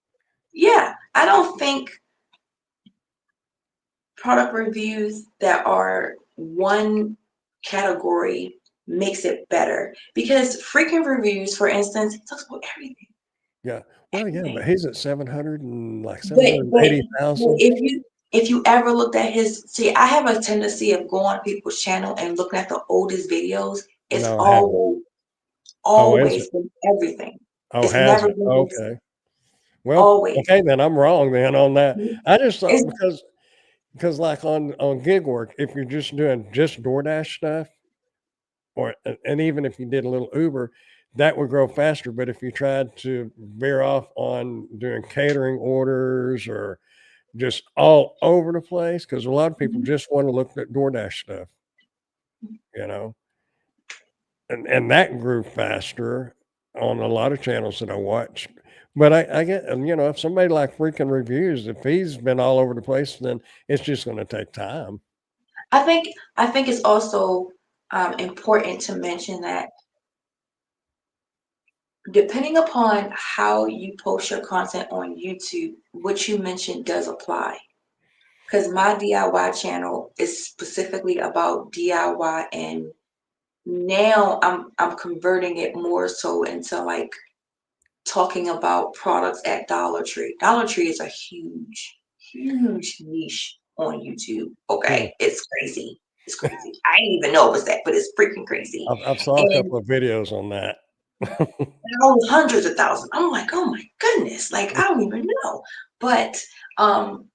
yeah, I don't think product reviews that are one category makes it better because freaking reviews, for instance, it talks about everything, Yeah. Well, yeah, but everything. he's at 700 and like But but, but 780,000. if you ever looked at his, see, I have a tendency of going on people's channel and looking at the oldest videos. It's No, I haven't. always Oh, is it? always been everything. Oh, It's has never it? been this, Okay. Well, always. okay, then I'm wrong then on that. I just thought It's because like on gig work, if you're just doing just DoorDash stuff, or and even if you did a little Uber, that would grow faster. But if you tried to veer off on doing catering orders or just all over the place, because a lot of people just want to look at DoorDash stuff, you know, and that grew faster on a lot of channels that I watched. But I get, and you know, if somebody like freaking reviews, if he's been all over the place, then it's just going to take time. I think it's also important to mention that depending upon how you post your content on YouTube, what you mentioned does apply. Because my DIY channel is specifically about DIY, and now I'm converting it more so into like talking about products at Dollar Tree. Dollar Tree is a huge niche on YouTube. Hmm. Okay, it's crazy. It's crazy. I didn't even know it was that, but it's freaking crazy. I've saw a And couple of videos on that. hundreds of thousands. I'm like, oh my goodness, like I don't even know. But um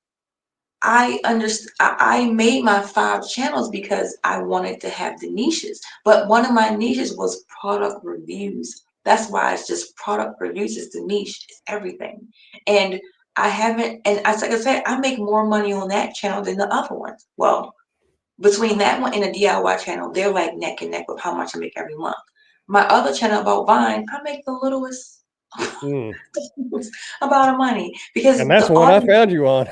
I understand. I made my 5 channels because I wanted to have the niches. But one of my niches was product reviews. That's why it's just product reviews is the niche. It's everything. And I haven't. And as like I said, I make more money on that channel than the other ones. Well, between that one and the DIY channel, they're like neck and neck with how much I make every month. My other channel about Vine, I make the littlest Mm. amount of money because And that's the the one I audience. found you on.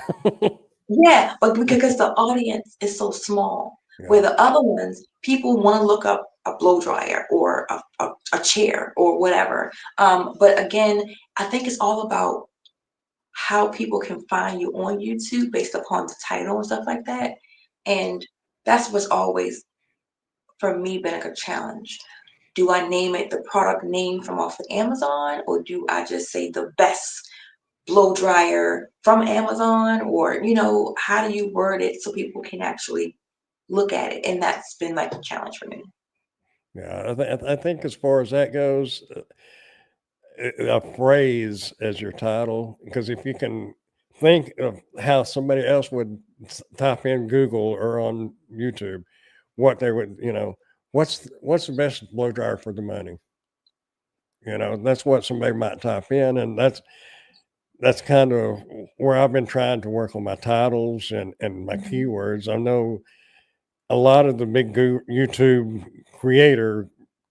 Yeah, but because the audience is so small, where Yeah. the other ones, people want to look up a blow dryer or a chair or whatever. But again, I think it's all about how people can find you on YouTube based upon the title and stuff like that. And that's what's always, for me, been like a challenge. Do I name it the product name from off of Amazon, or do I just say the best blow dryer from Amazon? Or how do you word it so people can actually look at it? And that's been like a challenge for me. Yeah. I think as far as that goes, a phrase as your title, because if you can think of how somebody else would type in Google or on YouTube, what they would, what's the best blow dryer for the money? That's what somebody might type in, and that's kind of where I've been trying to work on my titles and my Mhm. keywords. I know a lot of the big YouTube creator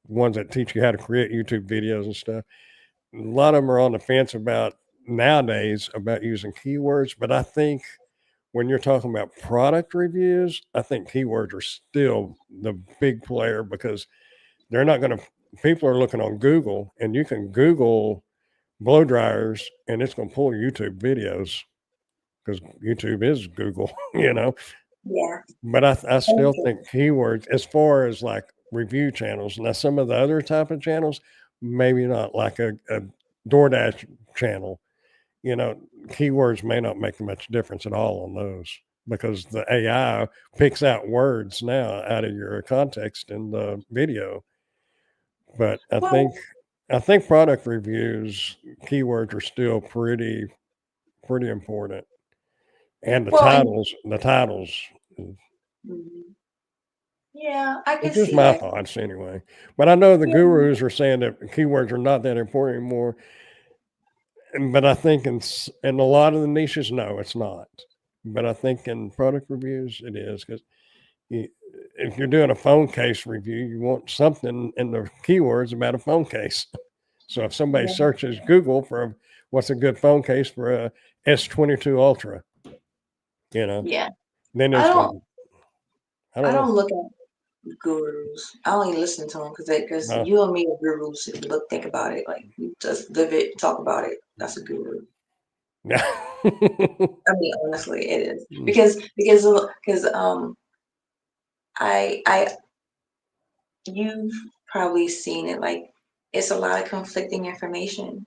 ones that teach you how to create YouTube videos and stuff. A lot of them are on the fence about nowadays about using keywords, but I think when you're talking about product reviews, I think keywords are still the big player because they're not going to. People are looking on Google, and you can Google blow dryers, and it's going to pull YouTube videos because YouTube is Google. Yeah. But I still think keywords, as far as like review channels, now some of the other type of channels, maybe not like a DoorDash channel, you know, keywords may not make much difference at all on those because the AI picks out words now out of your context in the video. But Well, I think product reviews, keywords are still pretty important. And well, and the titles, mhm. Yeah, I can it's just see my that. thoughts anyway. But I know the Yeah, gurus are saying that keywords are not that important anymore. But I think in a lot of the niches, no, it's not. But I think in product reviews, it is because if you're doing a phone case review, you want something in the keywords about a phone case. So if somebody yeah, searches Google for what's a good phone case for a S22 Ultra, you know, yeah. then I it's don't, going. I I don't know. don't look at gurus. I only listen to them because Uh, you and me are gurus. If you think about it, like you just live it, talk about it. That's a guru. yeah. I mean, honestly, it is Mm, because I you've probably seen it. Like it's a lot of conflicting information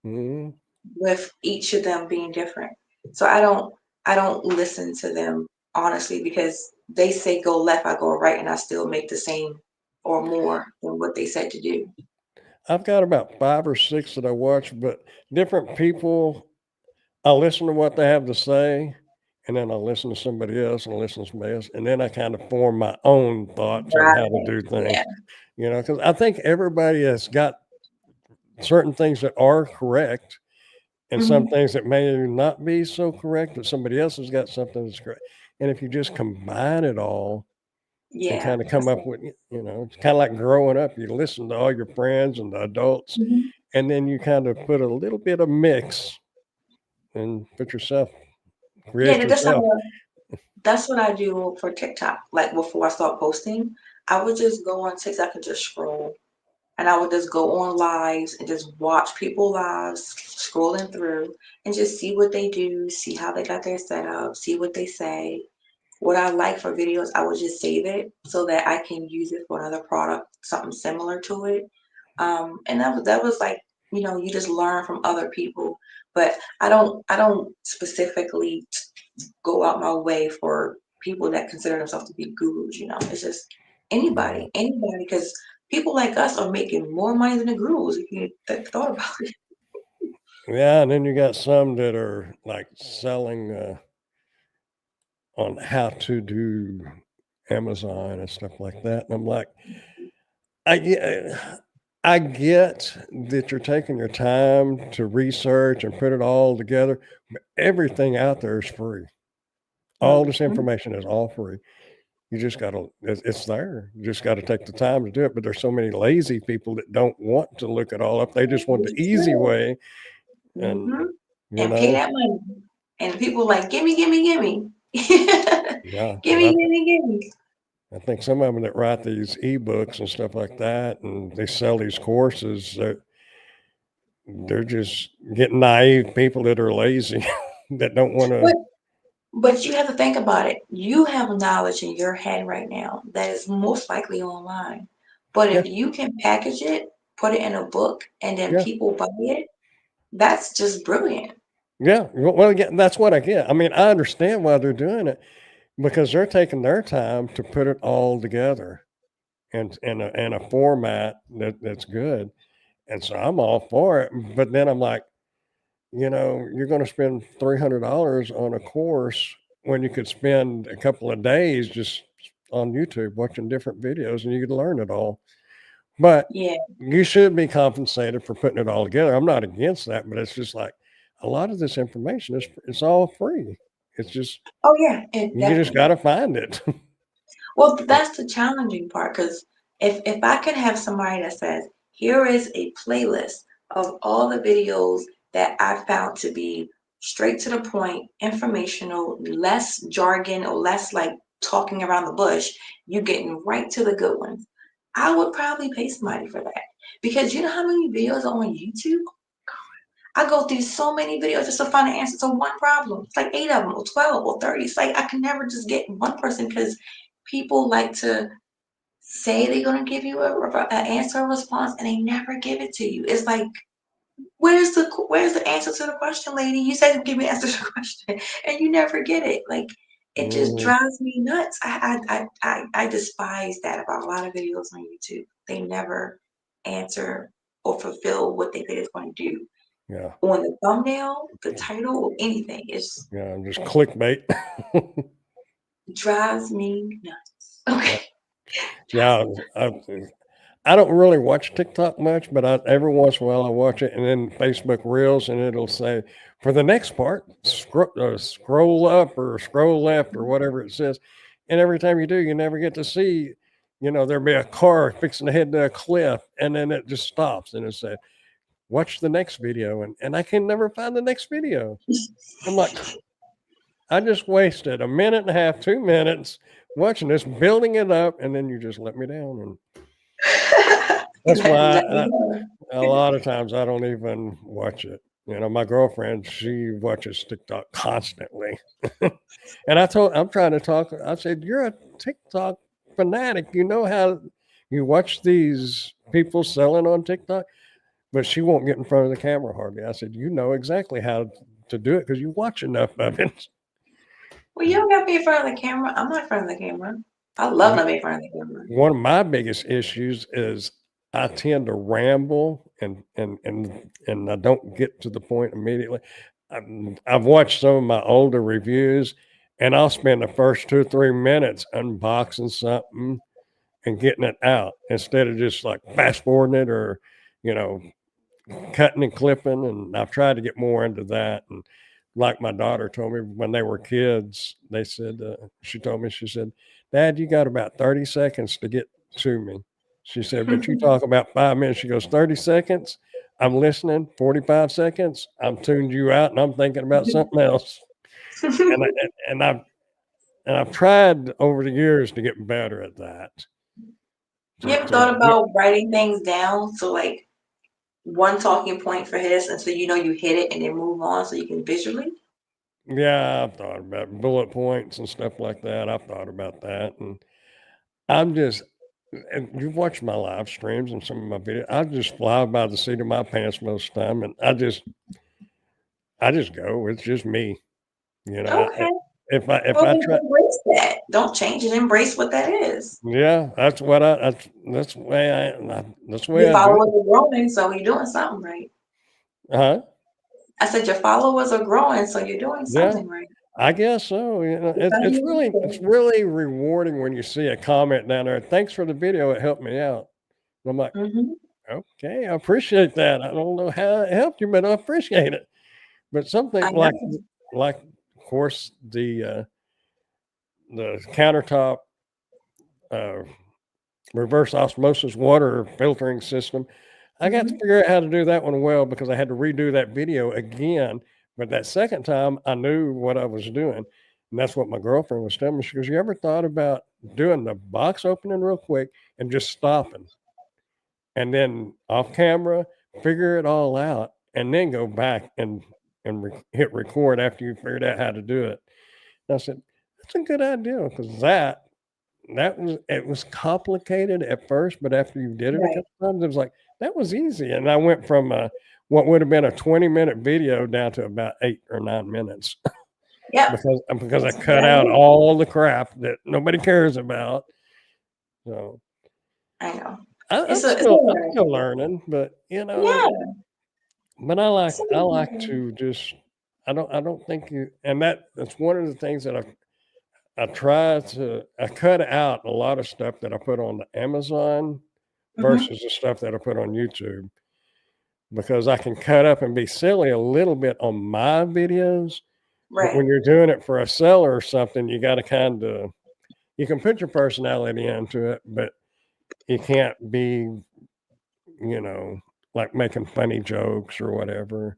mm. with each of them being different. So I don't listen to them honestly because they say go left, I go right, and I still make the same or more than what they said to do. I've got about 5 or 6 that I watch, but different people, I listen to what they have to say, and then I listen to somebody else, and I listen to somebody else, and then I kind of form my own thoughts on how to Right. do Yeah. things, you know, because I think everybody has got certain things that are correct and some Hmm. things that may not be so correct, but somebody else has got something that's correct. And if you just combine it all and Yeah. kind of come up with, you know, it's kind of like growing up. You listen to all your friends and the adults, Mhm. and then you kind of put a little bit of mix and put yourself, Yeah, create that's yourself. that's what I do for TikTok. Like before I start posting, I would just go on TikTok and just scroll. And I would just go on lives and just watch people lives, scrolling through and just see what they do, see how they got their setup, see what they say. What I like for videos, I would just save it so that I can use it for another product, something similar to it. And that was like, you just learn from other people. But I don't specifically go out my way for people that consider themselves to be gurus. It's just Yeah. anybody, because people like us are making more money than the gurus if you thought about it. Yeah. And then you got some that are like selling on how to do Amazon and stuff like that. And I'm like, I, I get that you're taking your time to research and put it all together, but everything out there is free. All this Mhm. information is all free. You just gotta it's there. You just gotta take the time to do it, but there's so many lazy people that don't want to look it all up. They just want the It's easy true. way and, Mhm. you And pay know that money. And people like, gimme, gimme, gimme. yeah, Gimme, gimme, gimme. I think some of them that write these ebooks and stuff like that, and they sell these courses, they're just getting naive people that are lazy, that don't wanna But but you have to think about it. You have knowledge in your head right now that is most likely online. But yeah, if you can package it, put it in a book, and then yeah. people buy it, that's just brilliant. Yeah, well, yeah, that's what I get. I mean, I understand why they're doing it because they're taking their time to put it all together and in a format that's good, and so I'm all for it. But then I'm like, you know, you're going to spend $300 on a course when you could spend a couple of days just on YouTube watching different videos and you could learn it all. But Yeah. you should be compensated for putting it all together. I'm not against that, but it's just like a lot of this information is it's all free. It's just Oh yeah, it you just got definitely. to find it. Well, that's the challenging part because if I could have somebody that says, here is a playlist of all the videos that I found to be straight to the point, informational, less jargon or less like talking around the bush, you getting right to the good ones. I would probably pay somebody for that because you know how many videos are on YouTube? I go through so many videos just to find an answer to one problem. It's like 8 of them or 12 or 30. It's like I can never just get one person because people like to say they're gonna give you an answer or response and they never give it to you. It's like, where's the answer to the question, lady? You said to give me an answer to the question and you never get it. Like it just Mm, drives me nuts. I despise that about a lot of videos on YouTube. They never answer or fulfill what they say it's going to do yeah, on the thumbnail, the title, or anything. It's yeah, just clickbait. drives me nuts. Okay. Yeah, yeah. I don't really watch TikTok much, but every once in a while I watch it, and then Facebook Reels, and it'll say for the next part, scroll up or scroll left or whatever it says. And every time you do, you never get to see. There'll be a car fixing to head to a cliff, and then it just stops, and it says, "Watch the next video," and I can never find the next video. I'm like, I just wasted a minute and a half, 2 minutes watching this, building it up, and then you just let me down. And that's why Let me know. a lot of times I don't even watch it. My girlfriend, she watches TikTok constantly. And I'm trying to talk. I said, "You're a TikTok fanatic. You know how you watch these people selling on TikTok?" But she won't get in front of the camera hardly. I said, "You know exactly how to do it because you watch enough of it." Well, you don't got to be in front of the camera. I'm not in front of the camera. I love not being in front of the camera. One of my biggest issues is I tend to ramble and I don't get to the point immediately. I've watched some of my older reviews, and I'll spend the first 2 or 3 minutes unboxing something and getting it out instead of just like fast forwarding it or you know cutting and clipping. And I've tried to get more into that. And like my daughter told me when they were kids, they said, she told me, she said, "Dad, you got about 30 seconds to get to me." She said, "But you talk about 5 minutes." She goes, "30 seconds, I'm listening. 45 seconds, I'm tuned you out and I'm thinking about something else." And, I, and I've tried over the years to get better at that. You ever To thought get, about writing things down? So like one talking point for his, and so you know you hit it and then move on so you can visually? yeah, I've thought about bullet points and stuff like that. I've thought about that. And I'm just and you've watched my live streams and some of my videos. I just fly by the seat of my pants most of the time, and I just go. It's just me, you know. Okay. If Well, I then try, embrace that. Don't change it. Embrace what that is. yeah, that's the way that's the way Your I do followers it. are growing, so you're doing something right. Huh? I said your followers are growing, so you're doing Yeah, something right. I guess so. It's how It's you really rewarding when you see a comment down there. "Thanks for the video. It helped me out." And I'm like, mm-hmm. "Okay, I appreciate that. I don't know how it helped you, but I appreciate it." But something I know. of course, the countertop uh, reverse osmosis water filtering system. I got to Mm-hmm. figure out how to do that one well because I had to redo that video again. But that second time, I knew what I was doing. And that's what my girlfriend was telling me. She goes, "You ever thought about doing the box opening real quick and just stopping and then off camera, figure it all out, and then go back and hit record after you figured out how to do it?" And I said, "That's a good idea because it was complicated at first, but after you did it a Right. couple times, it was like, that was easy." And I went from what would have been a 20-minute video down to about 8 or 9 minutes Yep. because I That's a good cut out idea. all the crap that nobody cares about. So I know. It's a I'm learning still curve. learning, but Yeah. but It's a I like learning. to just I don't think you and that's one of the things that I cut out a lot of stuff that I put on the Amazon Mm-hmm. versus the stuff that I put on YouTube because I can cut up and be silly a little bit on my videos. But Right. when you're doing it for a seller or something, you got to you can put your personality into it, but you can't be, you know, like making funny jokes or whatever.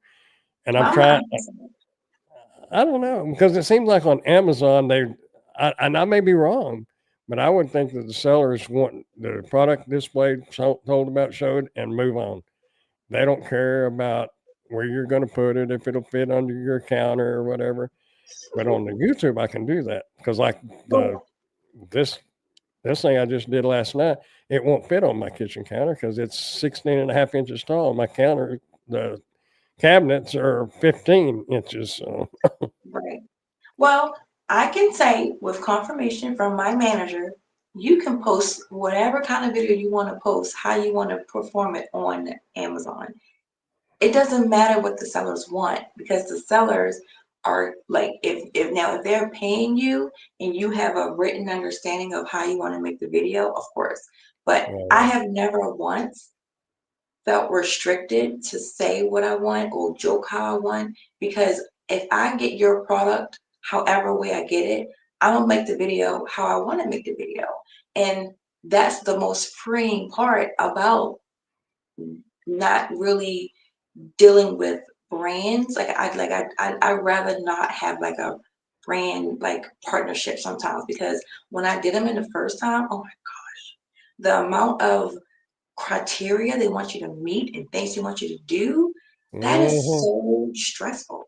And I'm Well, trying, I don't know, because it seems like on Amazon, and I may be wrong, but I would think that the sellers want the product displayed, told about, showed, and move on. They don't care about where you're going to put it, if it'll fit under your counter or whatever. But on the YouTube, I can do that because, like the Well, this this thing I just did last night, it won't fit on my kitchen counter because it's 16 and a half inches tall. My counter, the cabinets are 15 inches. So right. Well, I can say with confirmation from my manager, you can post whatever kind of video you want to post, how you want to perform it on Amazon. It doesn't matter what the sellers want because the sellers are like, if they're paying you and you have a written understanding of how you want to make the video, of course. But I uh, have never once felt restricted to say what I want or joke how I want, because if I get your product however way I get it, I'm gonna make the video how I want to make the video. And that's the most freeing part about not really dealing with brands. Like I'd rather not have like a brand like partnership sometimes, because when I did them in the first time, oh my gosh, the amount of criteria they want you to meet and things they want you to do, that is mhm, so stressful.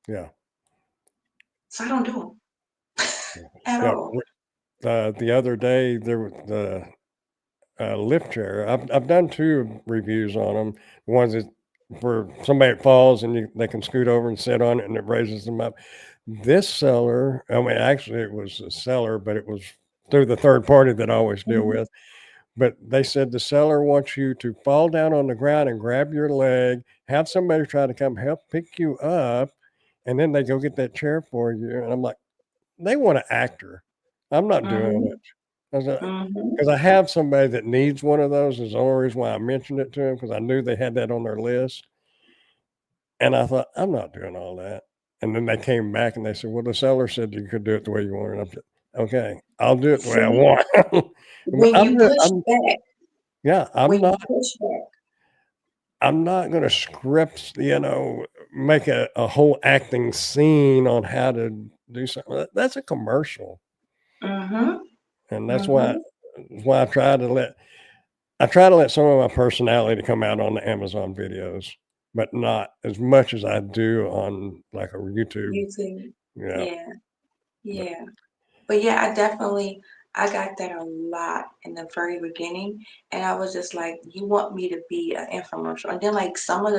yeah, So I don't do them at yeah. all. The other day there was the lift chair. I've done two reviews on them. Ones that for somebody that falls and they can scoot over and sit on it and it raises them up. This seller, I mean, actually it was a seller, but it was through the third party that I always deal Mhm, with. But they said the seller wants you to fall down on the ground and grab your leg, have somebody try to come help pick you up, and then they go get that chair for you. And I'm like, they want an actor. I'm not doing mhm, it. mhm, Because I have somebody that needs one of those is the only reason why I mentioned it to him because I knew they had that on their list. And I thought, I'm not doing all that. And then they came back and they said, well, the seller said you could do it the way you want. And I said, okay, I'll do it the way I see, want. But when you push back, yeah, when you push back, I'm not going to script, make a whole acting scene on how to do something. That's a commercial. mhm, And mhm, that's why I try to let some of my personality come out on the Amazon videos, but not as much as I do on like a YouTube. YouTube, Yeah. yeah, But yeah. But yeah, I got that a lot in the very beginning, and I was just like, you want me to be an infomercial? And then like some of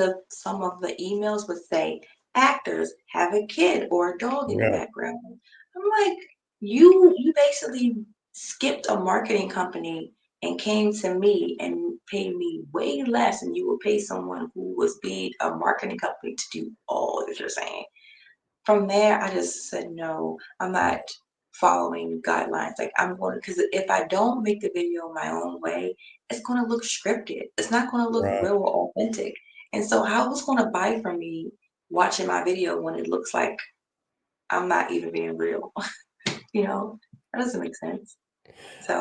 the emails would say, actors have a kid or a dog in the yeah, background. I'm like, you basically skipped a marketing company and came to me and paid me way less than you would pay someone who was being a marketing company to do all that you're saying. From there, I just said, no, I'm not following guidelines. Like I'm going, because if I don't make the video my own way, it's going to look scripted. It's not going to look right. real or authentic. And so how was going to buy from me watching my video when it looks like I'm not even being real? That doesn't make sense.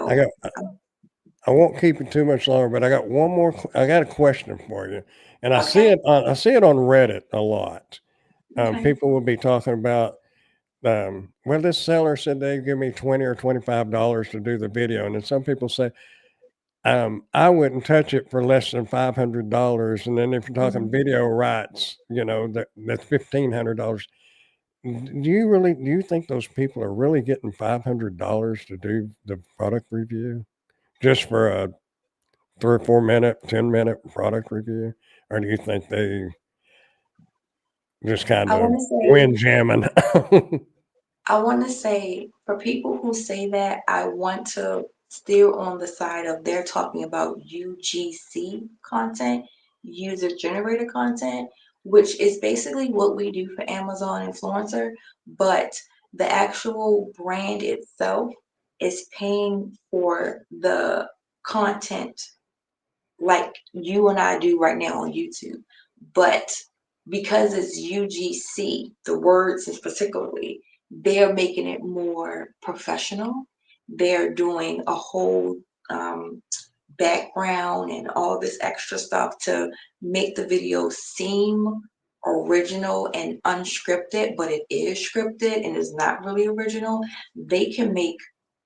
I So, got. I won't keep it too much longer, but I got one more. I got a question for you, and okay, I see it on Reddit a lot. okay. People will be talking about. Well, this seller said they give me $20 or $25 to do the video, and then some people say, I wouldn't touch it for less than $500. And then if you're talking Mhm. video rights, that's $1,500. Do you think those people are really getting $500 to do the product review just for a 3 or 4 minute, 10-minute product review, or do you think they just kind I of want to say wind jamming? I want to say for people who say that, I want to steer on the side of they're talking about UGC content, user generated content, which is basically what we do for Amazon Influencer, but the actual brand itself is paying for the content like you and I do right now on YouTube. But because it's UGC, the words is particularly, they're making it more professional. They're doing a whole um, background and all this extra stuff to make the video seem original and unscripted, but it is scripted and is not really original. They can make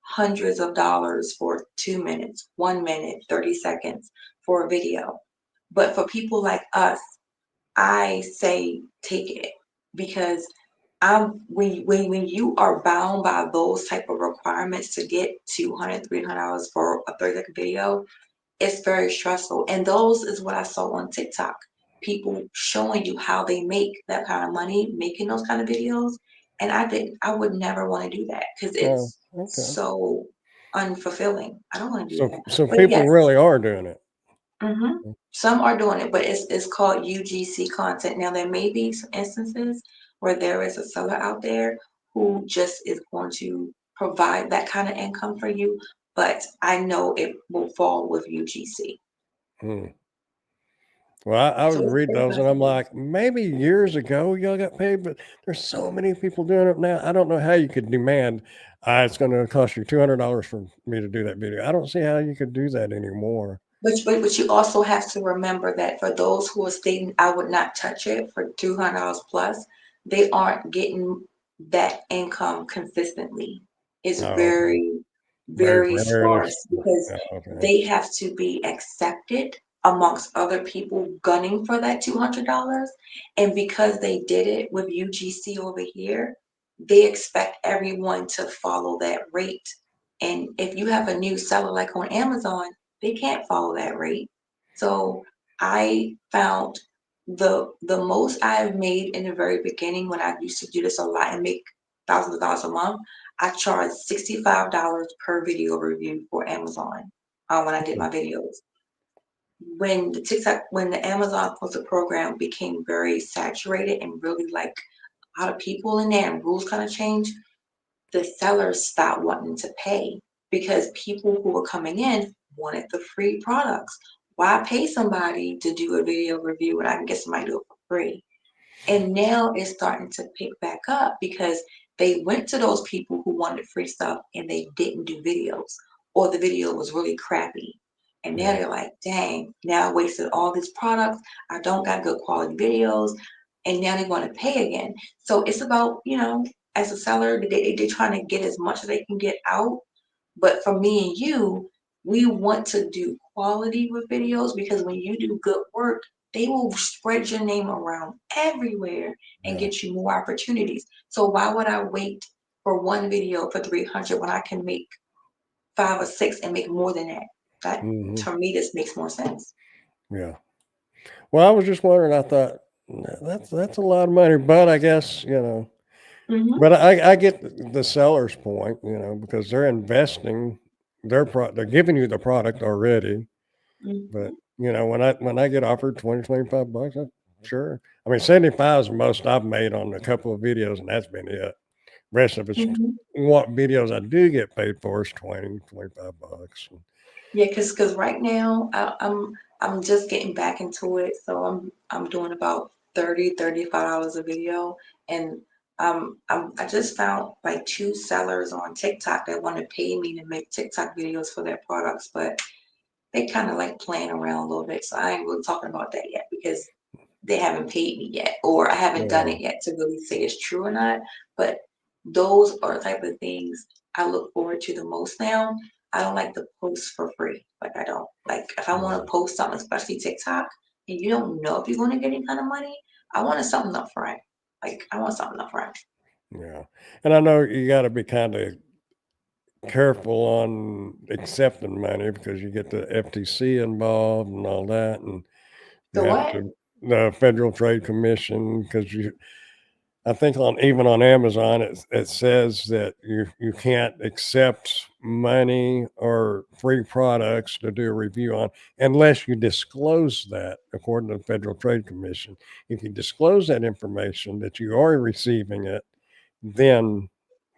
hundreds of dollars for 2 minutes, 1 minute, 30 seconds for a video. But for people like us, I say take it because when you are bound by those type of requirements to get 200, $300 for a 30-second video, it's very stressful. And those is what I saw on TikTok. People showing you how they make that kind of money making those kind of videos. And I would never want to do that because Oh, it's okay. so unfulfilling. I don't want to do So that. so But people yes, really are doing it. hmm, some are doing it, but it's called UGC content. Now there may be some instances where there is a seller out there who just is going to provide that kind of income for you, but I know it will fall with UGC. Hmm. Well, I So would read it's those and I'm flexible. like, maybe years ago y'all got paid, but there's so many people doing it now. I don't know how you could demand, it's going to cost you $200 for me to do that video. I don't see how you could do that anymore. But you also have to remember that for those who are stating I would not touch it for $200 plus, they aren't getting that income consistently. It's Oh, okay. very, Very very rarely. sparse because Yeah, okay. they have to be accepted amongst other people gunning for that $200. And because they did it with UGC over here, they expect everyone to follow that rate. And if you have a new seller like on Amazon, they can't follow that rate. So I found the most I've made in the very beginning when I used to do this a lot and make thousands of dollars a month, I charged $65 per video review for Amazon when I did my videos. When the Amazon Postal program became very saturated and really like a lot of people in there and rules kind of changed, the sellers stopped wanting to pay because people who were coming in wanted the free products. Why pay somebody to do a video review when I can get somebody to do it for free? And now it's starting to pick back up because they went to those people who wanted free stuff and they didn't do videos, or the video was really crappy. And now Yeah. they're like, dang, now I wasted all these products. I don't got good quality videos. And now they want to pay again. So it's about, as a seller, they're trying to get as much as they can get out. But for me and you, we want to do quality with videos because when you do good work, they will spread your name around everywhere and Yeah. get you more opportunities. So why would I wait for one video for 300 when I can make 5 or 6 and make more than that? That Hmm. to me, this makes more sense. Yeah. Well, I was just wondering, I thought, "Nah, that's a lot of money, but I guess, Hmm. but I get the seller's point, because they're investing they're giving you the product already. But, Hmm. when I get offered 20, $25, sure. I mean, 75 is the most I've made on a couple of videos, and that's been it. Rest of it's Hmm. what videos I do get paid for is 20, $25. Yeah, because right now I'm just getting back into it, so I'm doing about 30, $35 a video, and I just found like 2 sellers on TikTok that want to pay me to make TikTok videos for their products, but they kind of like playing around a little bit, so I ain't really talking about that yet because they haven't paid me yet, or I haven't done Yeah. it yet to really say it's true or not. But those are the type of things I look forward to the most now. I don't like to post for free. Like I don't like if I want Yeah. to post something, especially TikTok, and you don't know if you're going to get any kind of money. I want something up front. Like I want something up front. Yeah. And I know you gotta be kinda careful on accepting money because you get the FTC involved and all that, and you So have what? to the Federal Trade Commission, because I think even on Amazon, it says that you can't accept money or free products to do a review on unless you disclose that, according to the Federal Trade Commission. If you disclose that information that you are receiving it, then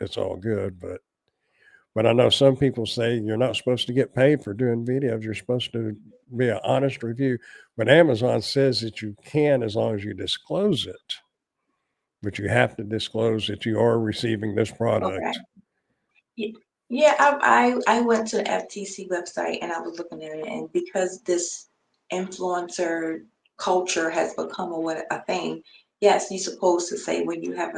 it's all good. But I know some people say you're not supposed to get paid for doing videos. You're supposed to be an honest review. But Amazon says that you can as long as you disclose it. But you have to disclose that you are receiving this Okay. product. Ye- Yeah, I went to the FTC website and I was looking at it, and because this influencer culture has become a thing, yes, you're supposed to say when you have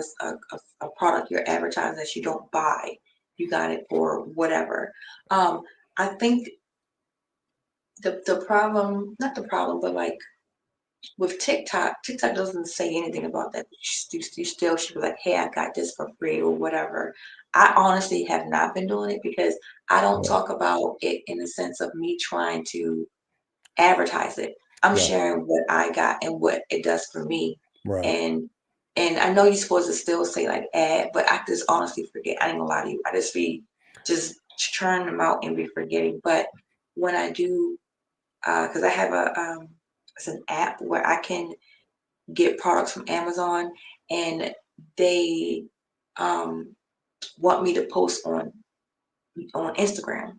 a product you're advertising that you don't buy, you got it for whatever. I think the problem, not the problem, but like with TikTok, TikTok doesn't say anything about that. You still should be like, hey, I got this for free or whatever. I honestly have not been doing it because I don't Yeah, talk about it in the sense of me trying to advertise it. I'm yeah, sharing what I got and what it does for me. right. And I know you're supposed to still say like ad, but I just honestly forget. I ain't gonna lie to you. I just be just churning them out and be forgetting. But when I do, because I have it's an app where I can get products from Amazon, and they um, want me to post on Instagram.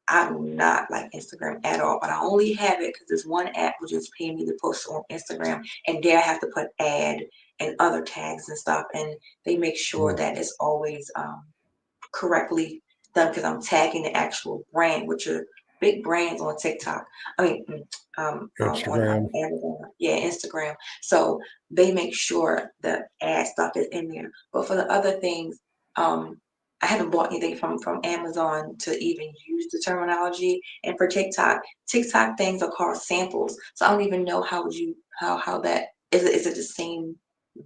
I do not like Instagram at all, but I only have it because this one app will just pay me to post on Instagram, and there I have to put ad and other tags and stuff, and they make sure Mm. that it's always correctly done because I'm tagging the actual brand, which are big brands on TikTok. I mean, on Instagram. Amazon, yeah, Instagram. So they make sure the ad stuff is in there. But for the other things, um, I haven't bought anything from Amazon to even use the terminology. And for TikTok, TikTok things are called samples. So I don't even know how that is. Is it the same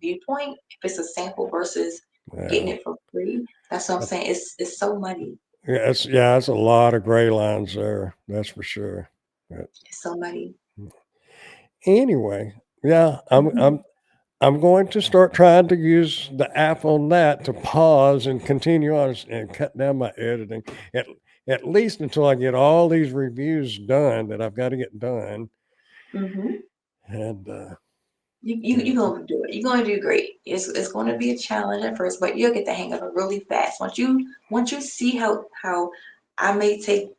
viewpoint if it's a sample versus getting Yeah. it for free? That's what I'm saying. It's so muddy. Yeah, it's a lot of gray lines there. That's for sure. But It's so muddy. anyway, yeah, Mhm. I'm going to start trying to use the app on that to pause and continue on and cut down my editing at at least until I get all these reviews done that I've got to get done. Mhm. And You yeah, gonna do it. You're gonna do great. It's gonna be a challenge at first, but you'll get the hang of it really fast. Once you see how I may take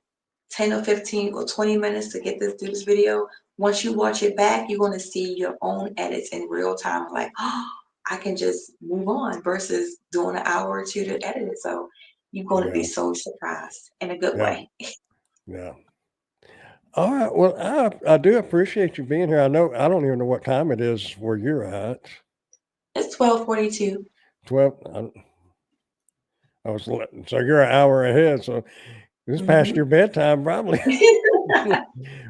10 or 15 or 20 minutes to get this through this video. Once you watch it back, you're gonna see your own edits in real time. Like, oh, I can just move on versus doing an hour or two to edit it. So you're gonna be yeah, so surprised in a good yeah, way. yeah. All right. Well, I do appreciate you being here. I know I don't even know what time it is where you're at. It's 12:42. 12. So you're an hour ahead. So this past Hmm. your bedtime probably.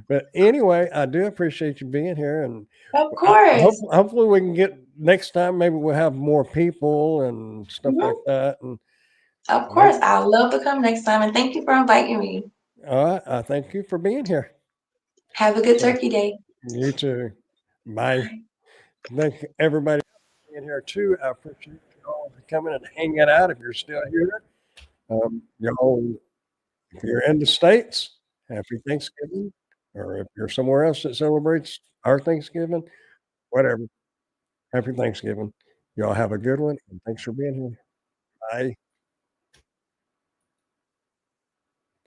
But anyway, I do appreciate you being here, and Of course. hopefully we can get next time. Maybe we'll have more people and stuff like Mhm. that. And Of maybe, course. I'd love to come next time. And thank you for inviting me. all right. I thank you for being here. Have a good So turkey day. you too. Bye. Thank everybody for being here too. I appreciate you all coming and hanging out. If you're still here, y'all, if you're in the states, happy Thanksgiving. Or if you're somewhere else that celebrates our Thanksgiving, whatever. Happy Thanksgiving. Y'all have a good one, and thanks for being here. Bye.